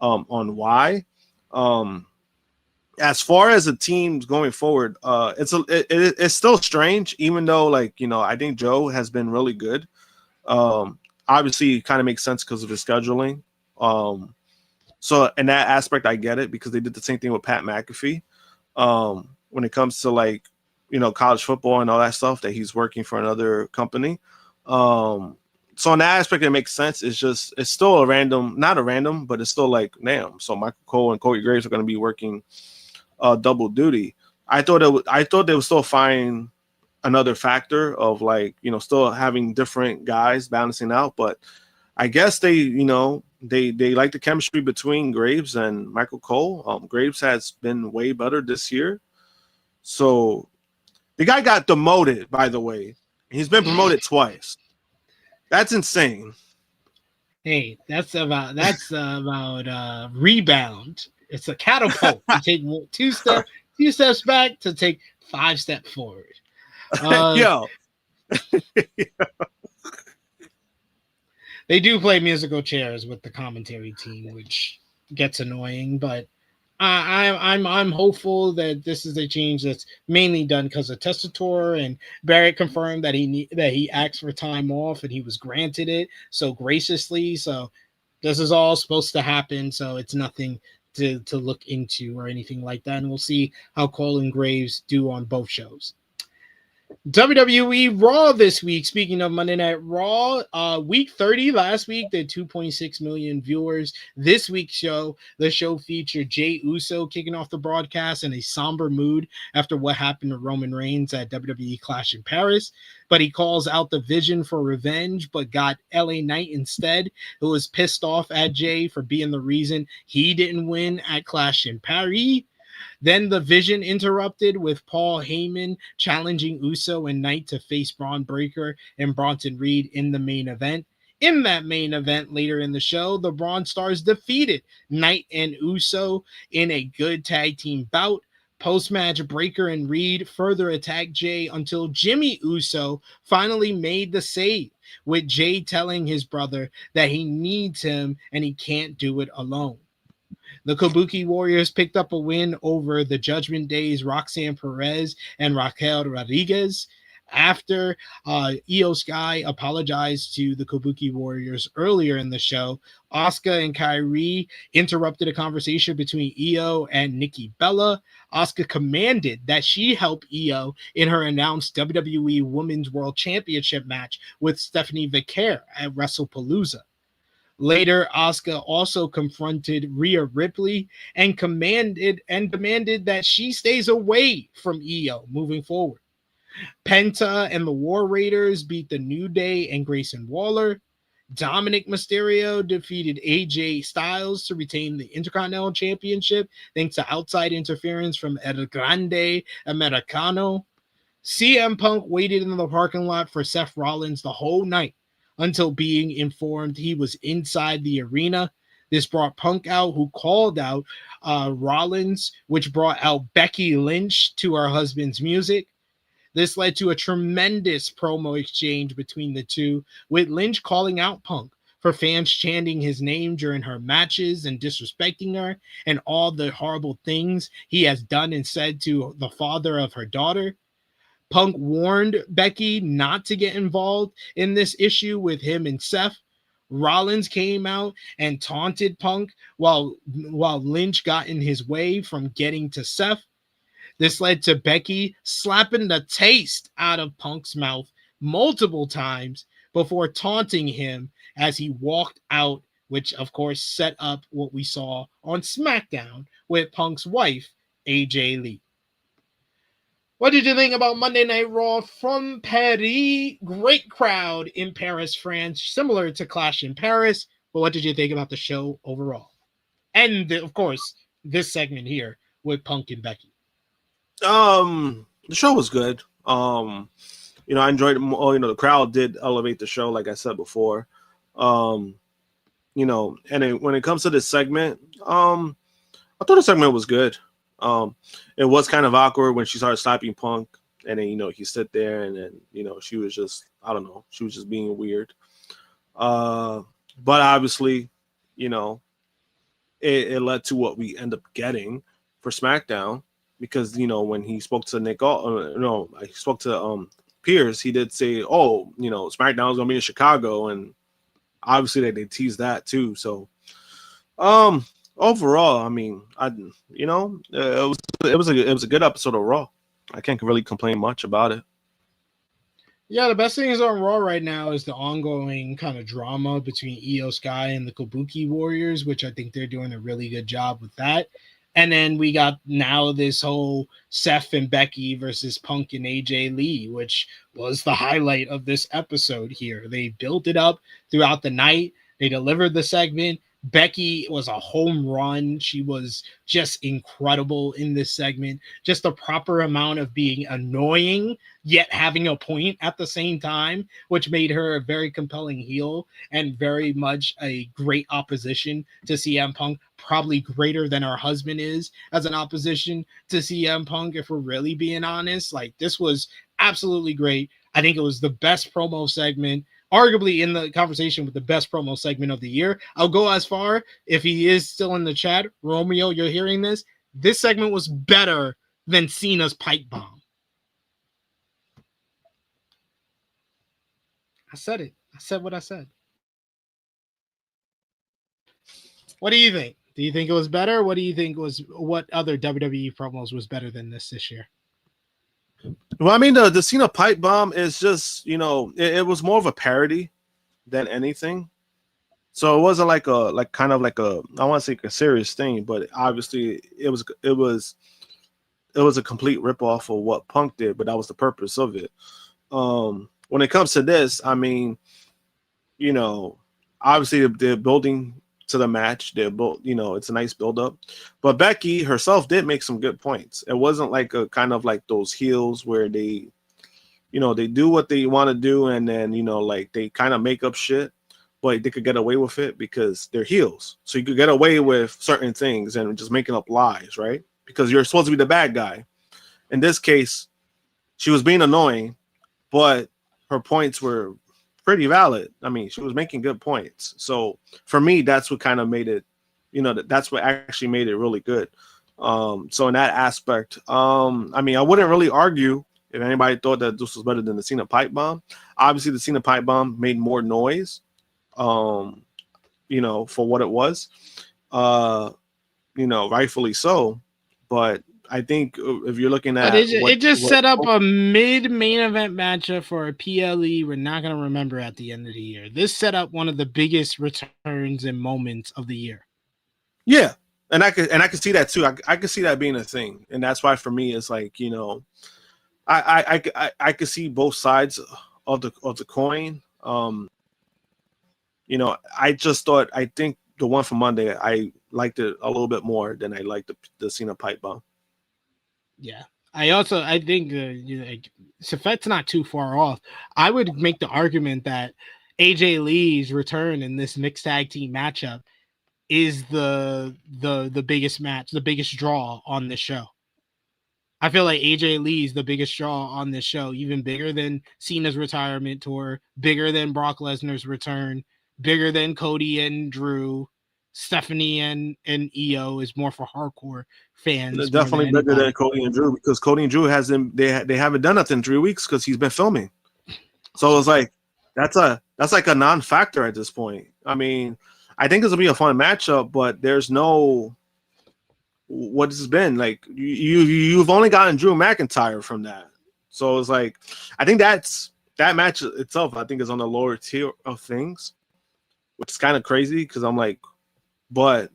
[SPEAKER 7] on why. As far as the teams going forward, it's still strange, even though, like, you know, I think Joe has been really good. Obviously it kind of makes sense because of his scheduling. So in that aspect, I get it, because they did the same thing with Pat McAfee. When it comes to, like, you know, college football and all that stuff, that he's working for another company. So in that aspect, it makes sense. It's still not a random, but it's still like, damn. So Michael Cole and Cody Graves are going to be working double duty. I thought they would still find another factor of, like, you know, still having different guys balancing out, but I guess they like the chemistry between Graves and Michael Cole. Graves has been way better this year. So the guy got demoted, by the way. He's been promoted twice. That's insane.
[SPEAKER 6] Hey, that's about rebound. It's a catapult. You take two steps back to take 5 steps forward.
[SPEAKER 7] Yo.
[SPEAKER 6] They do play musical chairs with the commentary team, which gets annoying, but I'm hopeful that this is a change that's mainly done because of Testator, and Barrett confirmed that he asked for time off and he was granted it so graciously. So this is all supposed to happen, so it's nothing to look into or anything like that, and we'll see how Cole and Graves do on both shows. WWE Raw this week. Speaking of Monday Night Raw, week 30 last week did 2.6 million viewers. This week's show, the show featured Jey Uso kicking off the broadcast in a somber mood after what happened to Roman Reigns at WWE Clash in Paris. But he calls out the Vision for revenge, but got LA Knight instead, who was pissed off at Jey for being the reason he didn't win at Clash in Paris. Then the Vision interrupted with Paul Heyman challenging Uso and Knight to face Braun Breaker and Bronson Reed in the main event. In that main event later in the show, the Braun Stars defeated Knight and Uso in a good tag team bout. Post-match, Breaker and Reed further attacked Jey until Jimmy Uso finally made the save, with Jey telling his brother that he needs him and he can't do it alone. The Kabuki Warriors picked up a win over the Judgment Day's Roxanne Perez and Raquel Rodriguez after Io Sky apologized to the Kabuki Warriors earlier in the show. Asuka and Kairi interrupted a conversation between Io and Nikki Bella. Asuka commanded that she help Io in her announced WWE Women's World Championship match with Stephanie Vicaire at WrestlePalooza. Later, Asuka also confronted Rhea Ripley and demanded that she stays away from Io moving forward. Penta and the War Raiders beat the New Day and Grayson Waller. Dominic Mysterio defeated AJ Styles to retain the Intercontinental Championship thanks to outside interference from El Grande Americano. CM Punk waited in the parking lot for Seth Rollins the whole night until being informed he was inside the arena. This brought Punk out, who called out Rollins, which brought out Becky Lynch to her husband's music. This led to a tremendous promo exchange between the two, with Lynch calling out Punk for fans chanting his name during her matches and disrespecting her and all the horrible things he has done and said to the father of her daughter. Punk warned Becky not to get involved in this issue with him and Seth. Rollins came out and taunted Punk while Lynch got in his way from getting to Seth. This led to Becky slapping the taste out of Punk's mouth multiple times before taunting him as he walked out, which of course set up what we saw on SmackDown with Punk's wife, AJ Lee. What did you think about Monday Night Raw from Paris? Great crowd in Paris, France, similar to Clash in Paris. But what did you think about the show overall? And, of course, this segment here with Punk and Becky.
[SPEAKER 7] The show was good. I enjoyed it more. The crowd did elevate the show, like I said before. when it comes to this segment, I thought the segment was good. It was kind of awkward when she started slapping Punk, and then he sit there, and then she was just, I don't know, she was just being weird. But obviously, it led to what we end up getting for SmackDown, because when he spoke to he spoke to Pierce, he did say, "Oh, SmackDown is gonna be in Chicago," and obviously they teased that too. So, overall, I mean, it was a good episode of Raw. I can't really complain much about it.
[SPEAKER 6] Yeah, the best thing is on Raw right now is the ongoing kind of drama between Io Sky and the Kabuki Warriors, which I think they're doing a really good job with that. And then we got now this whole Seth and Becky versus Punk and AJ Lee, which was the highlight of this episode here. They built it up throughout the night. They delivered the segment. Becky was a home run. She was just incredible in this segment. Just the proper amount of being annoying, yet having a point at the same time, which made her a very compelling heel and very much a great opposition to CM Punk, probably greater than her husband is as an opposition to CM Punk, if we're really being honest. Like, this was absolutely great. I think it was the best promo segment, arguably in the conversation with the best promo segment of the year. I'll go as far, if he is still in the chat, Romeo, you're hearing this, this segment was better than Cena's pipe bomb. I said it. I said what I said. What do you think? Do you think it was better? What do you think what other WWE promos was better than this year?
[SPEAKER 7] Well, I mean, the Cena pipe bomb is just, it was more of a parody than anything. So it wasn't I want to say a serious thing, but obviously it was a complete ripoff of what Punk did, but that was the purpose of it. When it comes to this, I mean, obviously they're building to the match. They're both, it's a nice build up, but Becky herself did make some good points. It wasn't like a kind of like those heels where they do what they want to do, and then they kind of make up shit, but they could get away with it because they're heels. So you could get away with certain things and just making up lies, right? Because you're supposed to be the bad guy. In this case, she was being annoying, but her points were pretty valid. I mean, she was making good points. So for me, that's what kind of made it, that's what actually made it really good. So in that aspect, I mean, I wouldn't really argue if anybody thought that this was better than the Cena pipe bomb. Obviously, the Cena pipe bomb made more noise, for what it was, rightfully so. But I think if you're looking at
[SPEAKER 6] it just set up a mid-main event matchup for a PLE we're not going to remember at the end of the year. This set up one of the biggest returns and moments of the year.
[SPEAKER 7] Yeah, and I could see that too. I could see that being a thing, and that's why for me it's like, I could see both sides of the coin. I think the one from Monday, I liked it a little bit more than I liked the Cena pipe bomb.
[SPEAKER 6] Yeah, I think Safet's not too far off. I would make the argument that AJ Lee's return in this mixed tag team matchup is the biggest match, the biggest draw on this show. I feel like AJ Lee's the biggest draw on this show, even bigger than Cena's retirement tour, bigger than Brock Lesnar's return, bigger than Cody and Drew. Stephanie and Io is more for hardcore fans.
[SPEAKER 7] They're definitely bigger than Cody and Drew, because Cody and Drew they haven't done nothing in 3 weeks because he's been filming. So it's like that's like a non-factor at this point. I mean, I think this will be a fun matchup, but there's no what has been like. You've only gotten Drew McIntyre from that, so it's like I think that match itself I think is on the lower tier of things, which is kind of crazy because I'm like. But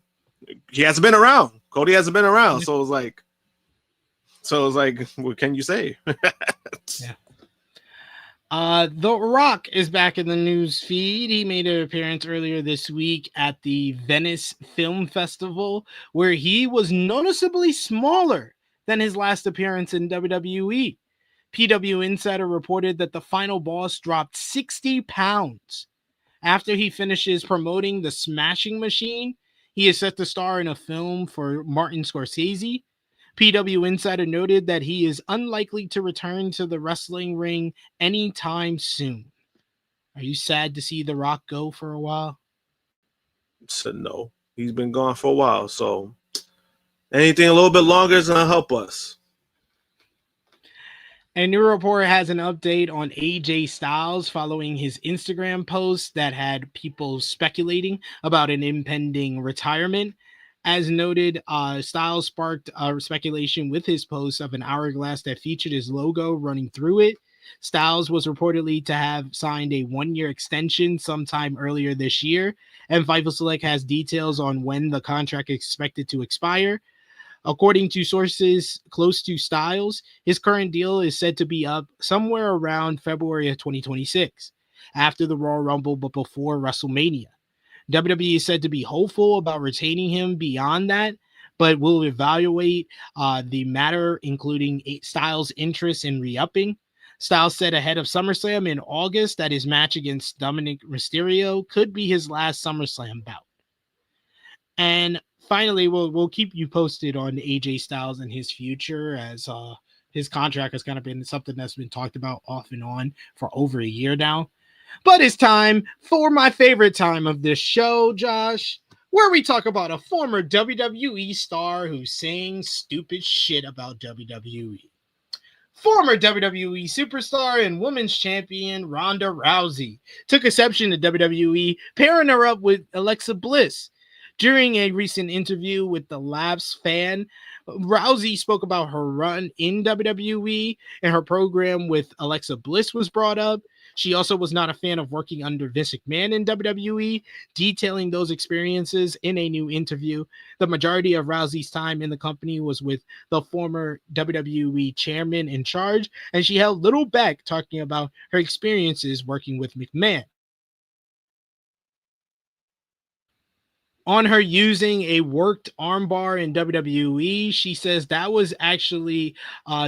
[SPEAKER 7] he hasn't been around. Cody hasn't been around. So it's like, what can you say?
[SPEAKER 6] Yeah. The Rock is back in the news feed. He made an appearance earlier this week at the Venice Film Festival, where he was noticeably smaller than his last appearance in WWE. PW Insider reported that the final boss dropped 60 pounds After he finishes promoting the Smashing Machine, he is set to star in a film for Martin Scorsese. PW Insider noted that he is unlikely to return to the wrestling ring anytime soon. Are you sad to see The Rock go for a while?
[SPEAKER 7] Said no. He's been gone for a while, so anything a little bit longer is gonna help us.
[SPEAKER 6] A new report has an update on AJ Styles following his Instagram post that had people speculating about an impending retirement. As noted, Styles sparked speculation with his post of an hourglass that featured his logo running through it. Styles was reportedly to have signed a 1-year extension sometime earlier this year, and Fightful Select has details on when the contract is expected to expire. According to sources close to Styles, his current deal is said to be up somewhere around February of 2026, after the Royal Rumble but before WrestleMania. WWE is said to be hopeful about retaining him beyond that, but will evaluate the matter, including Styles' interest in re-upping. Styles said ahead of SummerSlam in August that his match against Dominic Mysterio could be his last SummerSlam bout. And finally, we'll keep you posted on AJ Styles and his future, as his contract has kind of been something that's been talked about off and on for over a year now. But it's time for my favorite time of this show, Josh, where we talk about a former WWE star who sings stupid shit about WWE. Former WWE superstar and women's champion Ronda Rousey took exception to WWE pairing her up with Alexa Bliss. During a recent interview with the Labs fan, Rousey spoke about her run in WWE, and her program with Alexa Bliss was brought up. She also was not a fan of working under Vince McMahon in WWE, detailing those experiences in a new interview. The majority of Rousey's time in the company was with the former WWE chairman in charge, and she held little back talking about her experiences working with McMahon. On her using a worked armbar in WWE, she says that was actually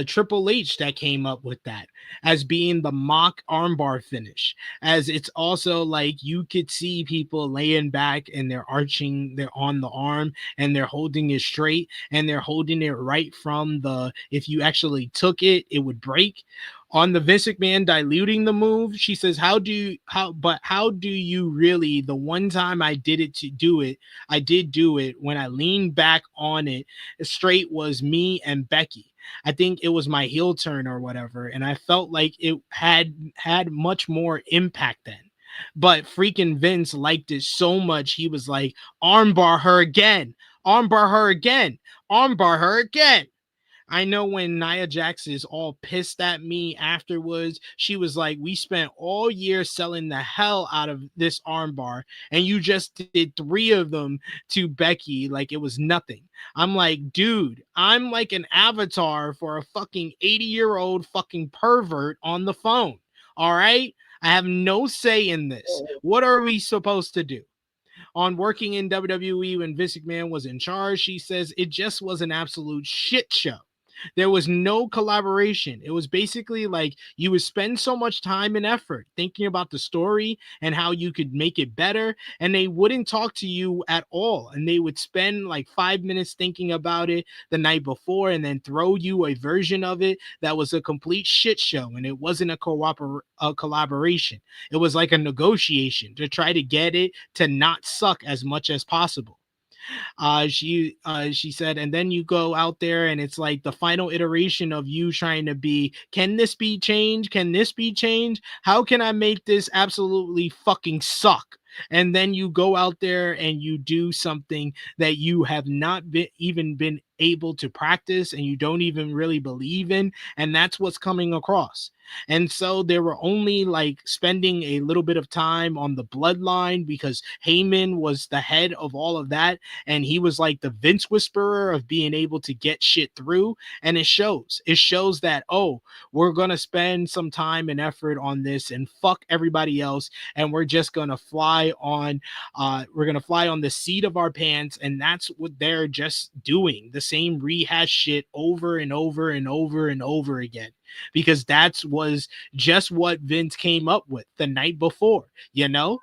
[SPEAKER 6] Triple H that came up with that as being the mock armbar finish. As it's also like you could see people laying back and they're on the arm and they're holding it straight and they're holding it right from if you actually took it, it would break. On the Vince McMahon diluting the move, she says, how do you really, the one time I did do it when I leaned back on it straight was me and Becky. I think it was my heel turn or whatever. And I felt like it had much more impact then. But freaking Vince liked it so much. He was like, armbar her again, armbar her again, armbar her again. I know when Nia Jax is all pissed at me afterwards, she was like, we spent all year selling the hell out of this armbar, and you just did 3 of them to Becky like it was nothing. I'm like, dude, I'm like an avatar for a fucking 80-year-old fucking pervert on the phone. All right? I have no say in this. What are we supposed to do? On working in WWE when Vince McMahon was in charge, she says it just was an absolute shit show. There was no collaboration. It was basically like you would spend so much time and effort thinking about the story and how you could make it better, and they wouldn't talk to you at all. And they would spend like 5 minutes thinking about it the night before and then throw you a version of it that was a complete shit show. And it wasn't a collaboration. It was like a negotiation to try to get it to not suck as much as possible. She said, and then you go out there and it's like the final iteration of you trying to be, can this be changed? Can this be changed? How can I make this absolutely fucking suck? And then you go out there and you do something that you have not even been able to practice and you don't even really believe in. And that's what's coming across. And so they were only like spending a little bit of time on the bloodline because Heyman was the head of all of that. And he was like the Vince whisperer of being able to get shit through. And it shows that, oh, we're going to spend some time and effort on this and fuck everybody else. And we're just going to fly on the seat of our pants. And that's what they're just doing. The same rehash shit over and over and over and over again. Because was just what Vince came up with the night before, you know?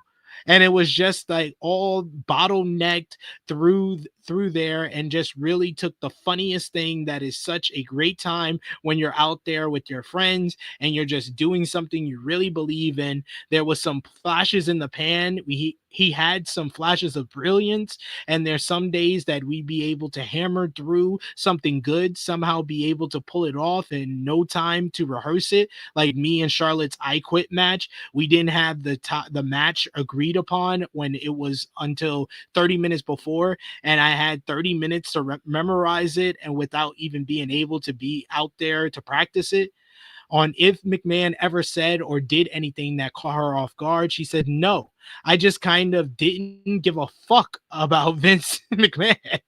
[SPEAKER 6] and it was just like all bottlenecked through there, and just really took the funniest thing that is such a great time when you're out there with your friends and you're just doing something you really believe in. There was some flashes in the pan. He had some flashes of brilliance, and there's some days that we'd be able to hammer through something good, somehow be able to pull it off in no time to rehearse it. Like me and Charlotte's I Quit match, we didn't have the match agreed upon when it was until 30 minutes before, and I had 30 minutes to memorize it, and without even being able to be out there to practice it. On if McMahon ever said or did anything that caught her off guard, she said, no, I just kind of didn't give a fuck about Vince McMahon.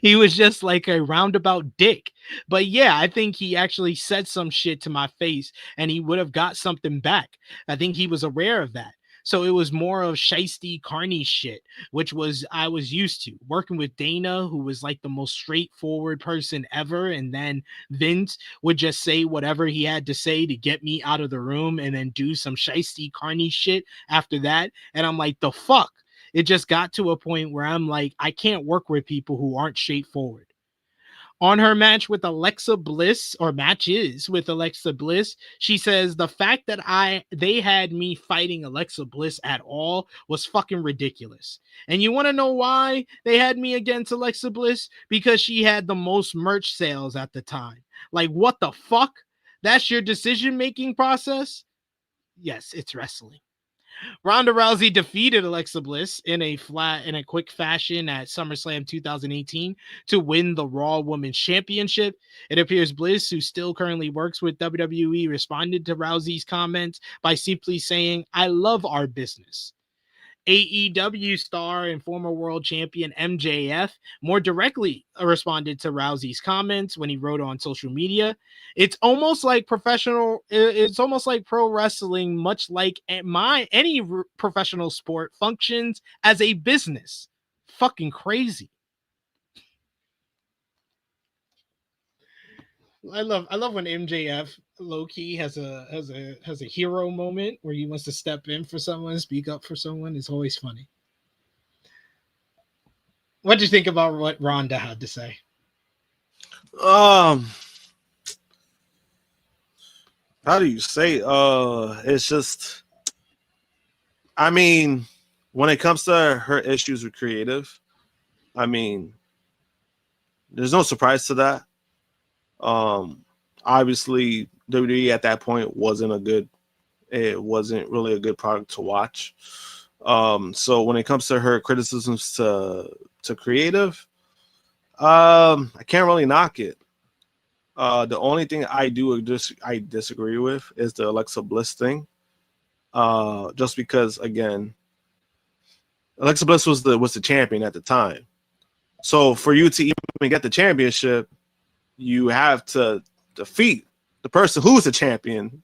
[SPEAKER 6] He was just like a roundabout dick. But yeah, I think he actually said some shit to my face and he would have got something back. I think he was aware of that. So it was more of shiesty, carny shit, which I was used to. Working with Dana, who was like the most straightforward person ever, and then Vince would just say whatever he had to say to get me out of the room and then do some shiesty, carny shit after that. And I'm like, the fuck? It just got to a point where I'm like, I can't work with people who aren't straightforward. On her match with Alexa Bliss, or matches with Alexa Bliss, she says the fact that they had me fighting Alexa Bliss at all was fucking ridiculous. And you want to know why they had me against Alexa Bliss? Because she had the most merch sales at the time. Like, what the fuck? That's your decision-making process? Yes, it's wrestling. Ronda Rousey defeated Alexa Bliss in a quick fashion at SummerSlam 2018 to win the Raw Women's Championship. It appears Bliss, who still currently works with WWE, responded to Rousey's comments by simply saying, "I love our business." AEW star and former world champion MJF more directly responded to Rousey's comments when he wrote on social media. It's almost like pro wrestling, much like any professional sport, functions as a business. Fucking crazy. I love when MJF low-key has a hero moment where he wants to step in for someone, speak up for someone. It's always funny. What do you think about what Ronda had to say?
[SPEAKER 7] How do you say? It's just, I mean, when it comes to her issues with creative, I mean, there's no surprise to that. Obviously WWE at that point wasn't really a good product to watch. So when it comes to her criticisms to creative, I can't really knock it. The only thing I disagree with is the Alexa Bliss thing. Just because, again, Alexa Bliss was the champion at the time. So for you to even get the championship, you have to defeat the person who's the champion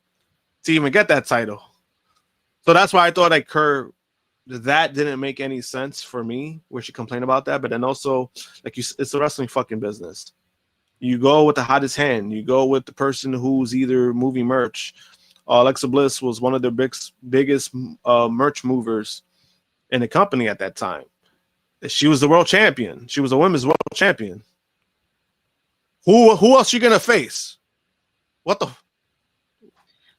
[SPEAKER 7] to even get that title. So that's why I thought that didn't make any sense for me, where she complained about that. But then also, it's a wrestling fucking business. You go with the hottest hand. You go with the person who's either moving merch. Alexa Bliss was one of the biggest merch movers in the company at that time. She was the world champion. She was a women's world champion. Who else you gonna face? What the?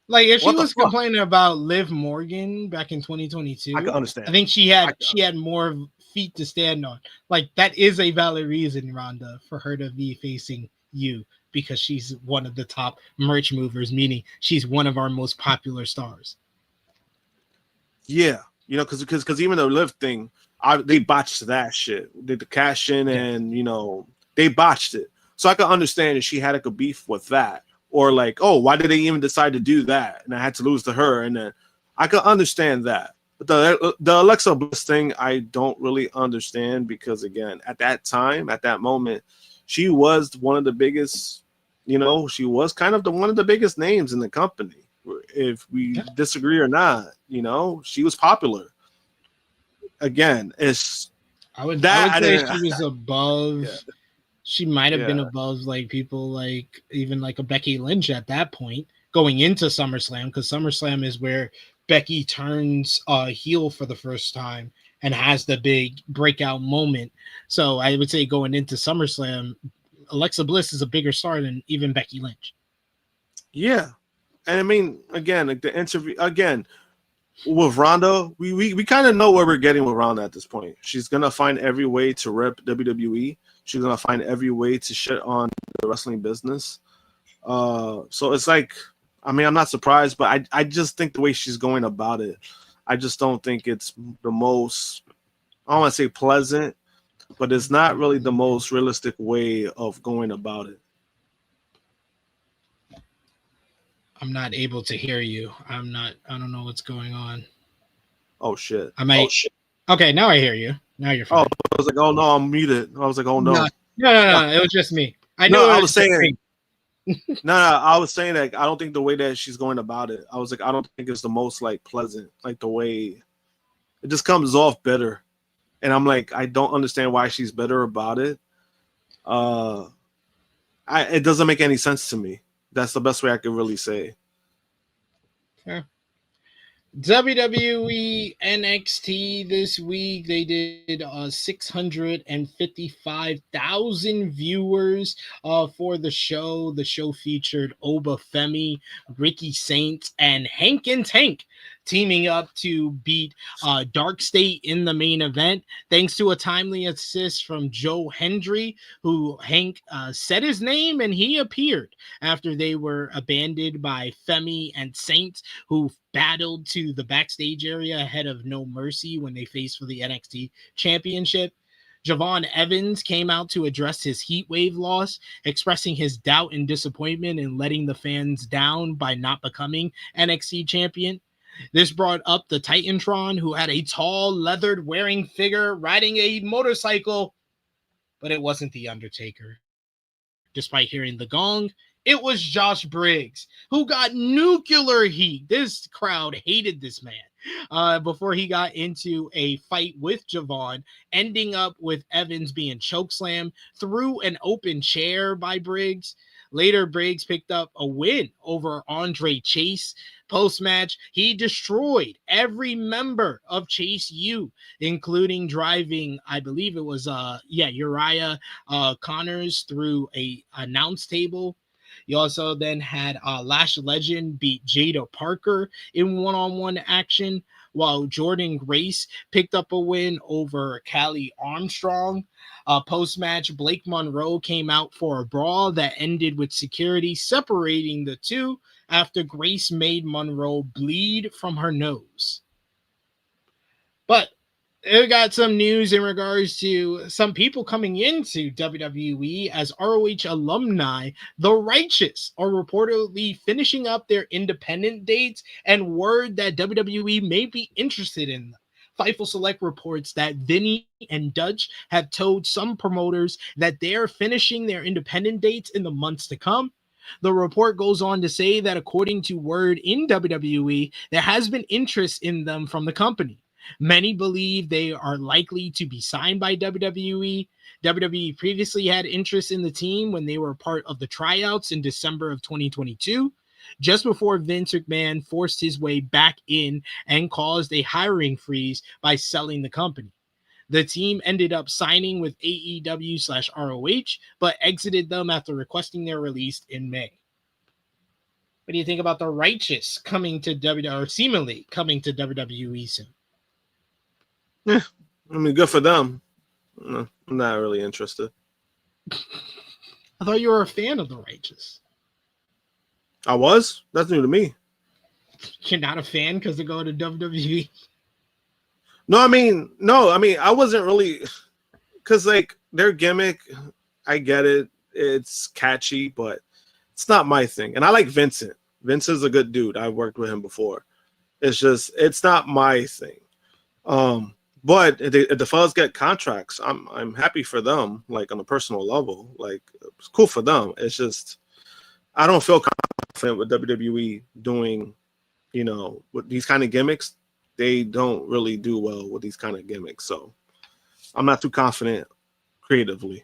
[SPEAKER 6] Like, if she was complaining about Liv Morgan back in 2022,
[SPEAKER 7] I can understand.
[SPEAKER 6] I think she had more feet to stand on. Like, that is a valid reason, Ronda, for her to be facing you, because she's one of the top merch movers, meaning she's one of our most popular stars.
[SPEAKER 7] Yeah, because even the Liv thing, they botched that shit. Did the cash in, and they botched it. So I can understand if she had a beef with that, or like, oh, why did they even decide to do that? And I had to lose to her, and then I can understand that. But the Alexa Bliss thing, I don't really understand, because again, at that time, at that moment, she was one of the biggest. She was kind of one of the biggest names in the company. If we disagree or not, she was popular. Again,
[SPEAKER 6] I would say she was above. Yeah. She might have been above like people like even like a Becky Lynch at that point going into SummerSlam, because SummerSlam is where Becky turns heel for the first time and has the big breakout moment. So I would say going into SummerSlam, Alexa Bliss is a bigger star than even Becky Lynch.
[SPEAKER 7] Yeah. And I mean, again, like the interview, again, with Ronda, we kind of know where we're getting with Ronda at this point. She's going to find every way to rip WWE. She's going to find every way to shit on the wrestling business. So it's like, I mean, I'm not surprised, but I just think the way she's going about it, I just don't think it's the most, I don't want to say pleasant, but it's not really the most realistic way of going about it.
[SPEAKER 6] I'm not able to hear you. I don't know what's going on.
[SPEAKER 7] Oh, shit.
[SPEAKER 6] Okay, now I hear you. Now you're fine.
[SPEAKER 7] Oh, I was like, oh, no, I'm muted. I was like, oh, no.
[SPEAKER 6] No. It was just me. I was saying.
[SPEAKER 7] No, I was saying that I don't think the way that she's going about it, I was like, I don't think it's the most like pleasant, like the way it just comes off bitter. And I'm like, I don't understand why she's bitter about it. It doesn't make any sense to me. That's the best way I could really say.
[SPEAKER 6] Yeah. WWE NXT this week, they did 655,000 viewers for the show. The show featured Oba Femi, Ricky Saints, and Hank and Tank teaming up to beat Dark State in the main event, thanks to a timely assist from Joe Hendry, who Hank said his name and he appeared after they were abandoned by Femi and Saints, who battled to the backstage area ahead of No Mercy when they faced for the NXT Championship. Javon Evans came out to address his heat wave loss, expressing his doubt and disappointment in letting the fans down by not becoming NXT champion. This brought up the Titantron, who had a tall, leathered wearing figure riding a motorcycle, but it wasn't The Undertaker. Despite hearing the gong, it was Josh Briggs, who got nuclear heat. This crowd hated this man before he got into a fight with Javon, ending up with Evans being chokeslammed through an open chair by Briggs. Later, Briggs picked up a win over Andre Chase. Post-match, he destroyed every member of Chase U, including driving, I believe it was, Uriah Connors through a announce table. You also then had Lash Legend beat Jada Parker in one-on-one action, while Jordan Grace picked up a win over Callie Armstrong. Post-match, Blake Monroe came out for a brawl that ended with security separating the two after Grace made Monroe bleed from her nose. But we got some news in regards to some people coming into WWE as ROH alumni. The Righteous are reportedly finishing up their independent dates, and word that WWE may be interested in them. Fightful Select reports that Vinny and Dutch have told some promoters that they are finishing their independent dates in the months to come. The report goes on to say that according to word in WWE, there has been interest in them from the company. Many believe they are likely to be signed by WWE. WWE previously had interest in the team when they were part of the tryouts in December of 2022, just before Vince McMahon forced his way back in and caused a hiring freeze by selling the company. The team ended up signing with AEW/ROH, but exited them after requesting their release in May. What do you think about the Righteous coming to WWE, or seemingly coming to WWE soon?
[SPEAKER 7] Yeah, I mean, good for them. No, I'm not really interested.
[SPEAKER 6] I thought you were a fan of the Righteous.
[SPEAKER 7] I was? That's new to me.
[SPEAKER 6] You're not a fan because they're going to WWE?
[SPEAKER 7] No, I mean, I wasn't really, because like their gimmick, I get it. It's catchy, but it's not my thing. And I like Vincent. Vincent's a good dude. I worked with him before. It's just, it's not my thing. But if the fellas get contracts, I'm happy for them, like on a personal level. Like, it's cool for them. It's just, I don't feel confident with WWE doing, with these kind of gimmicks. They don't really do well with these kind of gimmicks. So I'm not too confident creatively.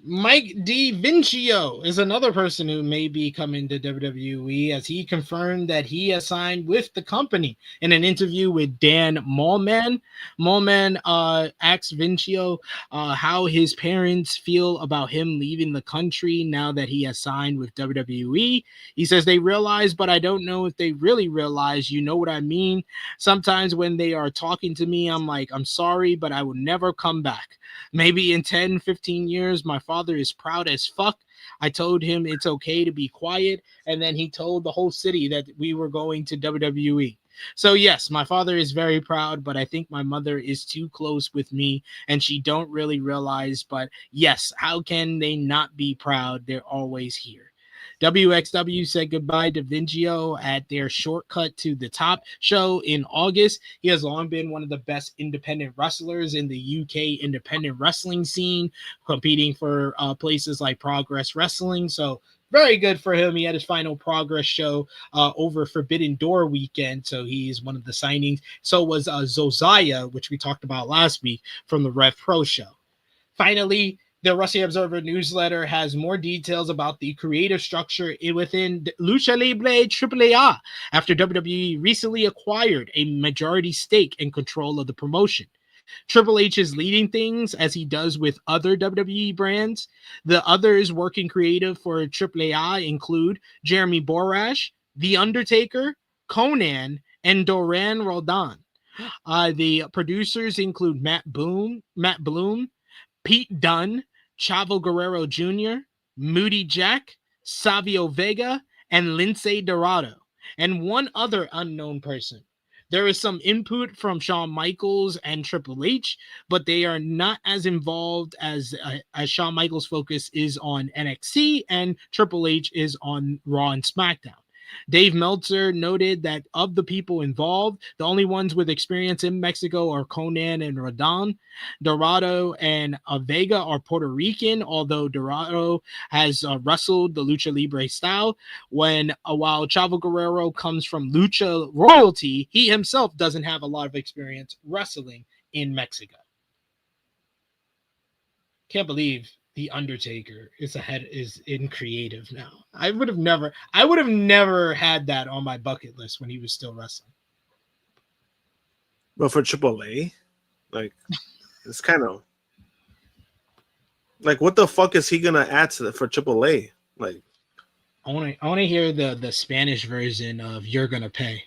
[SPEAKER 6] Mike DiVincio is another person who may be coming to WWE, as he confirmed that he has signed with the company. In an interview with Dan Mollman, asked Vincio how his parents feel about him leaving the country now that he has signed with WWE. He says they realize, but I don't know if they really realize. You know what I mean? Sometimes when they are talking to me, I'm like, I'm sorry, but I will never come back. Maybe in 10, 15 years, my father is proud as fuck. I told him it's okay to be quiet, and then he told the whole city that we were going to WWE. So yes, my father is very proud, but I think my mother is too close with me, and she don't really realize. But yes, how can they not be proud? They're always here. WXW said goodbye to Vincio at their Shortcut to the Top show in August. He has long been one of the best independent wrestlers in the UK independent wrestling scene, competing for places like Progress Wrestling. So very good for him. He had his final Progress show over Forbidden Door weekend, so he's one of the signings. So was Zozaya, which we talked about last week from the Rev Pro show. Finally, the Wrestling Observer newsletter has more details about the creative structure within Lucha Libre AAA after WWE recently acquired a majority stake and control of the promotion. Triple H is leading things as he does with other WWE brands. The others working creative for AAA include Jeremy Borash, The Undertaker, Conan, and Doran Roldan. The producers include Matt Bloom, Pete Dunne, Chavo Guerrero Jr., Moody Jack, Savio Vega, and Lindsay Dorado, and one other unknown person. There is some input from Shawn Michaels and Triple H, but they are not as involved as Shawn Michaels' focus is on NXT and Triple H is on Raw and SmackDown. Dave Meltzer noted that of the people involved, the only ones with experience in Mexico are Conan and Rodon. Dorado and Vega are Puerto Rican, although Dorado has wrestled the Lucha Libre style. While Chavo Guerrero comes from Lucha royalty, he himself doesn't have a lot of experience wrestling in Mexico. Can't believe The Undertaker is in creative now. I would have never had that on my bucket list when he was still wrestling.
[SPEAKER 7] But for AAA, like, it's kind of like, what the fuck is he gonna add to for AAA? Like,
[SPEAKER 6] I want to hear the Spanish version of "You're Gonna Pay."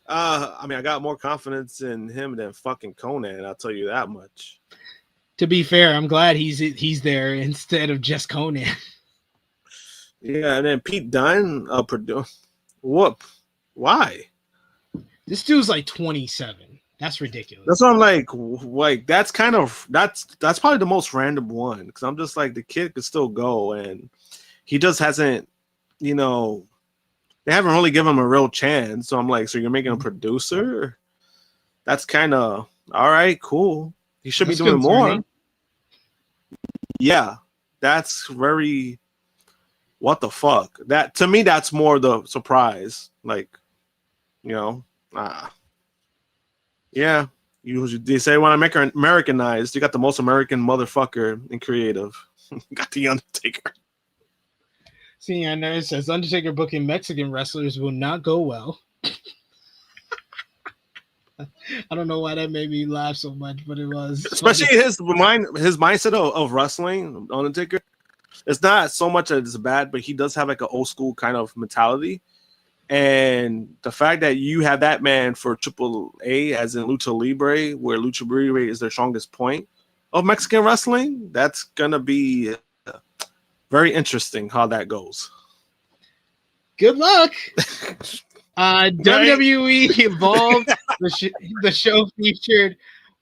[SPEAKER 7] I mean, I got more confidence in him than fucking Conan. I'll tell you that much.
[SPEAKER 6] To be fair, I'm glad he's there instead of just Conan.
[SPEAKER 7] Yeah, and then Pete Dunne, whoop, why?
[SPEAKER 6] This dude's like 27. That's ridiculous.
[SPEAKER 7] That's what I'm like. That's probably the most random one, because I'm just like, the kid could still go, and he just hasn't, they haven't really given him a real chance. So I'm like, so you're making a producer? That's kind of all right, cool. He should be doing more. Yeah, that's very. What the fuck? That, to me, that's more the surprise. Like, yeah. They say when I'm Americanized, you got the most American motherfucker in creative. You got the Undertaker.
[SPEAKER 6] See, I know it says Undertaker booking Mexican wrestlers will not go well. I don't know why that made me laugh so much, but it was.
[SPEAKER 7] Especially his mindset of wrestling, Undertaker. It's not so much that it's bad, but he does have like an old school kind of mentality. And the fact that you have that man for AAA, as in Lucha Libre, where Lucha Libre is their strongest point of Mexican wrestling, that's going to be very interesting how that goes.
[SPEAKER 6] Good luck. WWE Evolve, the show featured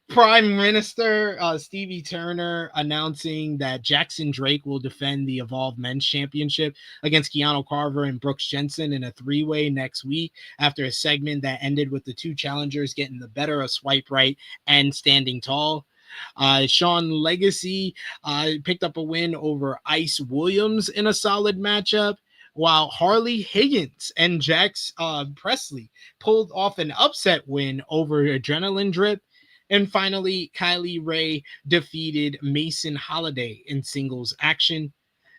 [SPEAKER 6] Prime Minister Stevie Turner announcing that Jackson Drake will defend the Evolve Men's Championship against Keanu Carver and Brooks Jensen in a three-way next week, after a segment that ended with the two challengers getting the better of Swipe Right and Standing Tall. Sean Legacy picked up a win over Ice Williams in a solid matchup, while Harley Higgins and Jax Presley pulled off an upset win over Adrenaline Drip. And finally, Kylie Ray defeated Mason Holiday in singles action.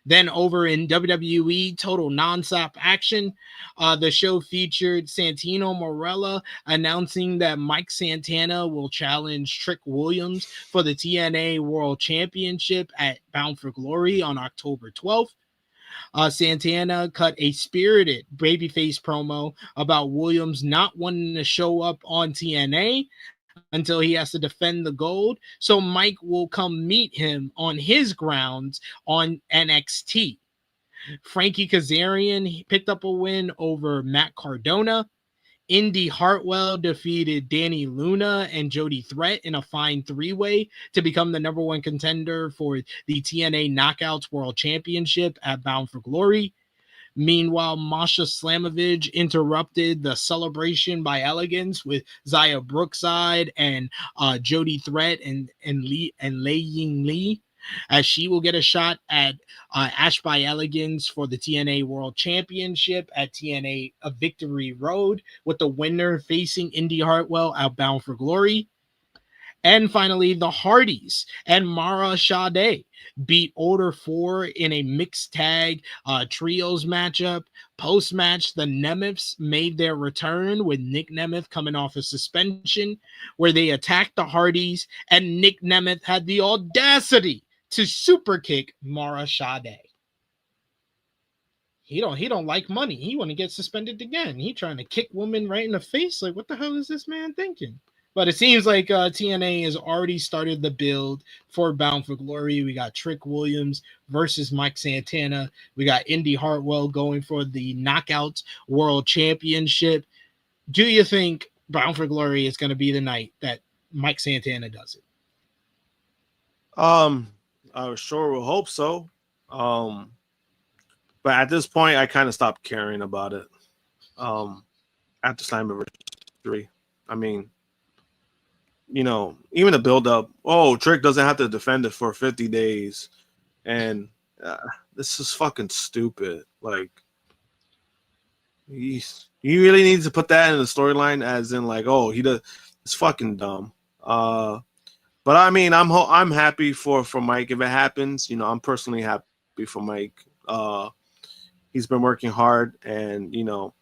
[SPEAKER 6] Then over in WWE Total Nonstop Action, the show featured Santino Marella announcing that Mike Santana will challenge Trick Williams for the TNA World Championship at Bound for Glory on October 12th. Santana cut a spirited babyface promo about Williams not wanting to show up on TNA until he has to defend the gold. So Mike will come meet him on his grounds on NXT. Frankie Kazarian picked up a win over Matt Cardona. Indy Hartwell defeated Danny Luna and Jody Threat in a fine three-way to become the number one contender for the TNA Knockouts World Championship at Bound for Glory. Meanwhile, Masha Slamovich interrupted the celebration by Elegance with Zaya Brookside and Jody Threat and Lei Ying Lee, as she will get a shot at Ash by Elegance for the TNA World Championship at TNA Victory Road, with the winner facing Indy Hartwell at Bound for Glory. And finally, the Hardys and Mara Sade beat Order 4 in a mixed tag trios matchup. Post-match, the Nemeths made their return with Nick Nemeth coming off a suspension, where they attacked the Hardys, and Nick Nemeth had the audacity to super kick Mara Sade. He don't like money. He want to get suspended again. He trying to kick women right in the face. Like, what the hell is this man thinking? But it seems like TNA has already started the build for Bound for Glory. We got Trick Williams versus Mike Santana. We got Indy Hartwell going for the Knockouts World Championship. Do you think Bound for Glory is going to be the night that Mike Santana does it?
[SPEAKER 7] I sure will hope so. But at this point, I kind of stopped caring about it. After Slammiversary, I mean, you know, even the build-up. Oh, Trick doesn't have to defend it for 50 days, and this is fucking stupid. Like, you really need to put that in the storyline, as in like, oh, he does. It's fucking dumb. But I mean, I'm happy for Mike if it happens. You know, I'm personally happy for Mike. He's been working hard, and you know,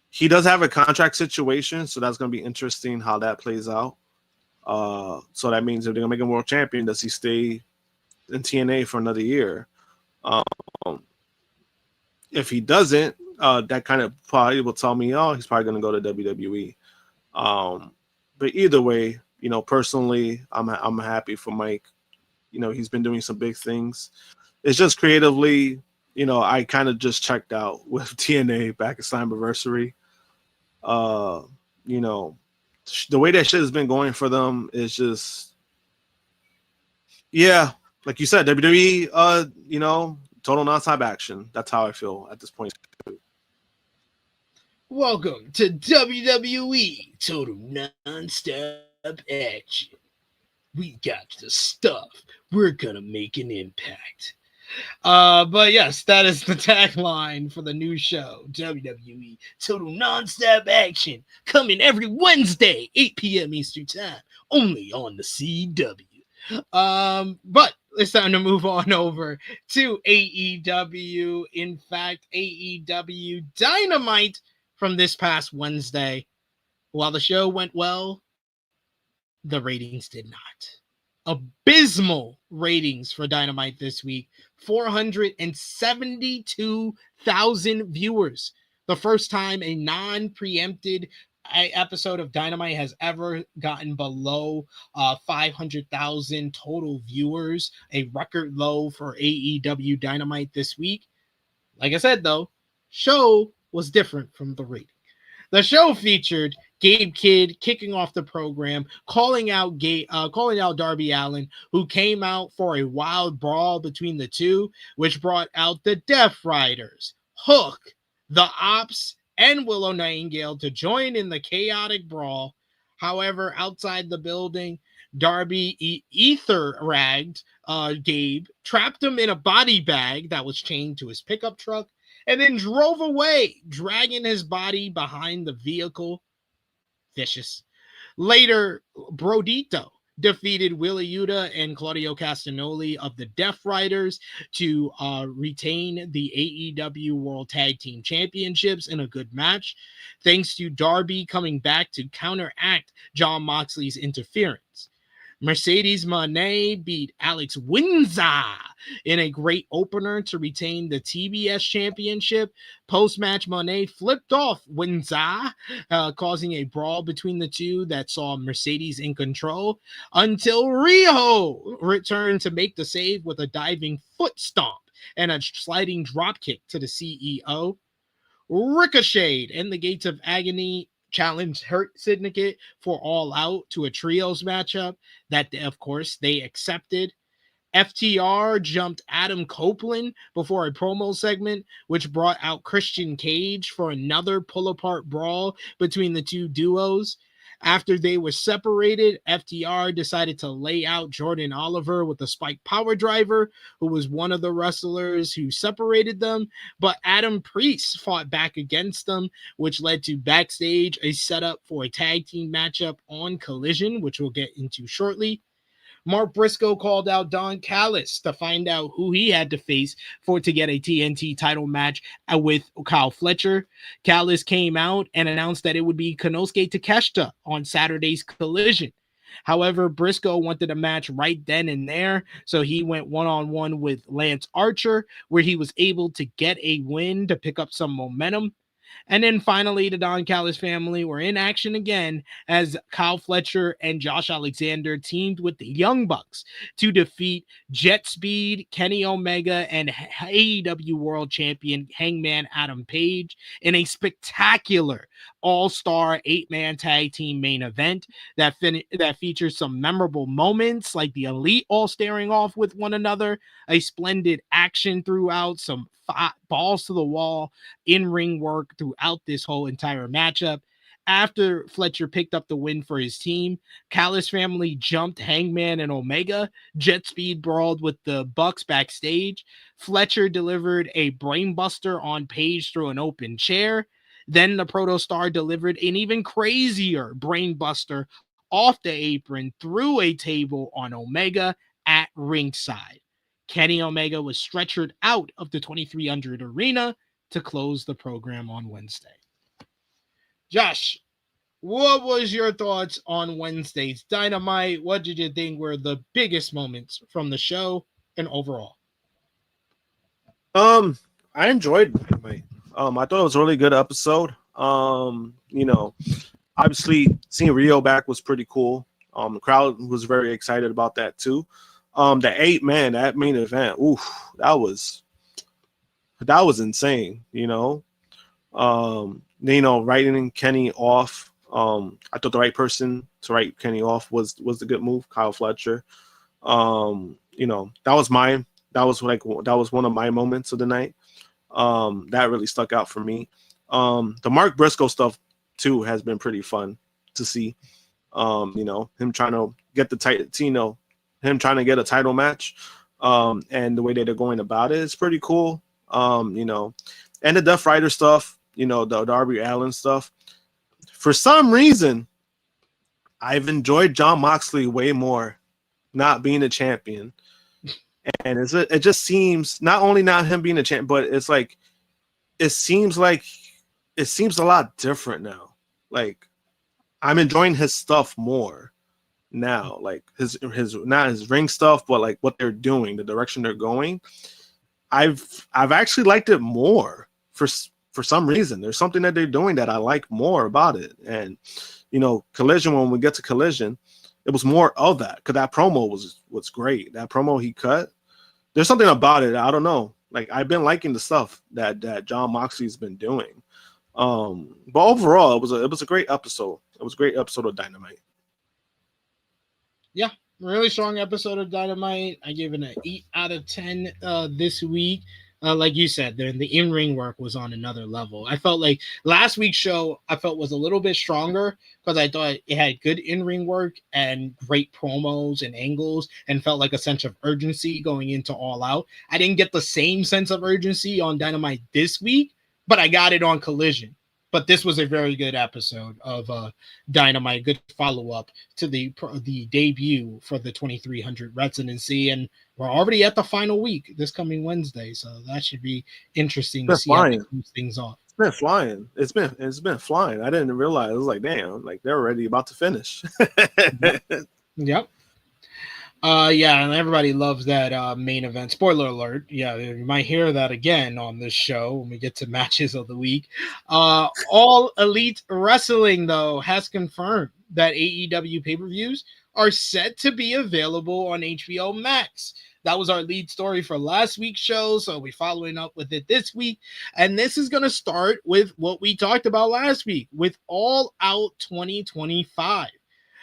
[SPEAKER 7] he does have a contract situation, so that's going to be interesting how that plays out. So that means if they're gonna make him world champion, does he stay in TNA for another year? If he doesn't, that kind of probably will tell me, oh, he's probably gonna go to WWE. But either way, you know, personally, I'm happy for Mike. You know, he's been doing some big things. It's just creatively, you know, I kind of just checked out with TNA back at Slammiversary. You know, the way that shit has been going for them is just, yeah, like you said, WWE, you know, total non-stop action. That's how I feel at this point.
[SPEAKER 6] Welcome to WWE Total Non-Stop Action. We got the stuff. We're gonna make an impact. But yes, that is the tagline for the new show, WWE Total Nonstop Action, coming every Wednesday, 8 p.m. Eastern Time, only on the CW. But it's time to move on over to AEW. In fact, AEW Dynamite from this past Wednesday. While the show went well, the ratings did not. Abysmal ratings for Dynamite this week. 472,000 viewers. The first time a non-preempted episode of Dynamite has ever gotten below 500,000 total viewers. A record low for AEW Dynamite this week. Like I said, though, show was different from the rating. The show featured Gabe Kidd kicking off the program, calling out Darby Allin, who came out for a wild brawl between the two, which brought out the Death Riders, Hook, the Ops, and Willow Nightingale to join in the chaotic brawl. However, outside the building, Darby ether-ragged Gabe, trapped him in a body bag that was chained to his pickup truck, and then drove away, dragging his body behind the vehicle. Vicious. Later, Brodito defeated Wheeler Yuta and Claudio Castagnoli of the Death Riders to retain the AEW World Tag Team Championships in a good match, thanks to Darby coming back to counteract Jon Moxley's interference. Mercedes Moné beat Alex Windsor in a great opener to retain the TBS championship. Post-match, Moné flipped off Windsor, causing a brawl between the two that saw Mercedes in control until Riho returned to make the save with a diving foot stomp and a sliding dropkick to the CEO. Ricochet and the Gates of Agony challenged Hurt Syndicate for All Out to a trios matchup that, of course, they accepted. FTR jumped Adam Copeland before a promo segment, which brought out Christian Cage for another pull-apart brawl between the two duos. After they were separated, FTR decided to lay out Jordan Oliver with a spike power driver, who was one of the wrestlers who separated them, but Adam Priest fought back against them, which led to backstage a setup for a tag team matchup on Collision, which we'll get into shortly. Mark Briscoe called out Don Callis to find out who he had to face to get a TNT title match with Kyle Fletcher. Callis came out and announced that it would be Konosuke Takeshita on Saturday's Collision. However, Briscoe wanted a match right then and there, so he went one-on-one with Lance Archer, where he was able to get a win to pick up some momentum. And then finally, the Don Callis family were in action again as Kyle Fletcher and Josh Alexander teamed with the Young Bucks to defeat Jet Speed, Kenny Omega, and AEW World Champion Hangman Adam Page in a spectacular all-star 8-man tag team main event that features some memorable moments like the Elite all staring off with one another, a splendid action throughout, some balls to the wall in-ring work throughout this whole entire matchup. After Fletcher picked up the win for his team, Callis family jumped Hangman and Omega. Jet Speed brawled with the Bucks backstage. Fletcher delivered a brainbuster on Page through an open chair. Then the Protostar delivered an even crazier brainbuster off the apron through a table on Omega at ringside. Kenny Omega was stretchered out of the 2300 arena to close the program on Wednesday. Josh, what was your thoughts on Wednesday's Dynamite? What did you think were the biggest moments from the show and overall?
[SPEAKER 7] I enjoyed Dynamite. I thought it was a really good episode. Obviously seeing Riho back was pretty cool. The crowd was very excited about that too. The 8-man, that main event, that was insane, writing Kenny off. I thought the right person to write Kenny off was the good move, Kyle Fletcher. That was one of my moments of the night. That really stuck out for me. The Mark Briscoe stuff too has been pretty fun to see. Him trying to get the title, him trying to get a title match, and the way that they're going about it is pretty cool. And the Death Rider stuff, the Darby Allin stuff. For some reason, I've enjoyed Jon Moxley way more not being a champion. And it just seems not only not him being a champ, but it's like it seems a lot different now. Like I'm enjoying his stuff more now, like his not his ring stuff, but like what they're doing, the direction they're going. I've actually liked it more for some reason. There's something that they're doing that I like more about it. And Collision, when we get to Collision, it was more of that because that promo was great. That promo he cut, there's something about it. I don't know. Like I've been liking the stuff that Jon Moxley's been doing. But overall, it was a great episode. It was a great episode of Dynamite.
[SPEAKER 6] Yeah, really strong episode of Dynamite. I give it an 8 out of 10 this week. Like you said, the in-ring work was on another level. I felt like last week's show was a little bit stronger because I thought it had good in-ring work and great promos and angles and felt like a sense of urgency going into All Out. I didn't get the same sense of urgency on Dynamite this week, but I got it on Collision. But this was a very good episode of Dynamite, good follow-up to the debut for the 2300 residency, and we're already at the final week this coming Wednesday, so that should be interesting to see how they close things off.
[SPEAKER 7] It's been flying. It's been flying. I didn't realize. I was like, damn, like they're already about to finish.
[SPEAKER 6] Yep. Yeah, and everybody loves that main event. Spoiler alert. Yeah, you might hear that again on this show when we get to matches of the week. All Elite Wrestling, though, has confirmed that AEW pay-per-views are set to be available on HBO Max. That was our lead story for last week's show, so we're following up with it this week. And this is going to start with what we talked about last week, with All Out 2025.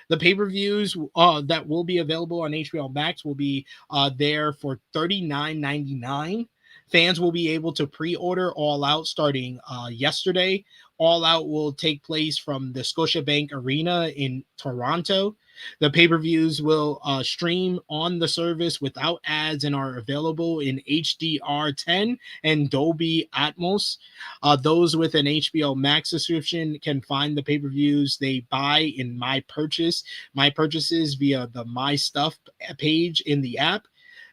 [SPEAKER 6] The pay-per-views that will be available on HBO Max will be there for $39.99. Fans will be able to pre-order All Out starting yesterday. All Out will take place from the Scotiabank Arena in Toronto. The pay-per-views will stream on the service without ads and are available in HDR10 and Dolby Atmos. Those with an HBO Max subscription can find the pay-per-views they buy in My Purchases via the My Stuff page in the app.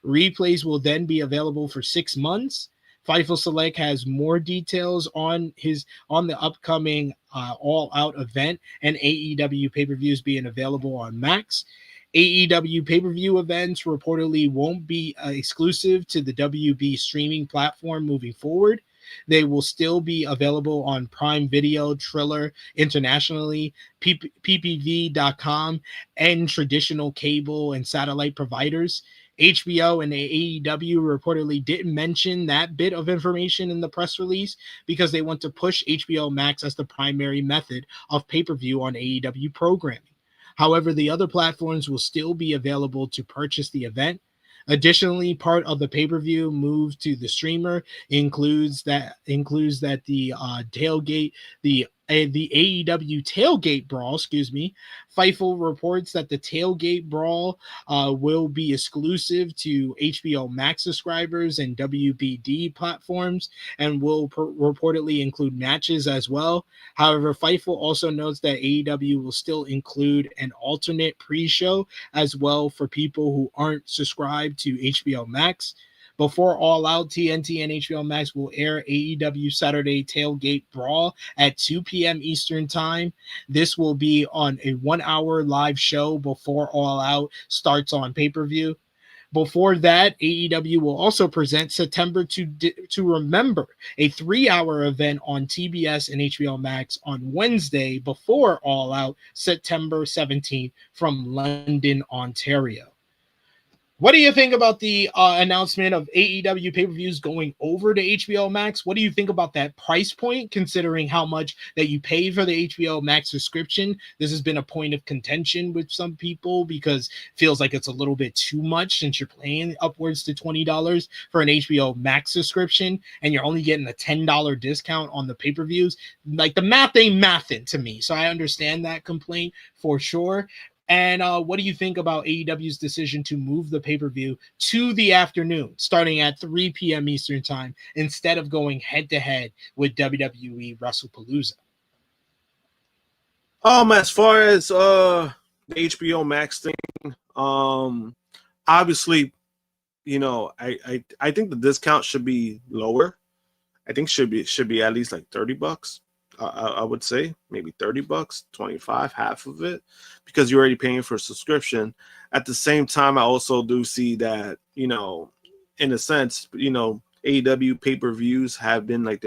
[SPEAKER 6] Replays will then be available for 6 months. Fightful Select has more details on the upcoming All Out event and AEW pay-per-views being available on Max. AEW pay-per-view events reportedly won't be exclusive to the WB streaming platform moving forward. They will still be available on Prime Video, Triller internationally, ppv.com, and traditional cable and satellite providers. HBO and the AEW reportedly didn't mention that bit of information in the press release because they want to push HBO Max as the primary method of pay-per-view on AEW programming. However, the other platforms will still be available to purchase the event. Additionally, part of the pay-per-view move to the streamer includes that the AEW Tailgate Brawl, Fightful reports that the Tailgate Brawl will be exclusive to HBO Max subscribers and WBD platforms and will reportedly include matches as well. However, Fightful also notes that AEW will still include an alternate pre-show as well for people who aren't subscribed to HBO Max. Before All Out, TNT and HBO Max will air AEW Saturday Tailgate Brawl at 2 p.m. Eastern Time. This will be on a 1-hour live show before All Out starts on pay-per-view. Before that, AEW will also present September to Remember, a 3-hour event on TBS and HBO Max on Wednesday before All Out, September 17th from London, Ontario. What do you think about the announcement of AEW pay-per-views going over to HBO Max? What do you think about that price point, considering how much that you pay for the HBO Max subscription? This has been a point of contention with some people because it feels like it's a little bit too much since you're paying upwards to $20 for an HBO Max subscription and you're only getting a $10 discount on the pay-per-views. Like, the math ain't mathing to me. So I understand that complaint for sure. And what do you think about AEW's decision to move the pay-per-view to the afternoon, starting at 3 p.m. Eastern Time, instead of going head-to-head with WWE Wrestlepalooza?
[SPEAKER 7] As far as the HBO Max thing, obviously, I think the discount should be lower. I think should be at least like $30. I would say maybe $30, 25, half of it, because you're already paying for a subscription. At the same time, I also do see that, in a sense, AEW pay-per-views have been like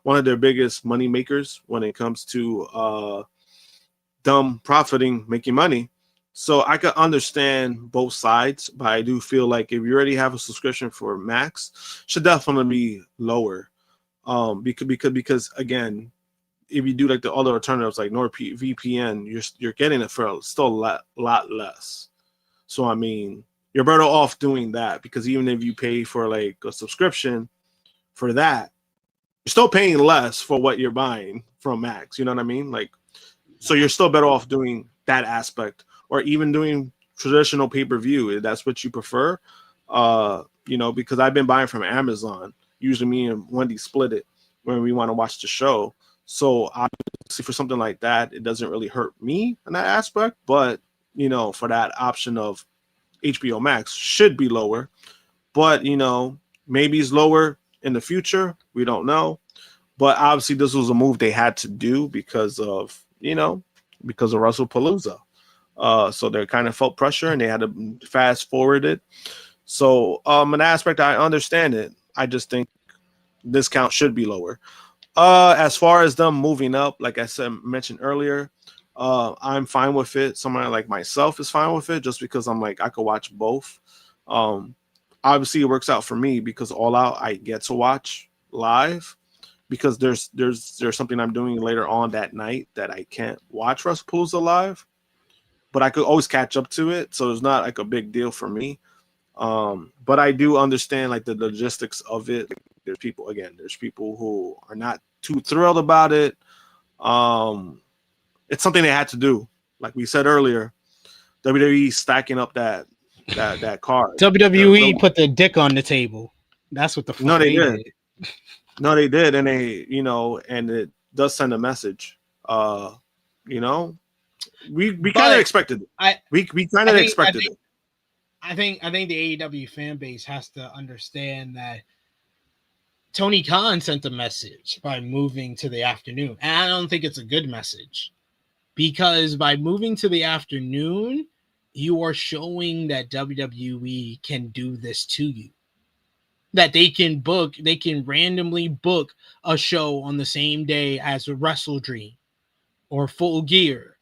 [SPEAKER 7] one of their biggest money makers when it comes to them making money. So I could understand both sides, but I do feel like if you already have a subscription for Max, should definitely be lower. Because again, if you do like the other alternatives like NordVPN, you're getting it for still a lot less. So I mean, you're better off doing that, because even if you pay for like a subscription for that, you're still paying less for what you're buying from Max. You know what I mean? Like, so you're still better off doing that aspect, or even doing traditional pay-per-view if that's what you prefer. Because I've been buying from Amazon. Usually me and Wendy split it when we want to watch the show. So obviously for something like that, it doesn't really hurt me in that aspect. But, you know, for that option of HBO Max should be lower. But, you know, maybe it's lower in the future. We don't know. But obviously this was a move they had to do because of, you know, because of WrestlePalooza. So they kind of felt pressure and they had to fast forward it. So an aspect, I understand it. I just think this count should be lower. As far as them moving up, like I said, mentioned earlier, I'm fine with it. Someone like myself is fine with it just because I'm like, I could watch both. Obviously it works out for me because All Out I get to watch live because there's something I'm doing later on that night that I can't watch WrestlePalooza live, but I could always catch up to it. So it's not like a big deal for me. But I do understand like the logistics of it. There's people who are not too thrilled about it. It's something they had to do. Like we said earlier, WWE stacking up that card.
[SPEAKER 6] WWE put their dick on the table. That's what the fuck
[SPEAKER 7] no, they did. No, they did, and they, you know, and it does send a message. You know, we kind of expected it. We kind of expected it.
[SPEAKER 6] I think the AEW fan base has to understand that Tony Khan sent a message by moving to the afternoon. And I don't think it's a good message because by moving to the afternoon, you are showing that WWE can do this to you. That they can randomly book a show on the same day as Wrestle Dream or Full Gear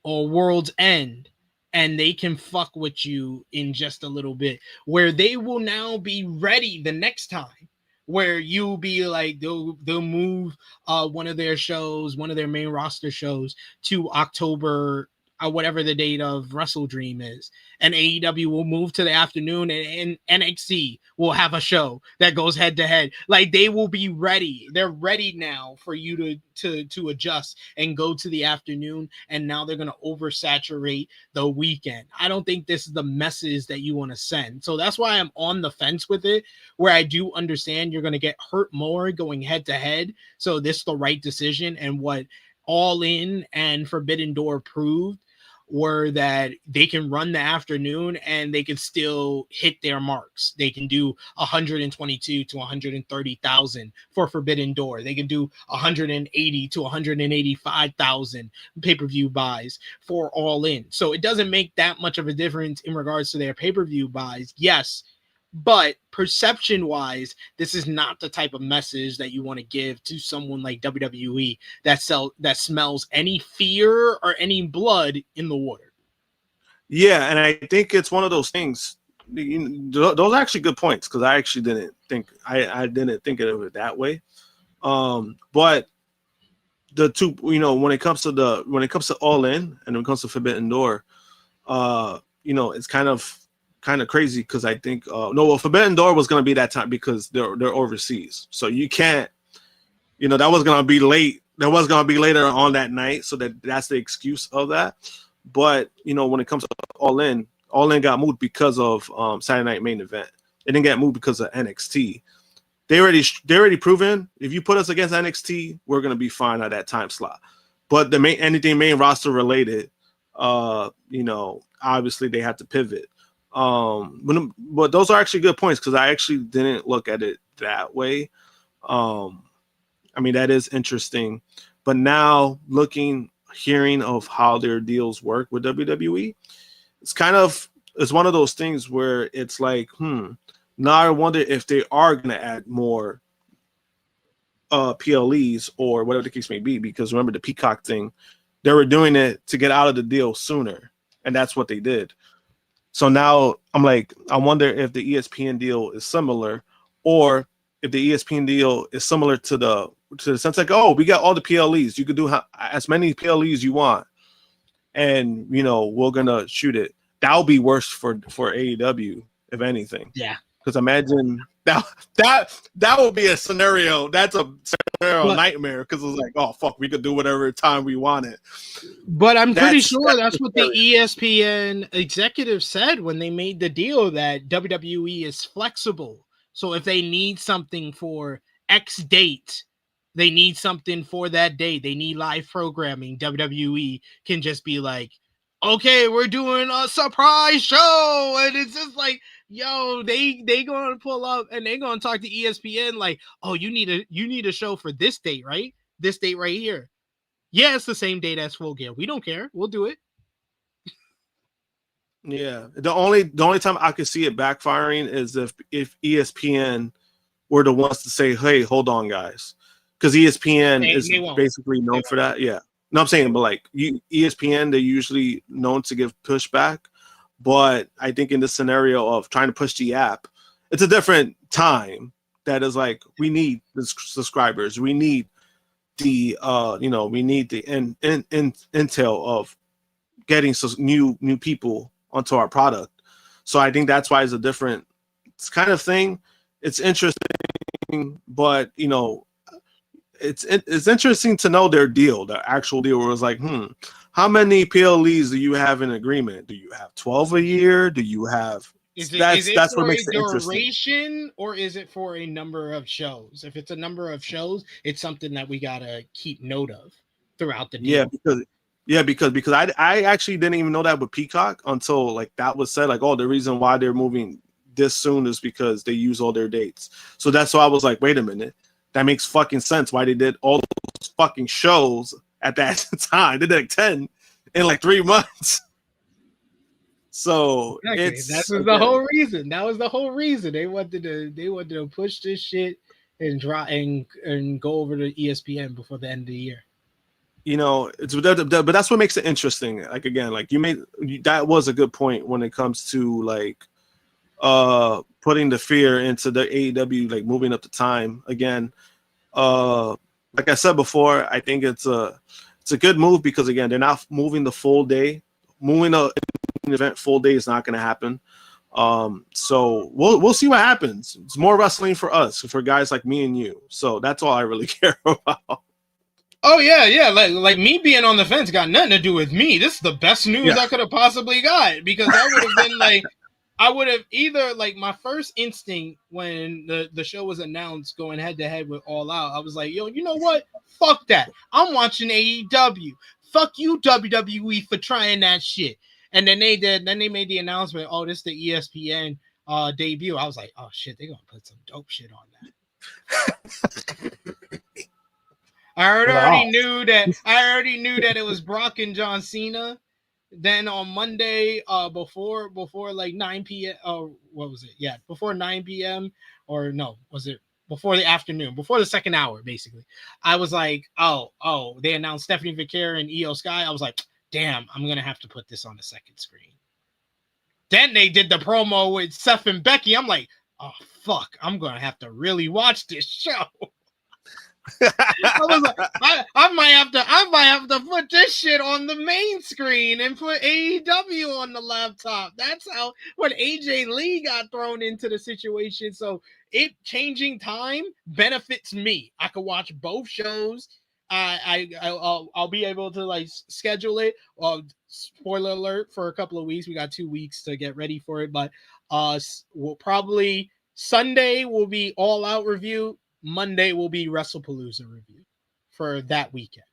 [SPEAKER 6] or World's End. And they can fuck with you in just a little bit, where they will now be ready the next time, where you'll be like, they'll move one of their shows, one of their main roster shows to October, whatever the date of Wrestle Dream is. And AEW will move to the afternoon, and NXT will have a show that goes head to head. Like, they will be ready. They're ready now for you to adjust and go to the afternoon. And now they're going to oversaturate the weekend. I don't think this is the message that you want to send. So that's why I'm on the fence with it, where I do understand you're going to get hurt more going head to head. So this is the right decision. And what All In and Forbidden Door proved were that they can run the afternoon and they can still hit their marks. They can do 122 to 130,000 for Forbidden Door. They can do 180 to 185,000 pay-per-view buys for All In. So it doesn't make that much of a difference in regards to their pay-per-view buys. Yes, but perception-wise, this is not the type of message that you want to give to someone like WWE that smells any fear or any blood in the water.
[SPEAKER 7] Yeah, and I think it's one of those things. Those are actually good points because I actually didn't think I didn't think of it that way. But the two, you know, when it comes to All In and when it comes to Forbidden Door, you know, it's kind of crazy because I think Forbidden Door was going to be that time because they're overseas, so you can't, you know, that was going to be late. That was going to be later on that night, so that's the excuse of that. But you know, when it comes to All In got moved because of Saturday Night Main Event. It didn't get moved because of NXT. They already proven if you put us against NXT, we're going to be fine at that time slot. But anything main roster related, you know, obviously they had to pivot. But those are actually good points because I actually didn't look at it that way. I mean, that is interesting. But now hearing of how their deals work with WWE, it's one of those things where it's like, now I wonder if they are going to add more PLEs or whatever the case may be, because remember the Peacock thing, they were doing it to get out of the deal sooner, and that's what they did. So now I'm like, I wonder if the ESPN deal is similar, or if the ESPN deal is similar to the sense like, oh, we got all the PLEs. You could do as many PLEs you want, and you know we're gonna shoot it. That'll be worse for AEW, if anything.
[SPEAKER 6] Yeah,
[SPEAKER 7] because imagine that would be a scenario. That's a scenario nightmare because it's like, oh fuck, we could do whatever time we wanted.
[SPEAKER 6] But I'm pretty sure that's what the ESPN executive said when they made the deal, that WWE is flexible. So if they need something for X date, They need something for that day. They need live programming. WWE can just be like, okay, we're doing a surprise show. And it's just like, yo, they gonna pull up and they gonna talk to ESPN like, oh, you need a show for this date, right? This date right here. Yeah, it's the same date as Full Gear. We don't care. We'll do it.
[SPEAKER 7] Yeah. The only time I could see it backfiring is if ESPN were the ones to say, hey, hold on, guys. Because ESPN is basically known for that. Yeah. No, I'm saying, but like ESPN, they're usually known to give pushback. But I think in the scenario of trying to push the app, it's a different time that is like, we need the subscribers. We need the, we need the intel of getting new people onto our product. So I think that's why it's kind of thing. It's interesting, but, it's interesting to know their deal, the actual deal, where it was like, how many PLEs do you have in agreement? Do you have 12 a year? Do you have? That's what makes it interesting.
[SPEAKER 6] Duration, or is it for a number of shows? If it's a number of shows, it's something that we gotta keep note of throughout the deal.
[SPEAKER 7] Because I actually didn't even know that with Peacock until like that was said. Like, oh, the reason why they're moving this soon is because they use all their dates. So that's why I was like, wait a minute. That makes fucking sense why they did all those fucking shows at that time. They did like 10 in like 3 months. So
[SPEAKER 6] that was the whole reason. That was the whole reason. They wanted to push this shit and go over to ESPN before the end of the year.
[SPEAKER 7] But that's what makes it interesting. Like, again, like that was a good point when it comes to like putting the fear into the AEW, like moving up the time again. Like I said before, I think it's a good move because again, they're not moving the full day. Moving an event full day is not going to happen. So we'll see what happens. It's more wrestling for us, for guys like me and you. So that's all I really care about.
[SPEAKER 6] Oh yeah. Like me being on the fence got nothing to do with me. This is the best news I could have possibly got, because that would have been like, I would have either, like, my first instinct when the show was announced going head to head with All Out, I was like, yo, you know what? Fuck that. I'm watching AEW. Fuck you, WWE, for trying that shit. And then they made the announcement, oh, this is the ESPN debut. I was like, oh shit, they're gonna put some dope shit on that. I already knew that it was Brock and John Cena. Then on Monday, before like 9 p.m. What was it? Yeah, before 9 p.m. or no, was it before the afternoon, before the second hour, basically? I was like, oh, they announced Stephanie Vaquer and Io Sky. I was like, damn, I'm gonna have to put this on the second screen. Then they did the promo with Seth and Becky. I'm like, oh fuck, I'm gonna have to really watch this show. I was like, I might have to put this shit on the main screen and put AEW on the laptop. That's how when AJ Lee got thrown into the situation. So it changing time benefits me. I could watch both shows. I'll be able to like schedule it. Spoiler alert, for a couple of weeks. We got 2 weeks to get ready for it, but we'll probably Sunday will be All Out review. Monday will be Wrestlepalooza review for that weekend.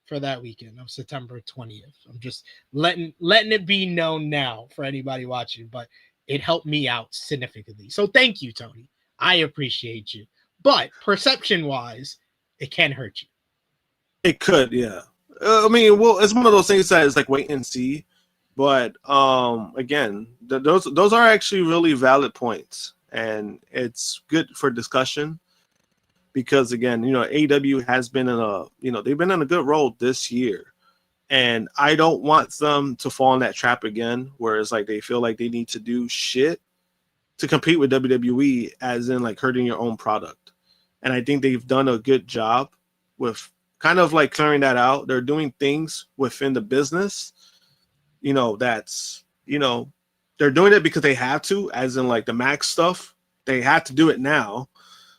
[SPEAKER 6] For that weekend of September 20th. I'm just letting it be known now for anybody watching, but it helped me out significantly. So thank you, Tony. I appreciate you. But perception-wise, it can hurt you.
[SPEAKER 7] It could, yeah. I mean, well, it's one of those things that is like wait and see. But again, those are actually really valid points, and it's good for discussion. Because again, AEW has been they've been in a good role this year, and I don't want them to fall in that trap again, where it's like they feel like they need to do shit to compete with WWE, as in like hurting your own product. And I think they've done a good job with kind of like clearing that out. They're doing things within the business, that's they're doing it because they have to, as in like the Max stuff, they have to do it now.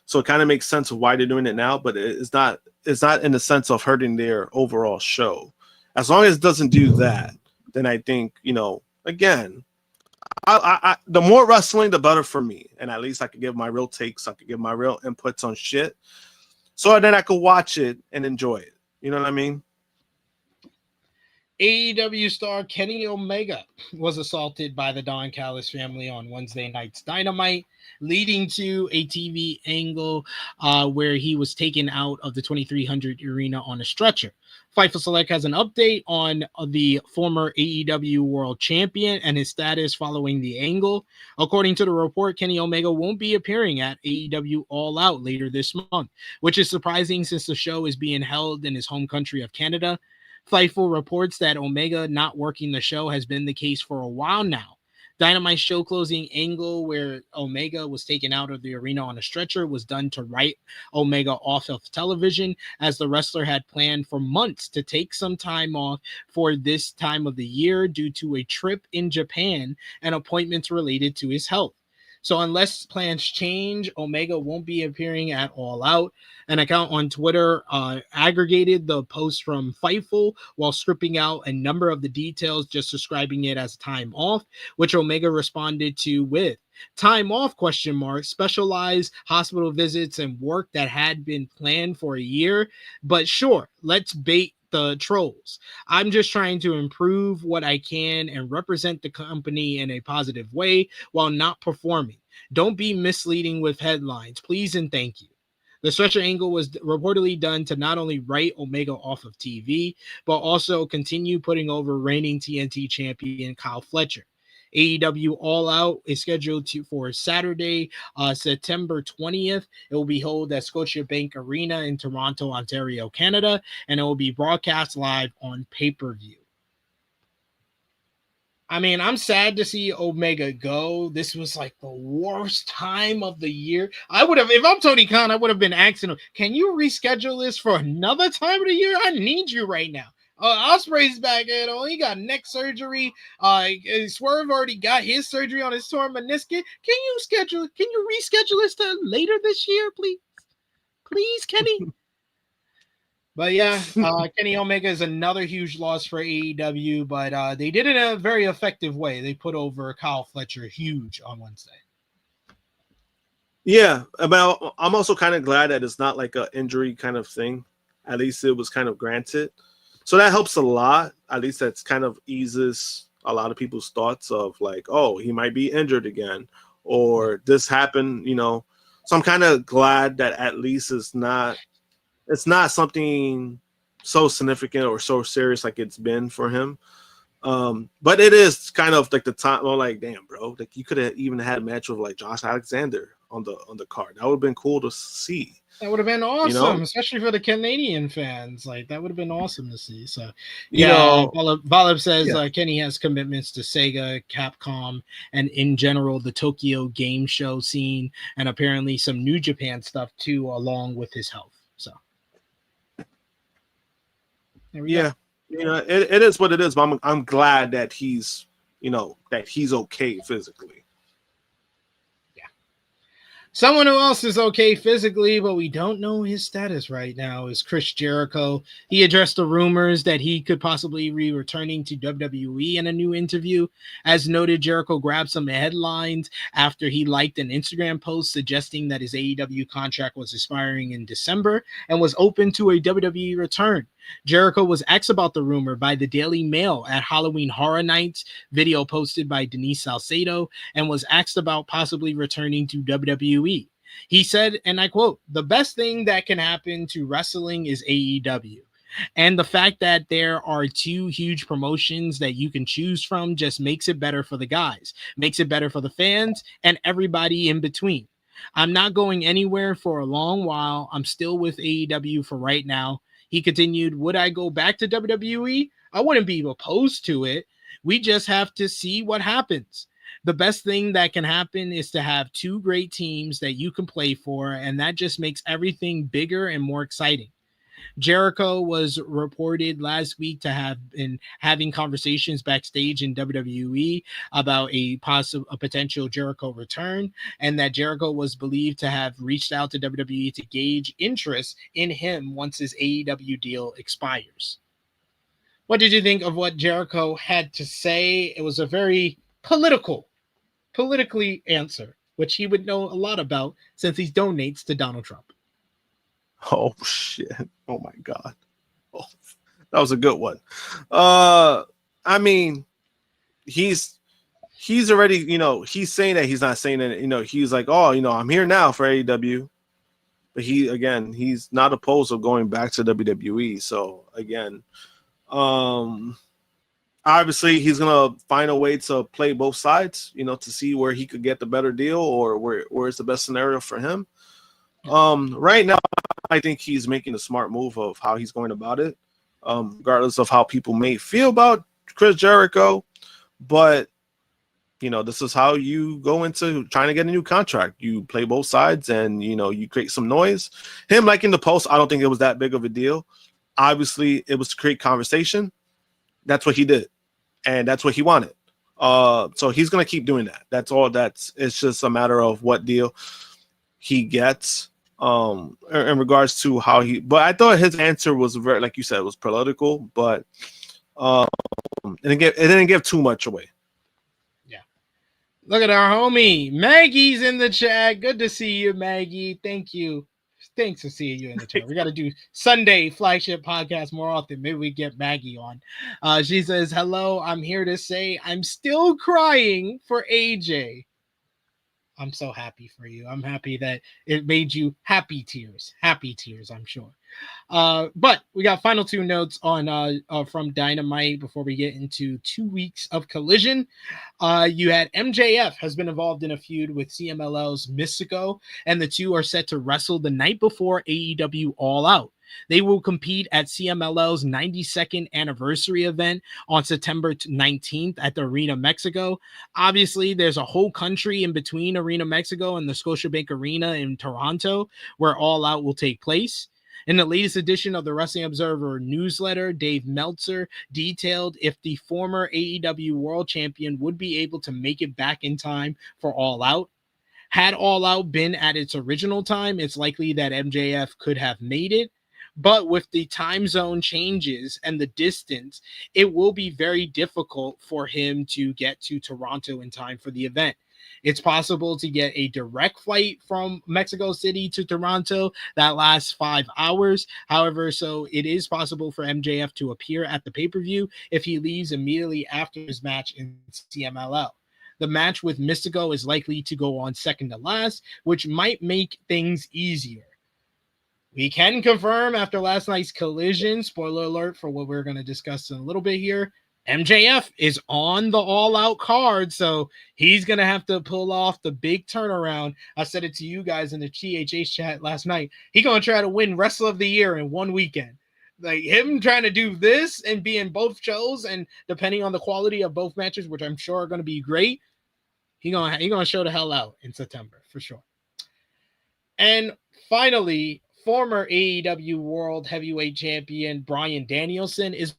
[SPEAKER 7] So it kind of makes sense of why they're doing it now, but it's not in the sense of hurting their overall show. As long as it doesn't do that, then I think, again, I the more wrestling, the better for me. And at least I could give my real takes. I could give my real inputs on shit. so then I could watch it and enjoy it. You know what I mean?
[SPEAKER 6] AEW star Kenny Omega was assaulted by the Don Callis family on Wednesday night's Dynamite, leading to a TV angle where he was taken out of the 2300 arena on a stretcher. Fightful Select has an update on the former AEW World Champion and his status following the angle. According to the report, Kenny Omega won't be appearing at AEW All Out later this month, which is surprising since the show is being held in his home country of Canada. Fightful reports that Omega not working the show has been the case for a while now. Dynamite's show closing angle where Omega was taken out of the arena on a stretcher was done to write Omega off of television, as the wrestler had planned for months to take some time off for this time of the year due to a trip in Japan and appointments related to his health. So unless plans change, Omega won't be appearing at All Out. An account on Twitter aggregated the post from Fightful while stripping out a number of the details, just describing it as time off, which Omega responded to with time off ? Specialized hospital visits and work that had been planned for a year. But sure, let's bait the trolls. I'm just trying to improve what I can and represent the company in a positive way while not performing. Don't be misleading with headlines, please and thank you. The stretcher angle was reportedly done to not only write Omega off of TV, but also continue putting over reigning TNT champion Kyle Fletcher. AEW All Out is scheduled for Saturday, September 20th. It will be held at Scotiabank Arena in Toronto, Ontario, Canada, and it will be broadcast live on pay-per-view. I mean, I'm sad to see Omega go. This was like the worst time of the year. I would have, if I'm Tony Khan, I would have been asking him, can you reschedule this for another time of the year? I need you right now. Ospreay's back at all. He got neck surgery. Swerve already got his surgery on his torn meniscus. Can you reschedule this to later this year, please? Please, Kenny. But yeah, Kenny Omega is another huge loss for AEW, but they did it in a very effective way. They put over Kyle Fletcher huge on Wednesday.
[SPEAKER 7] Yeah, but I'm also kind of glad that it's not like an injury kind of thing. At least it was kind of granted. So that helps a lot. At least that's kind of eases a lot of people's thoughts of like, oh, he might be injured again, or this happened, you know. So I'm kind of glad that at least it's not something so significant or so serious like it's been for him. But it is kind of like the time. Well, like, damn, bro, like you could have even had a match with like Josh Alexander on the card. That would have been cool to see.
[SPEAKER 6] That would have been awesome,
[SPEAKER 7] you know?
[SPEAKER 6] Especially for the Canadian fans. Like, that would have been awesome to see. So,
[SPEAKER 7] You
[SPEAKER 6] yeah,
[SPEAKER 7] know,
[SPEAKER 6] Valib says
[SPEAKER 7] yeah.
[SPEAKER 6] Kenny has commitments to Sega, Capcom, and in general, the Tokyo game show scene, and apparently some New Japan stuff too, along with his health. So, there we go.
[SPEAKER 7] You know, it is what it is. But I'm glad that he's okay physically.
[SPEAKER 6] Someone who else is okay physically, but we don't know his status right now, is Chris Jericho. He addressed the rumors that he could possibly be returning to WWE in a new interview. As noted, Jericho grabbed some headlines after he liked an Instagram post suggesting that his AEW contract was expiring in December and was open to a WWE return. Jericho was asked about the rumor by the Daily Mail at Halloween Horror Nights, video posted by Denise Salcedo, and was asked about possibly returning to WWE. He said, and I quote, "The best thing that can happen to wrestling is AEW. And the fact that there are two huge promotions that you can choose from just makes it better for the guys, makes it better for the fans, and everybody in between. I'm not going anywhere for a long while. I'm still with AEW for right now." He continued, "Would I go back to WWE? I wouldn't be opposed to it. We just have to see what happens. The best thing that can happen is to have two great teams that you can play for, and that just makes everything bigger and more exciting." Jericho was reported last week to have been having conversations backstage in WWE about a potential Jericho return, and that Jericho was believed to have reached out to WWE to gauge interest in him once his AEW deal expires. What did you think of what Jericho had to say? It was a very politically answer, which he would know a lot about since he donates to Donald Trump.
[SPEAKER 7] Oh shit! Oh my god! Oh, that was a good one. I mean, he's already, he's saying that he's not saying that, he's like, oh, I'm here now for AEW, but he's not opposed to going back to WWE. So again, obviously he's gonna find a way to play both sides, to see where he could get the better deal or where's the best scenario for him. Right now, I think he's making a smart move of how he's going about it, regardless of how people may feel about Chris Jericho. But, this is how you go into trying to get a new contract. You play both sides and, you create some noise. Him liking the post, I don't think it was that big of a deal. Obviously, it was to create conversation. That's what he did. And that's what he wanted. So he's going to keep doing that. That's all. It's just a matter of what deal he gets. In regards to how but I thought his answer was very, like you said, was political, but it didn't give too much away.
[SPEAKER 6] Yeah. Look at our homie Maggie's in the chat. Good to see you, Maggie. Thank you. Thanks for seeing you in the chat. We got to do Sunday flagship podcast more often. Maybe we get Maggie on. She says, hello, I'm here to say I'm still crying for AJ. I'm so happy for you. I'm happy that it made you happy tears, I'm sure. But we got final two notes on from Dynamite before we get into 2 weeks of Collision. You had MJF has been involved in a feud with CMLL's Mystico, and the two are set to wrestle the night before AEW All Out. They will compete at CMLL's 92nd anniversary event on September 19th at the Arena Mexico. Obviously, there's a whole country in between Arena Mexico and the Scotiabank Arena in Toronto where All Out will take place. In the latest edition of the Wrestling Observer newsletter, Dave Meltzer detailed if the former AEW World Champion would be able to make it back in time for All Out. Had All Out been at its original time, it's likely that MJF could have made it. But with the time zone changes and the distance, it will be very difficult for him to get to Toronto in time for the event. It's possible to get a direct flight from Mexico City to Toronto that lasts 5 hours. However, so it is possible for MJF to appear at the pay-per-view if he leaves immediately after his match in CMLL. The match with Mystico is likely to go on second to last, which might make things easier. We can confirm after last night's Collision, spoiler alert for what we're going to discuss in a little bit here, MJF is on the All Out card, so he's going to have to pull off the big turnaround. I said it to you guys in the THH chat last night. He's going to try to win Wrestler of the Year in one weekend. Like him trying to do this and be in both shows, and depending on the quality of both matches, which I'm sure are going to be great, he's gonna show the hell out in September for sure. And finally, former AEW World Heavyweight Champion Bryan Danielson is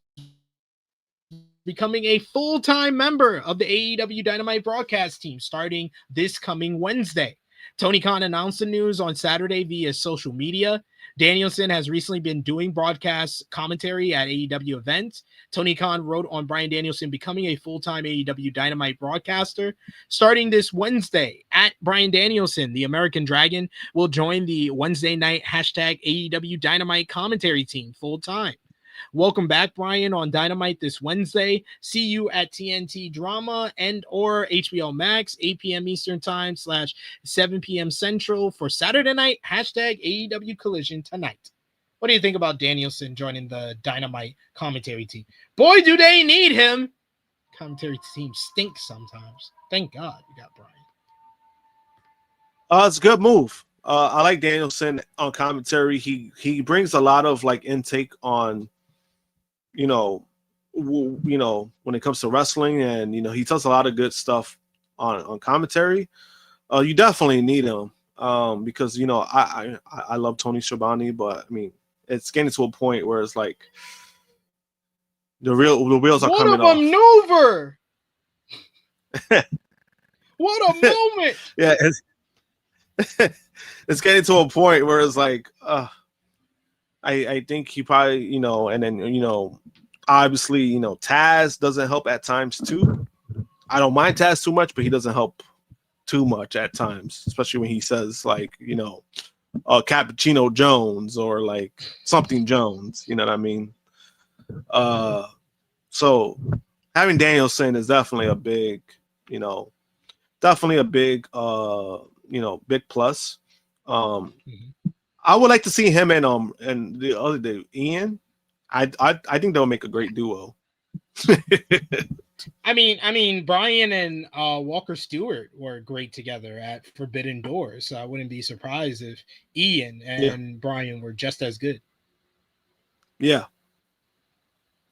[SPEAKER 6] becoming a full-time member of the AEW Dynamite broadcast team starting this coming Wednesday. Tony Khan announced the news on Saturday via social media. Danielson has recently been doing broadcast commentary at AEW events. Tony Khan wrote on Bryan Danielson becoming a full-time AEW Dynamite broadcaster. Starting this Wednesday, at Bryan Danielson, the American Dragon, will join the Wednesday night #AEW Dynamite commentary team full-time. Welcome back, Bryan, on Dynamite this Wednesday. See you at TNT Drama and or HBO Max, 8 p.m. Eastern Time / 7 p.m. Central for Saturday night, #AEW Collision tonight. What do you think about Danielson joining the Dynamite commentary team? Boy, do they need him. Commentary team stinks sometimes. Thank God we got Bryan.
[SPEAKER 7] It's a good move. I like Danielson on commentary. He brings a lot of like intake on, when it comes to wrestling, and he does a lot of good stuff on commentary. You definitely need him because I love Tony Schiavone, but I mean it's getting to a point where it's like the wheels are coming off.
[SPEAKER 6] What a maneuver! What a moment!
[SPEAKER 7] Yeah, it's getting to a point where it's like I think he probably and then obviously Taz doesn't help at times too. I don't mind Taz too much, but he doesn't help too much at times, especially when he says like Cappuccino Jones or like something Jones. You know what I mean? So having Danielson is definitely a big, big plus. I would like to see him and the other dude, Ian. I think they'll make a great duo.
[SPEAKER 6] I mean, Brian and Walker Stewart were great together at Forbidden Doors, so I wouldn't be surprised if Ian and Brian were just as good.
[SPEAKER 7] Yeah.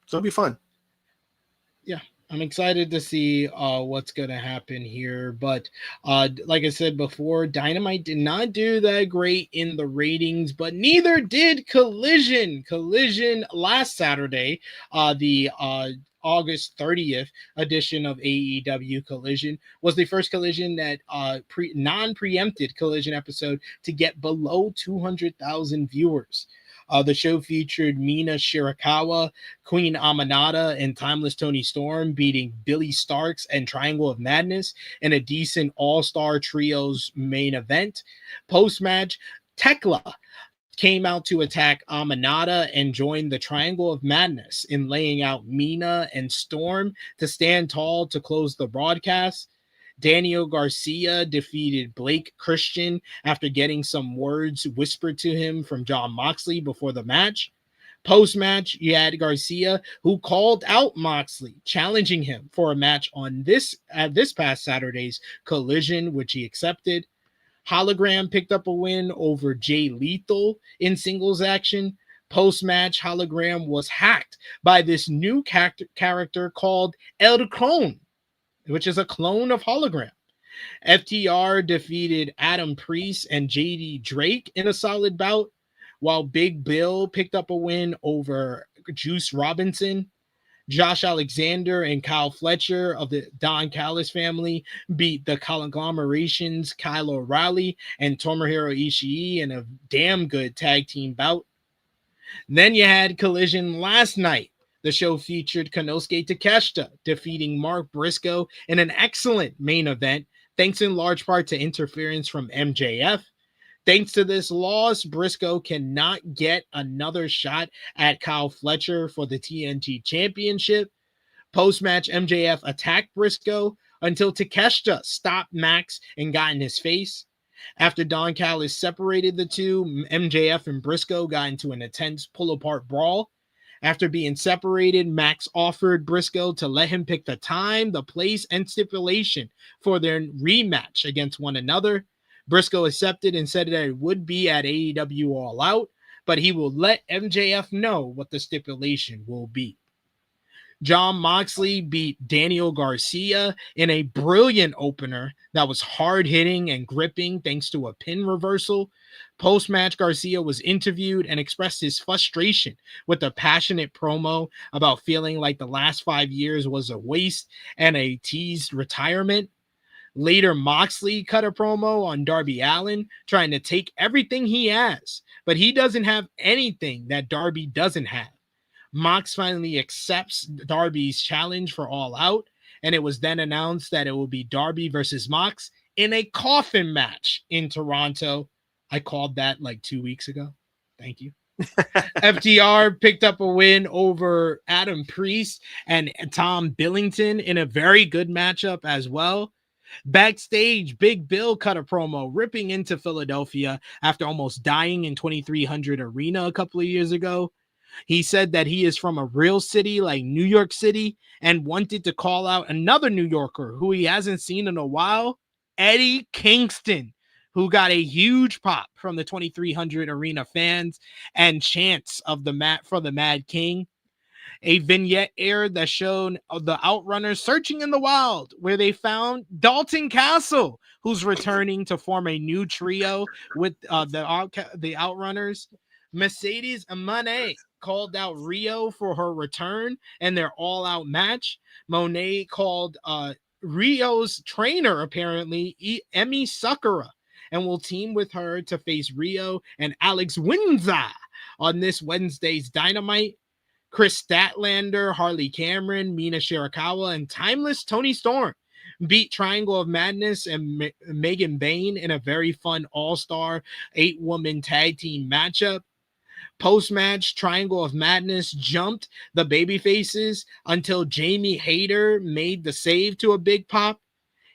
[SPEAKER 7] So it'll be fun.
[SPEAKER 6] Yeah, I'm excited to see what's going to happen here. But like I said before, Dynamite did not do that great in the ratings, but neither did Collision. Collision last Saturday, the August 30th edition of AEW Collision was the first Collision that non-preempted Collision episode to get below 200,000 viewers. The show featured Mina Shirakawa, Queen Aminata, and Timeless Toni Storm beating Billy Starks and Triangle of Madness in a decent all-star trios main event. Post-match, Tekla came out to attack Aminata and joined the Triangle of Madness in laying out Mina and Storm to stand tall to close the broadcast. Daniel Garcia defeated Blake Christian after getting some words whispered to him from Jon Moxley before the match. Post-match, you had Garcia, who called out Moxley, challenging him for a match on this past Saturday's Collision, which he accepted. Hologram picked up a win over Jay Lethal in singles action. Post-match, Hologram was hacked by this new character called El Clone, which is a clone of Hologram. FTR defeated Adam Priest and JD Drake in a solid bout, while Big Bill picked up a win over Juice Robinson. Josh Alexander and Kyle Fletcher of the Don Callis family beat the Conglomeration's Kyle O'Reilly and Tomohiro Ishii in a damn good tag team bout. Then you had Collision last night. The show featured Konosuke Takeshita defeating Mark Briscoe in an excellent main event, thanks in large part to interference from MJF. Thanks to this loss, Briscoe cannot get another shot at Kyle Fletcher for the TNT Championship. Post-match, MJF attacked Briscoe until Takeshita stopped Max and got in his face. After Don Callis separated the two, MJF and Briscoe got into an intense pull-apart brawl. After being separated, Max offered Briscoe to let him pick the time, the place, and stipulation for their rematch against one another. Briscoe accepted and said that it would be at AEW All Out, but he will let MJF know what the stipulation will be. Jon Moxley beat Daniel Garcia in a brilliant opener that was hard-hitting and gripping thanks to a pin reversal. Post-match, Garcia was interviewed and expressed his frustration with a passionate promo about feeling like the last 5 years was a waste and a teased retirement. Later, Moxley cut a promo on Darby Allin, trying to take everything he has, but he doesn't have anything that Darby doesn't have. Mox finally accepts Darby's challenge for All Out, and it was then announced that it will be Darby versus Mox in a coffin match in Toronto. I called that like 2 weeks ago. Thank you. FTR picked up a win over Adam Priest and Tom Billington in a very good matchup as well. Backstage, Big Bill cut a promo ripping into Philadelphia after almost dying in 2300 Arena a couple of years ago. He said that he is from a real city like New York City and wanted to call out another New Yorker who he hasn't seen in a while, Eddie Kingston, who got a huge pop from the 2300 Arena fans and chants of for the Mad King. A vignette aired that showed the Outrunners searching in the wild, where they found Dalton Castle, who's returning to form a new trio with the Outrunners. Mercedes Moné called out Riho for her return and their all-out match. Moné called Riho's trainer, apparently, Emi Sakura, and will team with her to face Riho and Alex Windsor on this Wednesday's Dynamite. Chris Statlander, Harley Cameron, Mina Shirakawa, and Timeless Toni Storm beat Triangle of Madness and Megan Bayne in a very fun all-star 8-woman tag team matchup. Post-match, Triangle of Madness jumped the babyfaces until Jamie Hayter made the save to a big pop.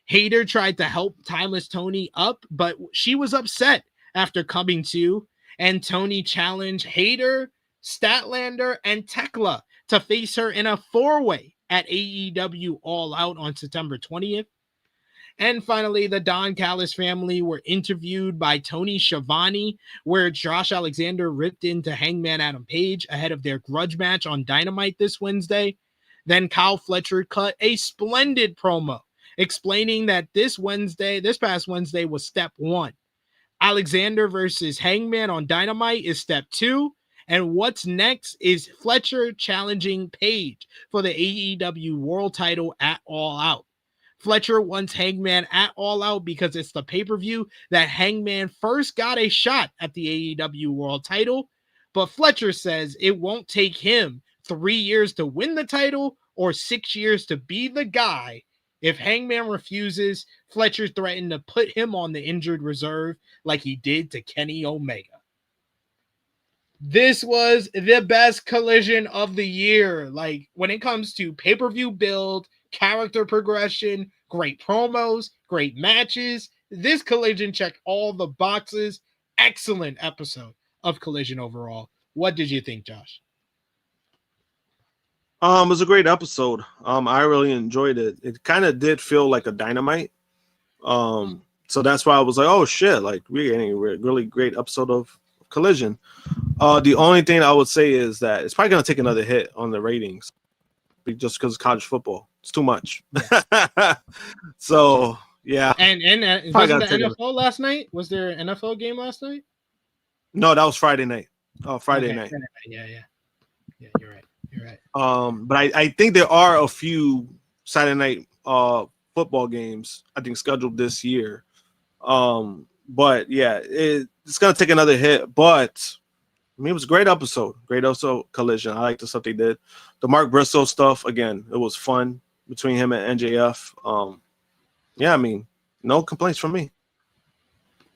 [SPEAKER 6] Hayter tried to help Timeless Toni up, but she was upset after coming to, and Toni challenged Hayter, Statlander, and Tekla to face her in a 4-way at AEW All Out on September 20th. And finally, the Don Callis family were interviewed by Tony Schiavone, where Josh Alexander ripped into Hangman Adam Page ahead of their grudge match on Dynamite this Wednesday. Then Kyle Fletcher cut a splendid promo explaining that this past Wednesday was step 1. Alexander versus Hangman on Dynamite is step 2. And what's next is Fletcher challenging Page for the AEW World title at All Out. Fletcher wants Hangman at All Out because it's the pay-per-view that Hangman first got a shot at the AEW World title, but Fletcher says it won't take him 3 years to win the title or 6 years to be the guy. If Hangman refuses, Fletcher threatened to put him on the injured reserve like he did to Kenny Omega. This was the best Collision of the year. Like, when it comes to pay-per-view build, character progression, great promos, great matches, this Collision checked all the boxes. Excellent episode of Collision overall. What did you think, Josh?
[SPEAKER 7] It was a great episode. I really enjoyed it. It kind of did feel like a Dynamite. So that's why I was like, oh shit, like we're getting a really great episode of Collision. The only thing I would say is that it's probably gonna take another hit on the ratings just because college football. It's too much. So yeah.
[SPEAKER 6] And wasn't the NFL last night? Was there an NFL game last night?
[SPEAKER 7] No, that was Friday night. Oh, Friday night.
[SPEAKER 6] Yeah, you're right.
[SPEAKER 7] But I think there are a few Saturday night football games I think scheduled this year. But yeah, it's gonna take another hit. But I mean, it was a great episode. Collision. I like the stuff they did. The Mark Briscoe stuff, again, it was fun between him and MJF. Yeah, I mean, no complaints from me.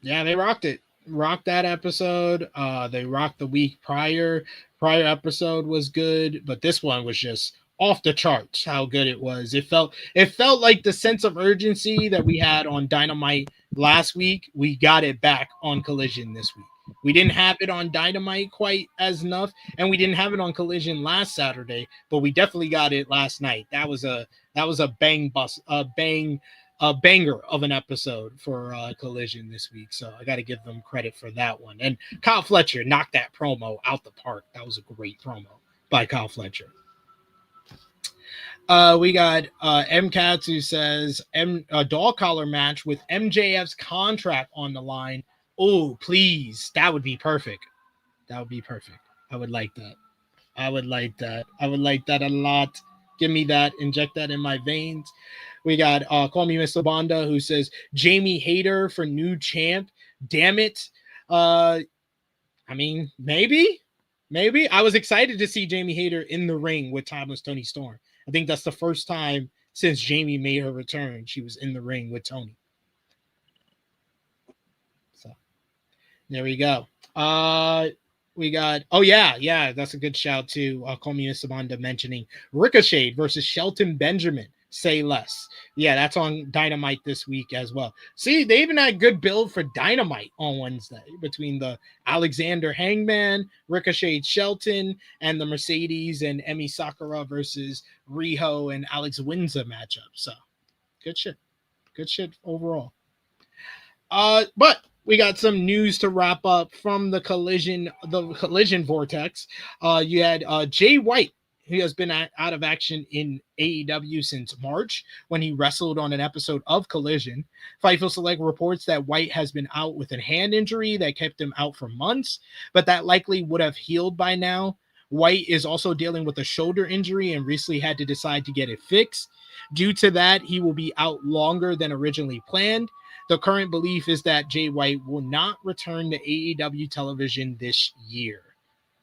[SPEAKER 6] Yeah, they rocked it. Rocked that episode. They rocked the week prior. Prior episode was good, but this one was just off the charts how good it was. It felt like the sense of urgency that we had on Dynamite last week, we got it back on Collision this week. We didn't have it on Dynamite quite as enough, and we didn't have it on Collision last Saturday, but we definitely got it last night. That was a banger of an episode for Collision this week. So I got to give them credit for that one. And Kyle Fletcher knocked that promo out the park. That was a great promo by Kyle Fletcher. We got MCats who says a dog collar match with MJF's contract on the line. Oh, please. That would be perfect. I would like that. I would like that a lot. Give me that. Inject that in my veins. We got Call Me Mr. Bonda who says Jamie Hayter for new champ. Damn it. I mean, maybe. I was excited to see Jamie Hayter in the ring with Timeless Toni Storm. I think that's the first time since Jamie made her return she was in the ring with Tony. So there we go. We got, that's a good shout too. Call Me Mr. Bonda mentioning Ricochet versus Shelton Benjamin. Say less. Yeah, that's on Dynamite this week as well. See, they even had good build for Dynamite on Wednesday between the Alexander Hangman, Ricochet Shelton, and the Mercedes and Emi Sakura versus Riho and Alex Windsor matchup. So good shit. Good shit overall. But we got some news to wrap up from the collision vortex. You had Jay White. He has been out of action in AEW since March when he wrestled on an episode of Collision. Fightful Select reports that White has been out with a hand injury that kept him out for months, but that likely would have healed by now. White is also dealing with a shoulder injury and recently had to decide to get it fixed. Due to that, he will be out longer than originally planned. The current belief is that Jay White will not return to AEW television this year.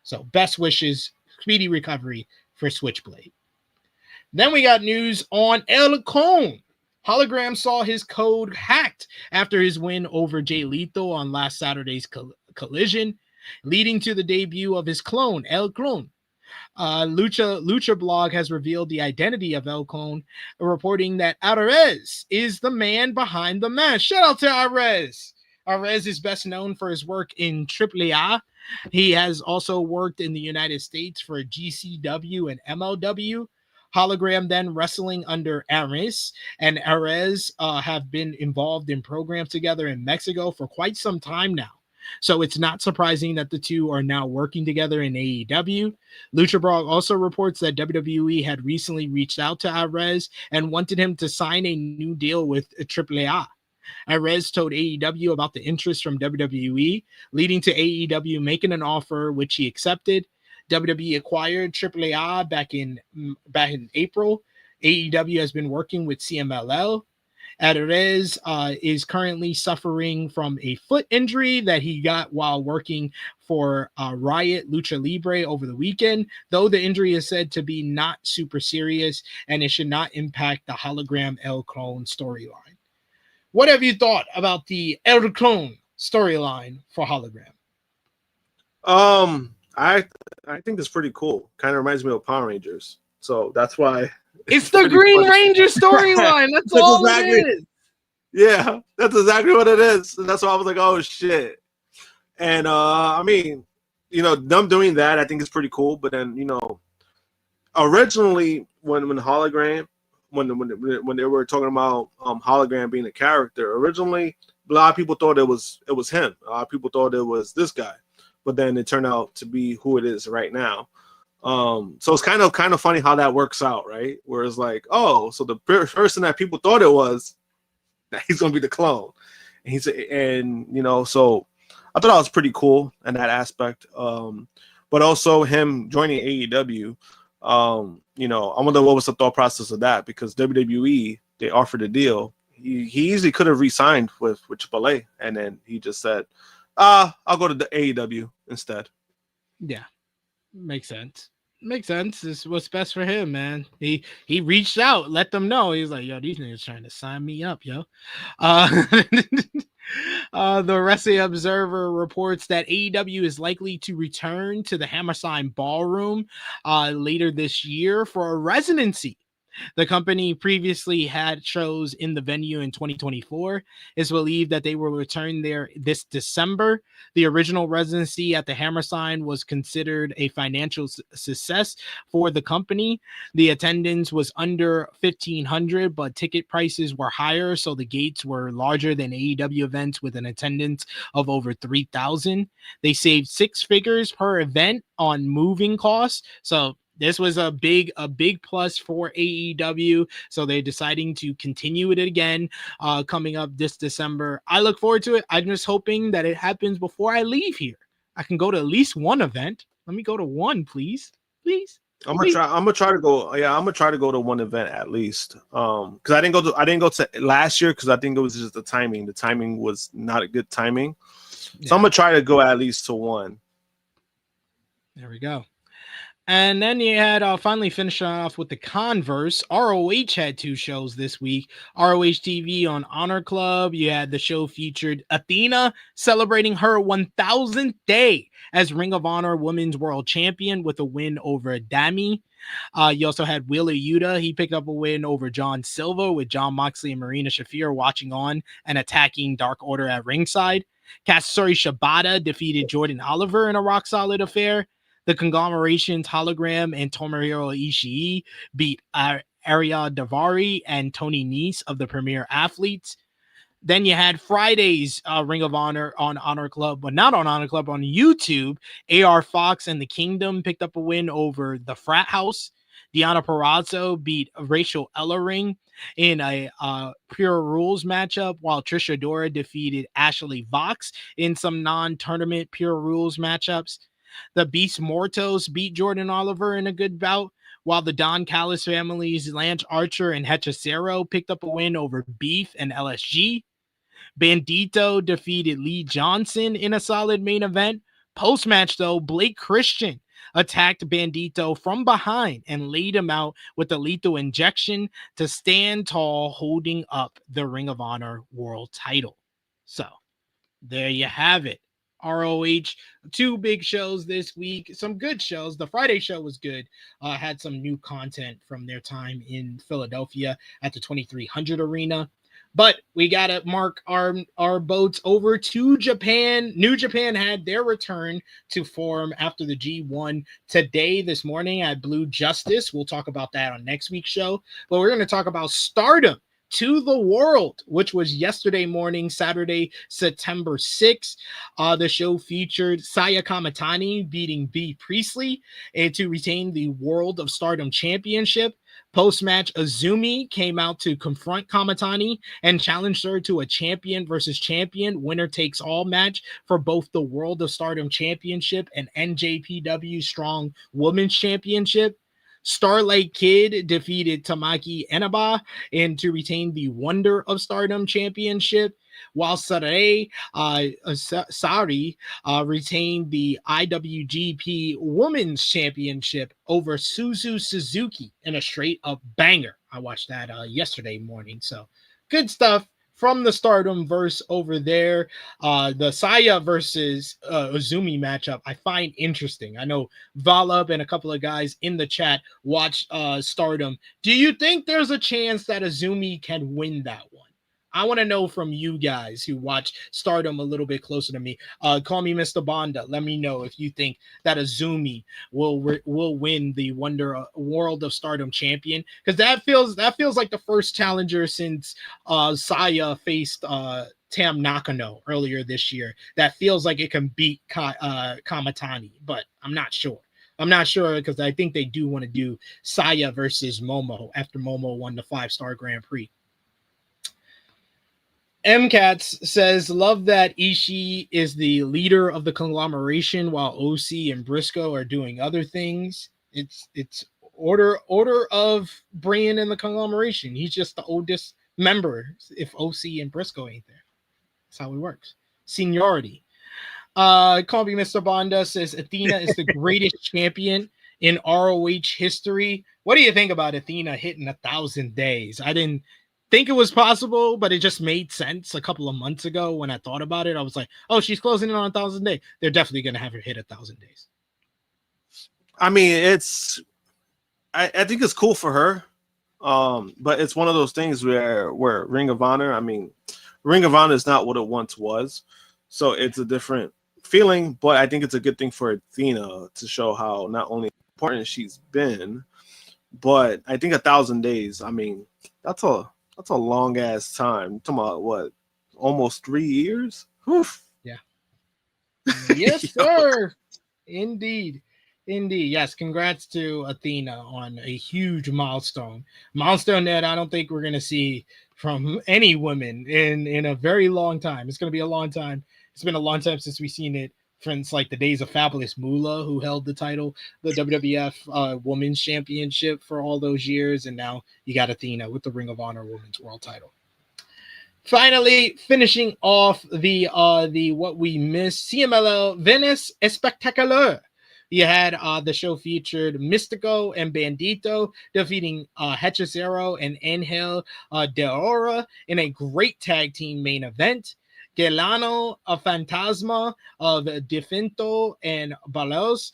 [SPEAKER 6] So best wishes, speedy recovery for Switchblade. Then we got news on El Con. Hologram saw his code hacked after his win over Jay Lethal on last Saturday's Collision, leading to the debut of his clone, El Clone. Lucha Blog has revealed the identity of El Clone, reporting that Arez is the man behind the mask. Shout out to Arez. Arez is best known for his work in AAA. He has also worked in the United States for GCW and MLW. Hologram then wrestling under Arez and Arez have been involved in programs together in Mexico for quite some time now. So it's not surprising that the two are now working together in AEW. Lucha Blog also reports that WWE had recently reached out to Arez and wanted him to sign a new deal with AAA. Arez told AEW about the interest from WWE, leading to AEW making an offer which he accepted. WWE acquired AAA back in April. AEW has been working with CMLL. Arez is currently suffering from a foot injury that he got while working for Riot Lucha Libre over the weekend, though the injury is said to be not super serious and it should not impact the Hologram El Clone storyline. What have you thought about the El Clone storyline for Hologram?
[SPEAKER 7] I think it's pretty cool. Kind of reminds me of Power Rangers, so that's why
[SPEAKER 6] it's the Green Ranger storyline. That's all exactly, it is.
[SPEAKER 7] Yeah, that's exactly what it is. And that's why I was like, oh shit. And I mean, you know, them doing that, I think is pretty cool. But then, you know, originally when Hologram, when they were talking about Hologram being a character, originally a lot of people thought it was him. A lot of people thought it was this guy, but then it turned out to be who it is right now. So it's kind of funny how that works out, right? Where it's like, oh, so the person that people thought it was, he's gonna be the clone, and you know, so I thought that was pretty cool in that aspect. But also him joining AEW, you know, I wonder what was the thought process of that, because WWE, they offered a deal. He easily could have re-signed with AAA, and then he just said, I'll go to the AEW instead.
[SPEAKER 6] Yeah. Makes sense. This is what's best for him, man. He reached out, let them know. He's like, yo, these niggas trying to sign me up, yo. The Wrestling Observer reports that AEW is likely to return to the Hammerstein Ballroom later this year for a residency. The company previously had shows in the venue in 2024. It's believed that they will return there this December. The original residency at the Hammerstein was considered a financial success for the company. The attendance was under 1,500, but ticket prices were higher, so the gates were larger than AEW events with an attendance of over 3,000. They saved 6 figures per event on moving costs, so this was a big plus for AEW, so they're deciding to continue it again coming up this December. I look forward to it. I'm just hoping that it happens before I leave here. I can go to at least one event. Let me go to one, please.
[SPEAKER 7] I'm gonna try to go. Yeah, I'm gonna try to go to one event at least. Because I didn't go to last year because I think it was just the timing. The timing was not a good timing. So I'm gonna try to go at least to one.
[SPEAKER 6] There we go. And then you had finally finishing off with the Converse. ROH had 2 shows this week. ROH TV on Honor Club. You had the show featured Athena celebrating her 1,000th day as Ring of Honor Women's World Champion with a win over Dami. You also had Wheeler Yuta. He picked up a win over John Silva with John Moxley and Marina Shafir watching on and attacking Dark Order at ringside. Katsuyori Shibata defeated Jordan Oliver in a rock-solid affair. The Conglomeration's Hologram and Tomohiro Ishii beat Arya Davari and Tony Nese of the Premier Athletes. Then you had Friday's Ring of Honor on Honor Club, but not on Honor Club, on YouTube. AR Fox and the Kingdom picked up a win over the Frat House. Deonna Purrazzo beat Rachel Ellering in a Pure Rules matchup, while Trish Adora defeated Ashley Vox in some non-tournament Pure Rules matchups. The Beast Mortos beat Jordan Oliver in a good bout, while the Don Callis families, Lance Archer and Hechicero, picked up a win over Beef and LSG. Bandito defeated Lee Johnson in a solid main event. Post-match, though, Blake Christian attacked Bandito from behind and laid him out with a lethal injection to stand tall, holding up the Ring of Honor world title. So there you have it. ROH, 2 big shows this week, some good shows. The Friday show was good, had some new content from their time in Philadelphia at the 2300 Arena. But we got to mark our boats over to Japan. New Japan had their return to form after the G1 today, this morning at Blue Justice. We'll talk about that on next week's show. But we're going to talk about Stardom to the World, which was yesterday morning, Saturday, September 6th. The show featured Saya Kamitani beating Bea Priestley and to retain the World of Stardom Championship. Post-match, Azumi came out to confront Kamitani and challenged her to a champion versus champion winner-takes-all match for both the World of Stardom Championship and NJPW Strong Women's Championship. Starlight Kid defeated Tamaki Inaba and to retain the Wonder of Stardom Championship, while Sari retained the IWGP Women's Championship over Suzu Suzuki in a straight-up banger. I watched that yesterday morning, so good stuff from the Stardom verse over there. The Saya versus Azumi matchup I find interesting. I know Valab and a couple of guys in the chat watch Stardom. Do you think there's a chance that Azumi can win that one? I want to know from you guys who watch Stardom a little bit closer to me. Call me Mr. Bonda. Let me know if you think that Azumi will win the World of Stardom champion, because that feels like the first challenger since Saya faced Tam Nakano earlier this year. That feels like it can beat Kamitani, but I'm not sure. Because I think they do want to do Saya versus Momo after Momo won the 5-star Grand Prix. MCats says, love that Ishii is the leader of the conglomeration while OC and Briscoe are doing other things. It's order of bringing in the conglomeration. He's just the oldest member if OC and Briscoe ain't there. That's how it works. Seniority. Call me Mr. Bonda says, Athena is the greatest champion in ROH history. What do you think about Athena hitting 1,000 days? I didn't think it was possible, but it just made sense a couple of months ago when I thought about it. I was like, oh, she's closing in on 1,000 days. They're definitely going to have her hit 1,000 days.
[SPEAKER 7] I mean, I think it's cool for her. But it's one of those things where Ring of Honor, I mean, Ring of Honor is not what it once was. So it's a different feeling, but I think it's a good thing for Athena to show how not only important she's been, but I think 1,000 days, I mean, that's a long ass time. I'm talking about what, almost 3 years? Oof.
[SPEAKER 6] Yeah. Yes, sir. Indeed. Yes. Congrats to Athena on a huge milestone that I don't think we're going to see from any women in a very long time. It's going to be a long time. It's been a long time since we've seen it since like the days of Fabulous Moolah, who held the title, the WWF Women's Championship for all those years. And now you got Athena with the Ring of Honor Women's World title. Finally, finishing off the what we missed, CMLL Venice Espectacular. You had the show featured Mystico and Bandito defeating Hechicero and Angel de Ora in a great tag team main event. Gelano, a Fantasma of Definto and Balos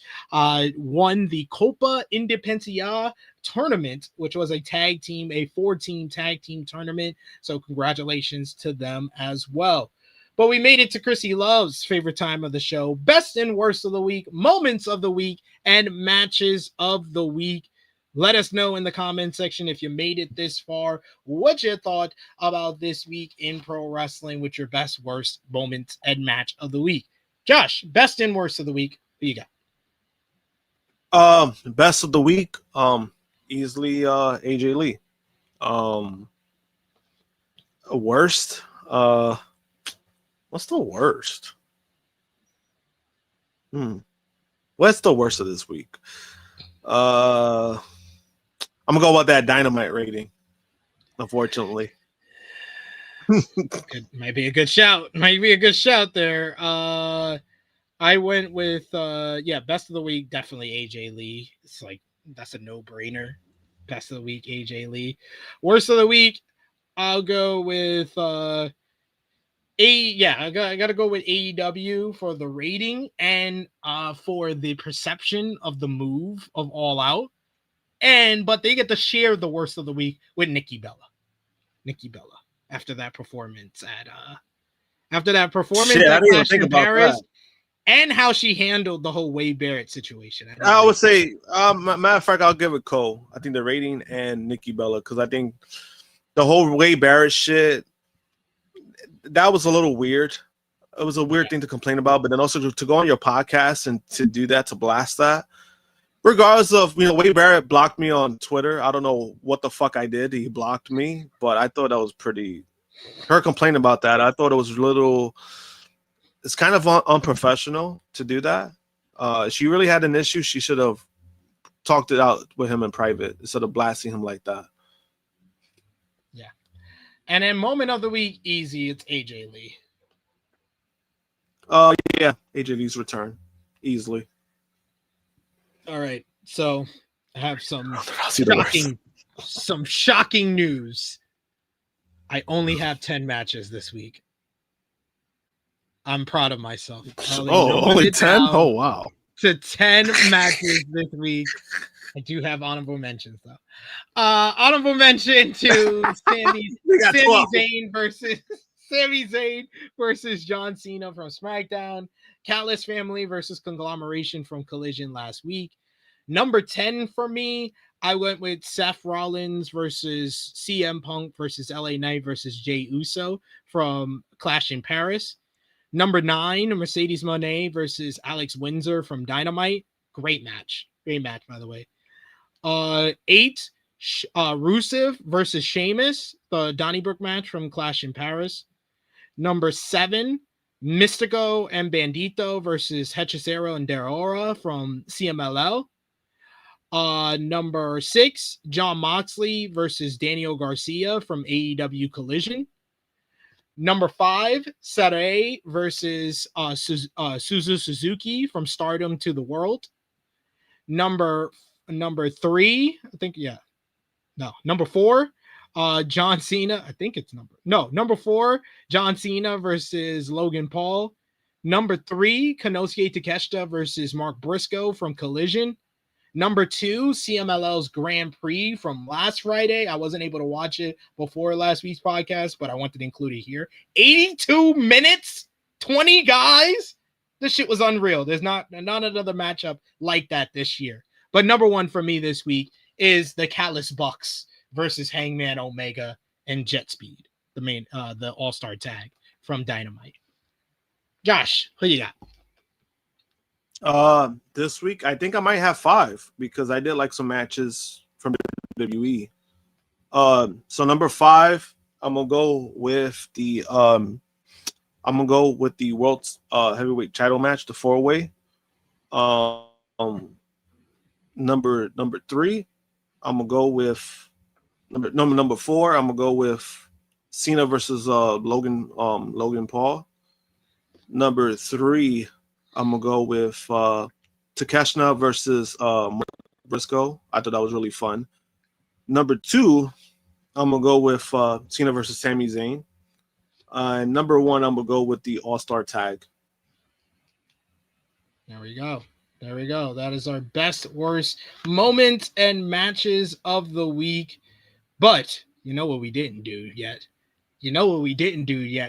[SPEAKER 6] won the Copa Independencia tournament, which was a 4-team tag team tournament. So congratulations to them as well. But we made it to Chrissy Love's favorite time of the show, best and worst of the week, moments of the week, and matches of the week. Let us know in the comment section if you made it this far, what you thought about this week in pro wrestling with your best, worst moments and match of the week. Josh, best and worst of the week. Who you got?
[SPEAKER 7] Best of the week, easily AJ Lee. Worst, what's the worst? What's the worst of this week? I'm gonna go with that Dynamite rating, unfortunately.
[SPEAKER 6] Might be a good shout there. I went with best of the week, definitely AJ Lee. It's like that's a no-brainer. Best of the week, AJ Lee. Worst of the week, I'll go with I gotta go with AEW for the rating and for the perception of the move of All Out. But they get to share the worst of the week with Nikki Bella. After that performance
[SPEAKER 7] Shit, I didn't even
[SPEAKER 6] at Clash
[SPEAKER 7] think
[SPEAKER 6] in
[SPEAKER 7] about
[SPEAKER 6] Paris.
[SPEAKER 7] that.
[SPEAKER 6] And how she handled the whole Wade Barrett situation.
[SPEAKER 7] I would say, matter of fact, I'll give it Cole. I think the rating and Nikki Bella, because I think the whole Wade Barrett shit, that was a little weird. It was a weird thing to complain about, but then also to go on your podcast and to do that, to blast that, regardless of, Wade Barrett blocked me on Twitter. I don't know what the fuck I did. He blocked me, but I thought that was pretty. Her complaint about that, I thought it was a little. It's kind of unprofessional to do that. She really had an issue. She should have talked it out with him in private instead of blasting him like that.
[SPEAKER 6] Yeah. And then moment of the week, easy. It's AJ Lee.
[SPEAKER 7] Yeah, AJ Lee's return, easily.
[SPEAKER 6] All right. So I have some shocking news. I only have 10 matches this week. I'm proud of myself.
[SPEAKER 7] Only 10? Oh, wow.
[SPEAKER 6] To 10 matches this week. I do have honorable mentions, though. Honorable mention to Sami Zayn versus John Cena from SmackDown. Catalyst Family versus Conglomeration from Collision last week. Number 10 for me, I went with Seth Rollins versus CM Punk versus LA Knight versus Jey Uso from Clash in Paris. Number 9, Mercedes Moné versus Alex Windsor from Dynamite. Great match, by the way. 8, Rusev versus Sheamus, the Donnybrook match from Clash in Paris. Number 7, Mystico and Bandito versus Hechicero and Deora from CMLL. Number 6, Jon Moxley versus Daniel Garcia from AEW Collision. Number 5, Sarai versus Suzu Suzuki from Stardom to the World. Number 3, number 4, John Cena. Number 4, John Cena versus Logan Paul. Number 3, Konosuke Takeshita versus Mark Briscoe from Collision. Number 2, CMLL's Grand Prix from last Friday. I wasn't able to watch it before last week's podcast, but I wanted to include it here. 82 minutes, 20 guys. This shit was unreal. There's not another matchup like that this year. But number 1 for me this week is the Catalyst Bucks versus Hangman Omega and Jet Speed, the All-Star tag from Dynamite. Josh, who you got?
[SPEAKER 7] This week I think I might have 5 because I did like some matches from WWE. So number 5, I'm gonna go with the world's heavyweight title match, the 4-way. Number 3, I'm gonna go with number 4. I'm gonna go with Cena versus Logan Paul. Number 3, I'm gonna go with Takeshita versus Briscoe. I thought that was really fun. Number 2, I'm gonna go with Cena versus Sami Zayn. Number 1, I'm gonna go with the All-Star tag.
[SPEAKER 6] There we go. That is our best, worst moments and matches of the week. But you know what we didn't do yet?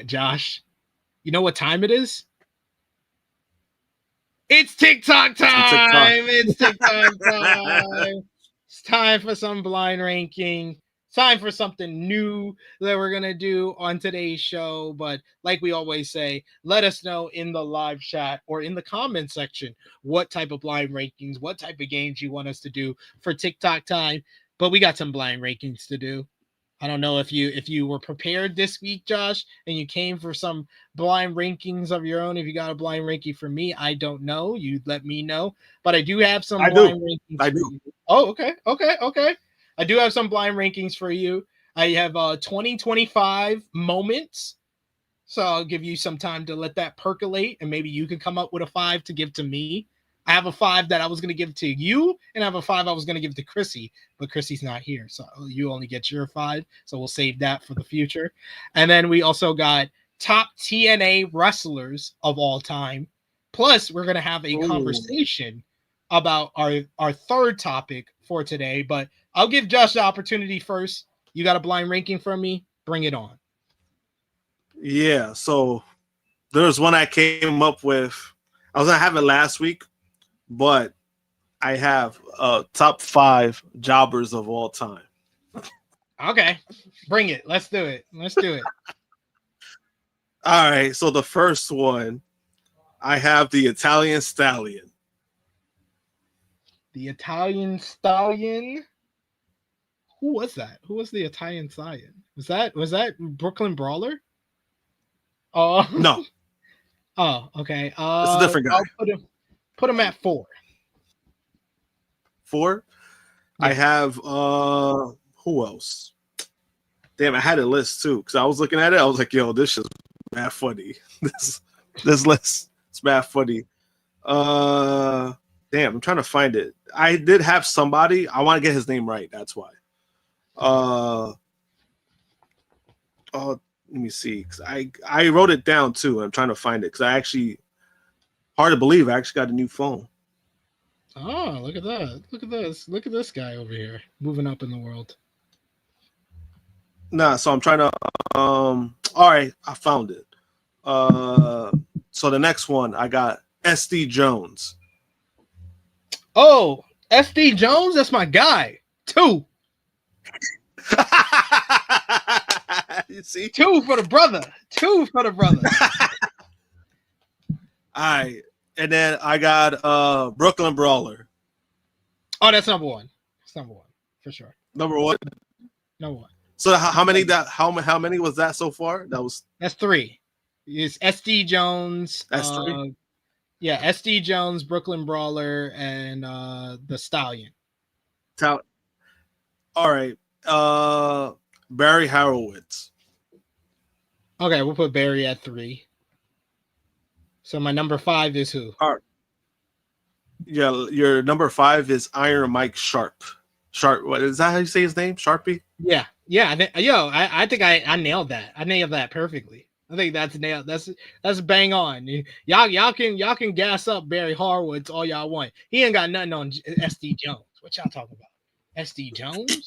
[SPEAKER 6] Josh? You know what time it is? It's TikTok time. It's TikTok time. It's time for some blind ranking. It's time for something new that we're going to do on today's show. But like we always say, let us know in the live chat or in the comment section what type of blind rankings, what type of games you want us to do for TikTok time. But we got some blind rankings to do. I don't know if you were prepared this week, Josh, and you came for some blind rankings of your own. If you got a blind ranking for me, I don't know. You let me know. But I do have some blind rankings.
[SPEAKER 7] I do.
[SPEAKER 6] Oh, okay. I do have some blind rankings for you. I have 2025 moments. So I'll give you some time to let that percolate, and maybe you can come up with a 5 to give to me. I have a 5 that I was going to give to you, and I have a 5 I was going to give to Chrissy, but Chrissy's not here, so you only get your 5. So we'll save that for the future. And then we also got top TNA wrestlers of all time. Plus, we're going to have a conversation about our third topic for today. But I'll give Josh the opportunity first. You got a blind ranking from me? Bring it on.
[SPEAKER 7] Yeah, so there's one I came up with. I was going to have it last week, but I have top 5 jobbers of all time.
[SPEAKER 6] Okay, bring it. Let's do it.
[SPEAKER 7] All right, so the first one, I have the Italian Stallion.
[SPEAKER 6] The Italian Stallion? Who was that? Who was the Italian Stallion? Was that Brooklyn Brawler? Oh
[SPEAKER 7] no.
[SPEAKER 6] Oh, okay.
[SPEAKER 7] It's a different guy.
[SPEAKER 6] I'll put him at 4.
[SPEAKER 7] 4? Yeah. I have who else? Damn, I had a list too, because I was looking at it. I was like, yo, this is mad funny. This list is mad funny. Damn, I'm trying to find it. I did have somebody. I want to get his name right. That's why. Let me see. Cause I wrote it down too. I'm trying to find it because I actually, hard to believe, I actually got a new phone.
[SPEAKER 6] Oh, look at that. Look at this. Look at this guy over here moving up in the world.
[SPEAKER 7] Nah, so I'm trying to all right, I found it. So the next one I got SD Jones.
[SPEAKER 6] Oh, SD Jones, that's my guy. 2.
[SPEAKER 7] You see?
[SPEAKER 6] 2 for the brother. 2 for the brother.
[SPEAKER 7] All right. And then I got Brooklyn Brawler.
[SPEAKER 6] Oh, that's number 1. That's number 1 for sure.
[SPEAKER 7] Number 1.
[SPEAKER 6] Number 1.
[SPEAKER 7] So how many was that so far? That's
[SPEAKER 6] 3. It's SD Jones.
[SPEAKER 7] That's 3.
[SPEAKER 6] Yeah, SD Jones, Brooklyn Brawler, and the Stallion.
[SPEAKER 7] All right. Barry Horowitz.
[SPEAKER 6] Okay, we'll put Barry at 3. So my number 5 is who?
[SPEAKER 7] All right. Yeah, your number 5 is Iron Mike Sharp. Sharp. What is that? How you say his name? Sharpie.
[SPEAKER 6] Yeah. I think I nailed that. I nailed that perfectly. I think that's nailed. That's bang on. Y'all can gas up Barry Horowitz all y'all want. He ain't got nothing on SD Jones. What y'all talking about? SD Jones?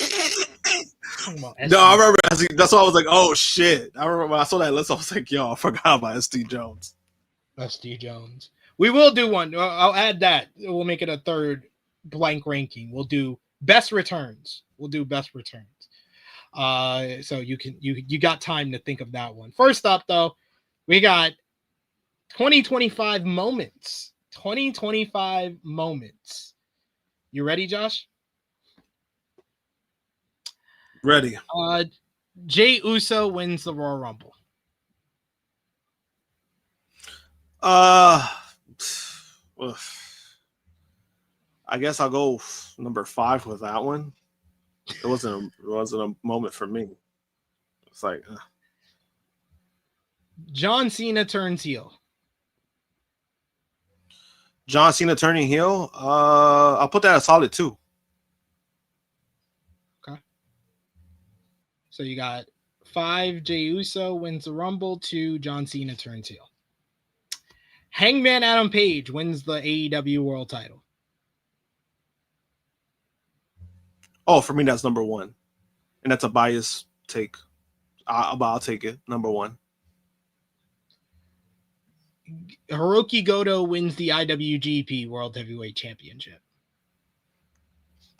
[SPEAKER 7] No, I remember. That's why I was like, oh shit. I remember when I saw that list. I was like, yo, I forgot about SD Jones.
[SPEAKER 6] SD Jones. We will do one. I'll add that. We'll make it a third blank ranking. We'll do best returns. So you got time to think of that one. First up, though, we got 2025 moments. 2025 moments. You ready, Josh?
[SPEAKER 7] Ready.
[SPEAKER 6] Jey Uso wins the Royal Rumble.
[SPEAKER 7] I guess I'll go number 5 with that one. It wasn't a moment for me. It's like
[SPEAKER 6] John Cena turns heel.
[SPEAKER 7] John Cena turning heel. I'll put that a solid 2.
[SPEAKER 6] Okay. So you got 5, Jey Uso wins the Rumble. 2, John Cena turns heel. Hangman Adam Page wins the AEW World Title.
[SPEAKER 7] Oh, for me, that's number 1. And that's a biased take. I'll take it. Number 1.
[SPEAKER 6] Hiroki Goto wins the IWGP World Heavyweight Championship.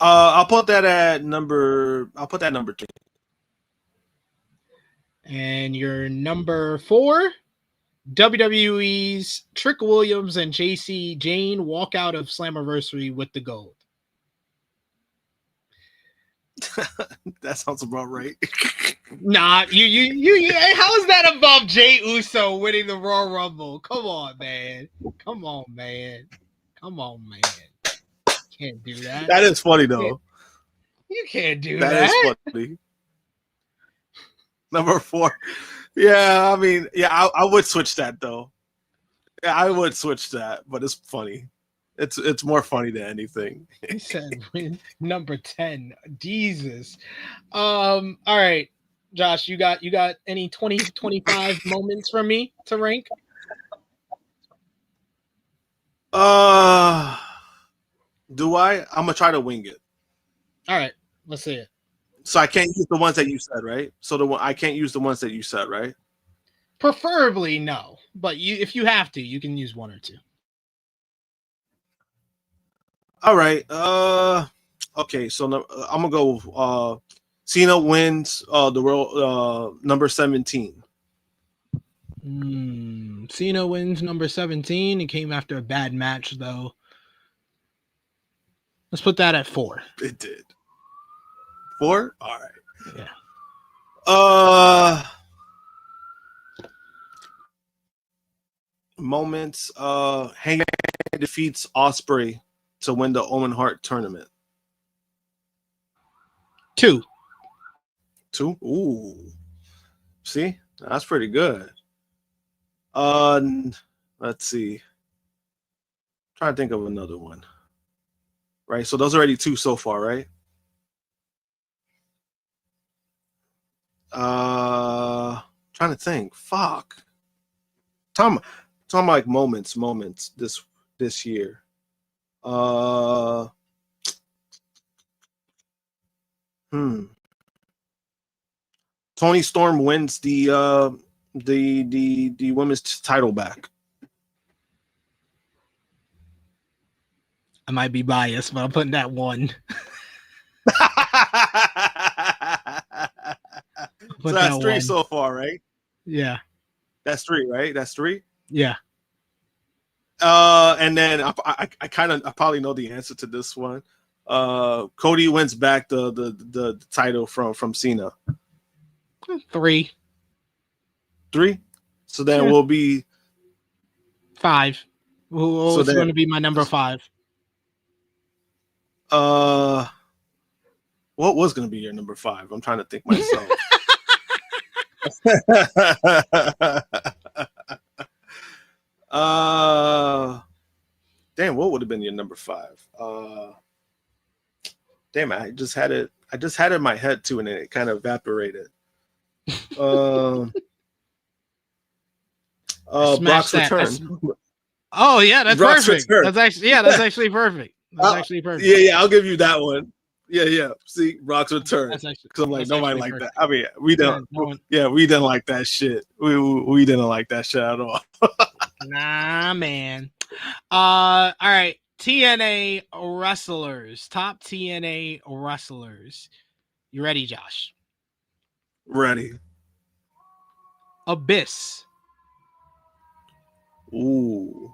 [SPEAKER 7] I'll put that at number 2.
[SPEAKER 6] And your number 4, WWE's Trick Williams and JC Jane walk out of Slammiversary with the gold.
[SPEAKER 7] That sounds about right.
[SPEAKER 6] Nah, you how is that above Jey Uso winning the Royal Rumble? Come on, man. Can't do that.
[SPEAKER 7] That is funny though.
[SPEAKER 6] You can't do that.
[SPEAKER 7] That is funny. Number 4. Yeah, I mean, yeah, I would switch that though. Yeah, I would switch that, but it's funny. It's more funny than anything.
[SPEAKER 6] He said win number 10. Jesus. All right, Josh, you got any 2025 moments from me to rank?
[SPEAKER 7] Do I? I'm gonna try to wing it.
[SPEAKER 6] All right, let's see it.
[SPEAKER 7] So I can't use the ones that you said, right? So I can't use the ones that you said, right?
[SPEAKER 6] Preferably no, but if you have to, you can use one or two.
[SPEAKER 7] All right. Okay. So I'm gonna go. Cena wins the world number 17.
[SPEAKER 6] Cena wins number 17. It came after a bad match, though. Let's put that at 4.
[SPEAKER 7] It did. 4? All right.
[SPEAKER 6] Yeah.
[SPEAKER 7] Moments. Hangman defeats Ospreay to win the Owen Hart tournament.
[SPEAKER 6] 2.
[SPEAKER 7] Ooh. See? That's pretty good. Let's see. Trying to think of another one. Right, so those are already 2 so far, right? Trying to think. Fuck. Talking like moments this year. Tony Storm wins the women's title back.
[SPEAKER 6] I might be biased, but I'm putting that 1.
[SPEAKER 7] So that's 3 so far, right?
[SPEAKER 6] Yeah.
[SPEAKER 7] That's 3, right? That's 3?
[SPEAKER 6] Yeah.
[SPEAKER 7] And then I probably know the answer to this one. Cody wins back the title from Cena.
[SPEAKER 6] 3.
[SPEAKER 7] 3? So then we'll be
[SPEAKER 6] 5. Who's going to be my number 5?
[SPEAKER 7] What was going to be your number 5? I'm trying to think myself. Damn, what would have been your number 5? Damn, I just had it in my head too, and then it kind of evaporated. Brock's return.
[SPEAKER 6] Oh yeah, that's
[SPEAKER 7] Brock's
[SPEAKER 6] perfect.
[SPEAKER 7] return.
[SPEAKER 6] That's actually perfect. That's actually perfect.
[SPEAKER 7] Yeah, I'll give you that one. Yeah. See, Brock's return. Because I'm like, nobody like that. I mean, we don't. Yeah, we didn't like that shit. We didn't like that shit at all.
[SPEAKER 6] Nah, man. All right. TNA wrestlers. Top TNA wrestlers. You ready, Josh?
[SPEAKER 7] Ready.
[SPEAKER 6] Abyss.
[SPEAKER 7] Ooh.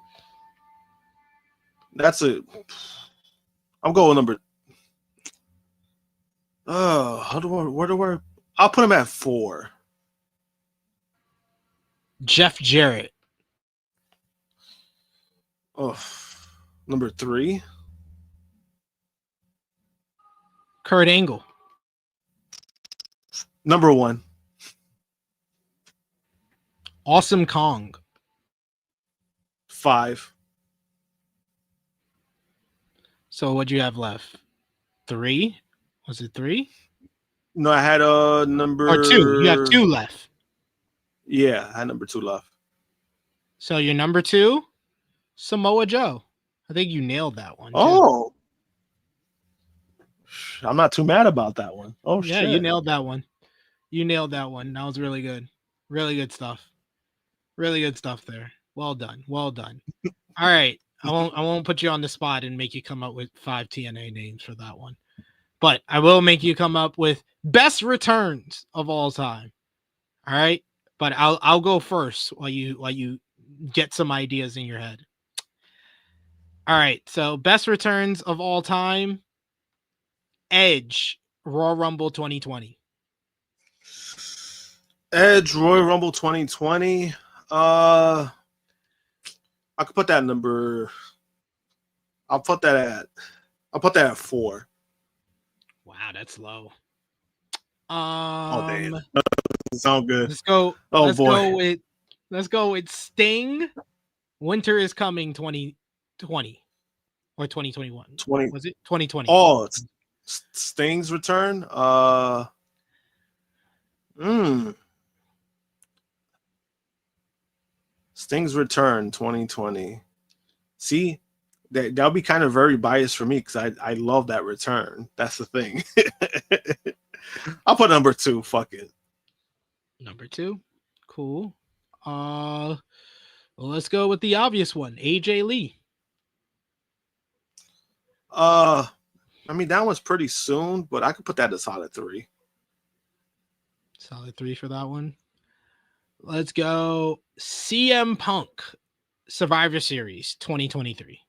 [SPEAKER 7] That's it. I'm going number. I'll put him at 4.
[SPEAKER 6] Jeff Jarrett.
[SPEAKER 7] Oh, number 3.
[SPEAKER 6] Kurt Angle.
[SPEAKER 7] Number 1.
[SPEAKER 6] Awesome Kong.
[SPEAKER 7] 5.
[SPEAKER 6] So what'd you have left? 3? Was it 3?
[SPEAKER 7] No, I had number
[SPEAKER 6] or 2. You have 2 left.
[SPEAKER 7] Yeah, I had number 2 left.
[SPEAKER 6] So your number 2, Samoa Joe. I think you nailed that one.
[SPEAKER 7] Oh, I'm not too mad about that one. Oh,
[SPEAKER 6] yeah,
[SPEAKER 7] shit.
[SPEAKER 6] You nailed that one. That was really good. Really good stuff. Really good stuff there. Well done. All right. I won't put you on the spot and make you come up with 5 TNA names for that one. But I will make you come up with best returns of all time. All right? But I'll go first while you get some ideas in your head. All right. So best returns of all time. Edge, Royal Rumble 2020.
[SPEAKER 7] Edge, Royal Rumble 2020. I could put that number. I'll put that at 4.
[SPEAKER 6] Wow, that's low.
[SPEAKER 7] Oh, damn. sound good.
[SPEAKER 6] Let's go.
[SPEAKER 7] Oh,
[SPEAKER 6] let's
[SPEAKER 7] boy.
[SPEAKER 6] Let's go with Sting. Winter is coming 2020 or 2021.
[SPEAKER 7] 20.
[SPEAKER 6] Was it 2020?
[SPEAKER 7] Oh, it's Sting's return. Sting's return 2020. See, that'll be kind of very biased for me because I love that return. That's the thing. I'll put number 2. Fuck it.
[SPEAKER 6] Number 2. Cool. Well, let's go with the obvious one. AJ Lee.
[SPEAKER 7] I mean, that one's pretty soon, but I could put that as solid 3.
[SPEAKER 6] Solid 3 for that one. Let's go CM Punk Survivor Series 2023.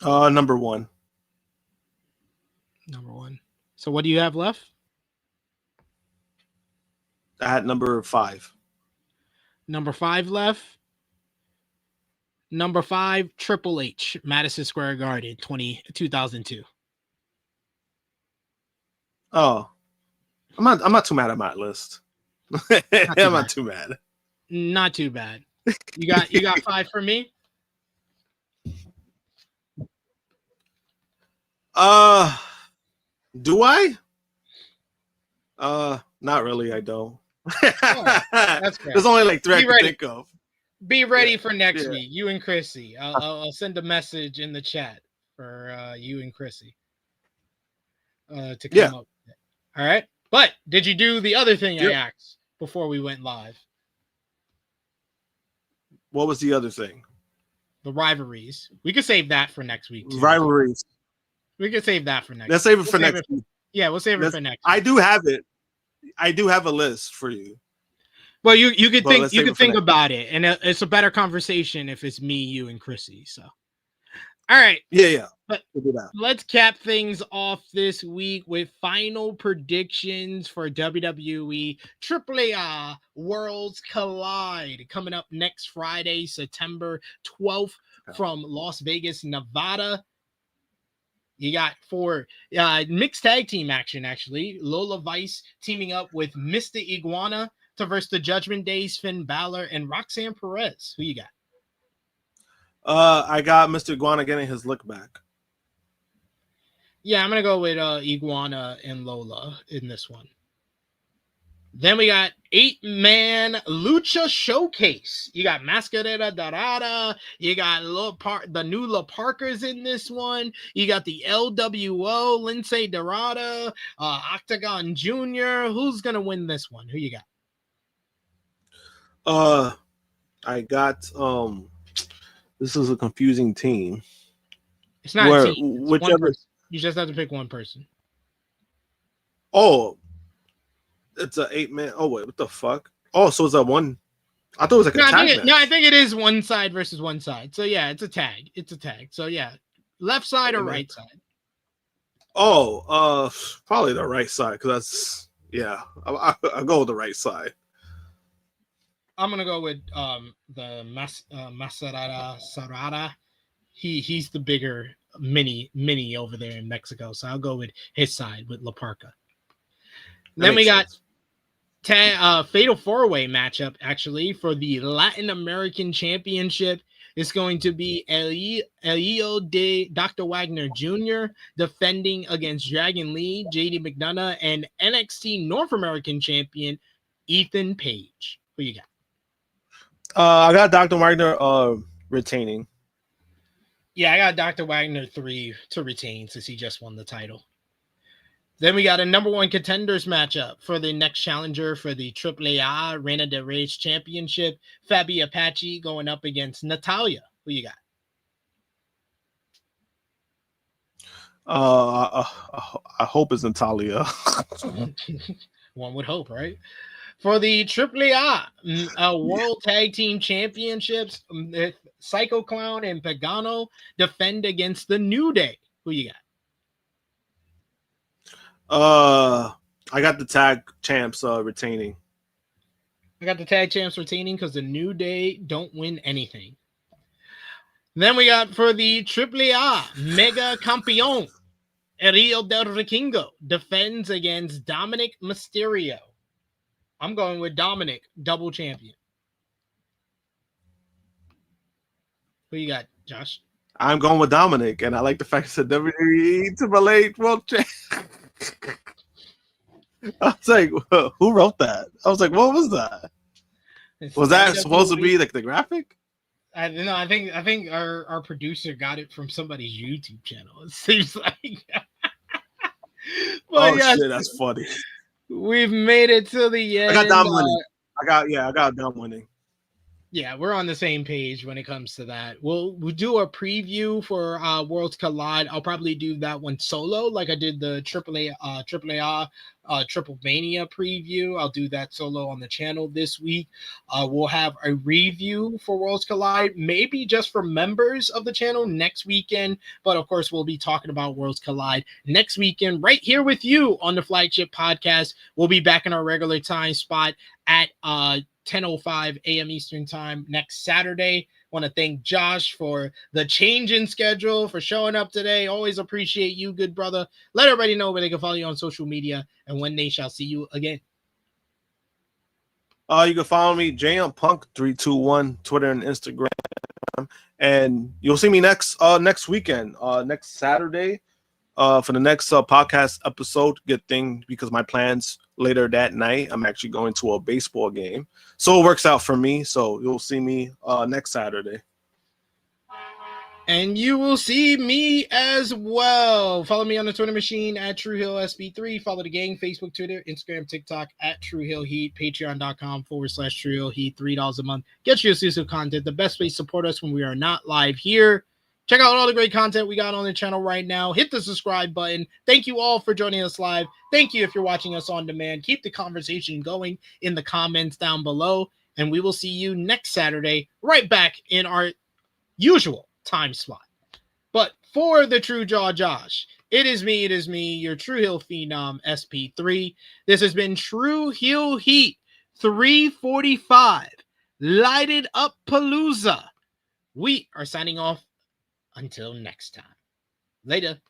[SPEAKER 7] Number 1.
[SPEAKER 6] Number 1. So what do you have left?
[SPEAKER 7] I had number 5.
[SPEAKER 6] Number 5 left. Number 5, Triple H, Madison Square Garden, 2002.
[SPEAKER 7] Oh, I'm not too mad at my list. I'm not too mad.
[SPEAKER 6] Not too bad. You got 5 for me?
[SPEAKER 7] Do I? Not really. I don't.
[SPEAKER 6] Oh, that's fair.
[SPEAKER 7] There's only like 3 I can think of.
[SPEAKER 6] Be ready for next week. You and Chrissy. I'll send a message in the chat for you and Chrissy to come up with it. All right. But did you do the other thing I asked before we went live?
[SPEAKER 7] What was the other thing?
[SPEAKER 6] The rivalries. We could save that for next week too.
[SPEAKER 7] Rivalries.
[SPEAKER 6] We could save that for next.
[SPEAKER 7] Let's save it for next week.
[SPEAKER 6] Yeah, we'll save it for next.
[SPEAKER 7] I do have it. I do have a list for you.
[SPEAKER 6] Well, you could think about it, and it's a better conversation if it's me, you, and Chrissy. So, all right,
[SPEAKER 7] yeah.
[SPEAKER 6] But
[SPEAKER 7] we'll do that.
[SPEAKER 6] Let's cap things off this week with final predictions for WWE AAA Worlds Collide coming up next Friday, September 12th from Las Vegas, Nevada. You got for mixed tag team action, actually. Lola Vice teaming up with Mr. Iguana to versus the Judgment Day's Finn Balor and Roxanne Perez. Who you got?
[SPEAKER 7] I got Mr. Iguana getting his look back.
[SPEAKER 6] Yeah, I'm going to go with Iguana and Lola in this one. Then we got 8-man Lucha Showcase. You got Mascarada Dorada. You got the new La Parkers in this one. You got the LWO, Lince Dorada, Octagon Jr. Who's going to win this one? Who you got?
[SPEAKER 7] I got this is a confusing team.
[SPEAKER 6] It's not a team. It's
[SPEAKER 7] whichever.
[SPEAKER 6] You just have to pick one person.
[SPEAKER 7] Oh, it's an 8-man. Oh wait, what the fuck? Oh, so it's a one. I thought it was like a tag match.
[SPEAKER 6] I think it is one side versus one side. So yeah, it's a tag. So yeah, left side or right side.
[SPEAKER 7] Oh, probably the right side because I'll go with the right side.
[SPEAKER 6] I'm gonna go with the Mascarada Dorada. He's the bigger mini over there in Mexico, so I'll go with his side with La Parka. Then we got Fatal 4-Way matchup actually for the Latin American Championship. It's going to be Elio de Dr. Wagner Jr. defending against Dragon Lee, JD McDonough, and NXT North American Champion Ethan Page. Who you got?
[SPEAKER 7] I got Dr. Wagner retaining.
[SPEAKER 6] Yeah, I got Dr. Wagner 3 to retain since he just won the title. Then we got a number 1 contenders matchup for the next challenger for the AAA Reina de Reyes Championship. Fabi Apache going up against Natalia. Who you got?
[SPEAKER 7] I hope it's Natalia.
[SPEAKER 6] One would hope, right? For the AAA World Tag Team Championships, Psycho Clown and Pagano defend against the New Day. Who you got?
[SPEAKER 7] I got the tag champs retaining.
[SPEAKER 6] I got the tag champs retaining because the New Day don't win anything. Then we got for the AAA Mega Campeón, Rio del Vikingo defends against Dominic Mysterio. I'm going with Dominic, double champion. Who you got, Josh?
[SPEAKER 7] I'm going with Dominic, and I like the fact that WWE Triple H World Champ. I was like, who wrote that? I was like, what was that? Was that supposed to be like the graphic?
[SPEAKER 6] I don't know. I think our producer got it from somebody's YouTube channel. It seems like.
[SPEAKER 7] Oh yes, shit, that's funny.
[SPEAKER 6] We've made it to the end.
[SPEAKER 7] I got Dom winning. I got Dom winning.
[SPEAKER 6] Yeah, we're on the same page when it comes to that. We'll do a preview for Worlds Collide. I'll probably do that one solo, like I did the Triple Mania preview. I'll do that solo on the channel this week. We'll have a review for Worlds Collide, maybe just for members of the channel next weekend. But of course, we'll be talking about Worlds Collide next weekend right here with you on the Flagship Podcast. We'll be back in our regular time spot at 10:05 a.m. Eastern Time next Saturday. Want to thank Josh for the change in schedule, for showing up today. Always appreciate you, good brother. Let everybody know where they can follow you on social media and when they shall see you again.
[SPEAKER 7] You can follow me, JMPunk321, Twitter and Instagram. And you'll see me next weekend, next Saturday, for the next podcast episode. Good thing, because my plans later that night, I'm actually going to a baseball game. So it works out for me. So you'll see me next Saturday.
[SPEAKER 6] And you will see me as well. Follow me on the Twitter machine at Tru Heel SB3. Follow the gang, Facebook, Twitter, Instagram, TikTok at Tru Heel Heat. Patreon.com/Tru Heel Heat. $3 a month. Get your exclusive content. The best way to support us when we are not live here. Check out all the great content we got on the channel right now. Hit the subscribe button. Thank you all for joining us live. Thank you if you're watching us on demand. Keep the conversation going in the comments down below. And we will see you next Saturday right back in our usual time slot. But for the True Jaw Josh, it is me, your Tru Heel Phenom SP3. This has been Tru Heel Heat 345. Lighted Up Palooza. We are signing off. Until next time. Later.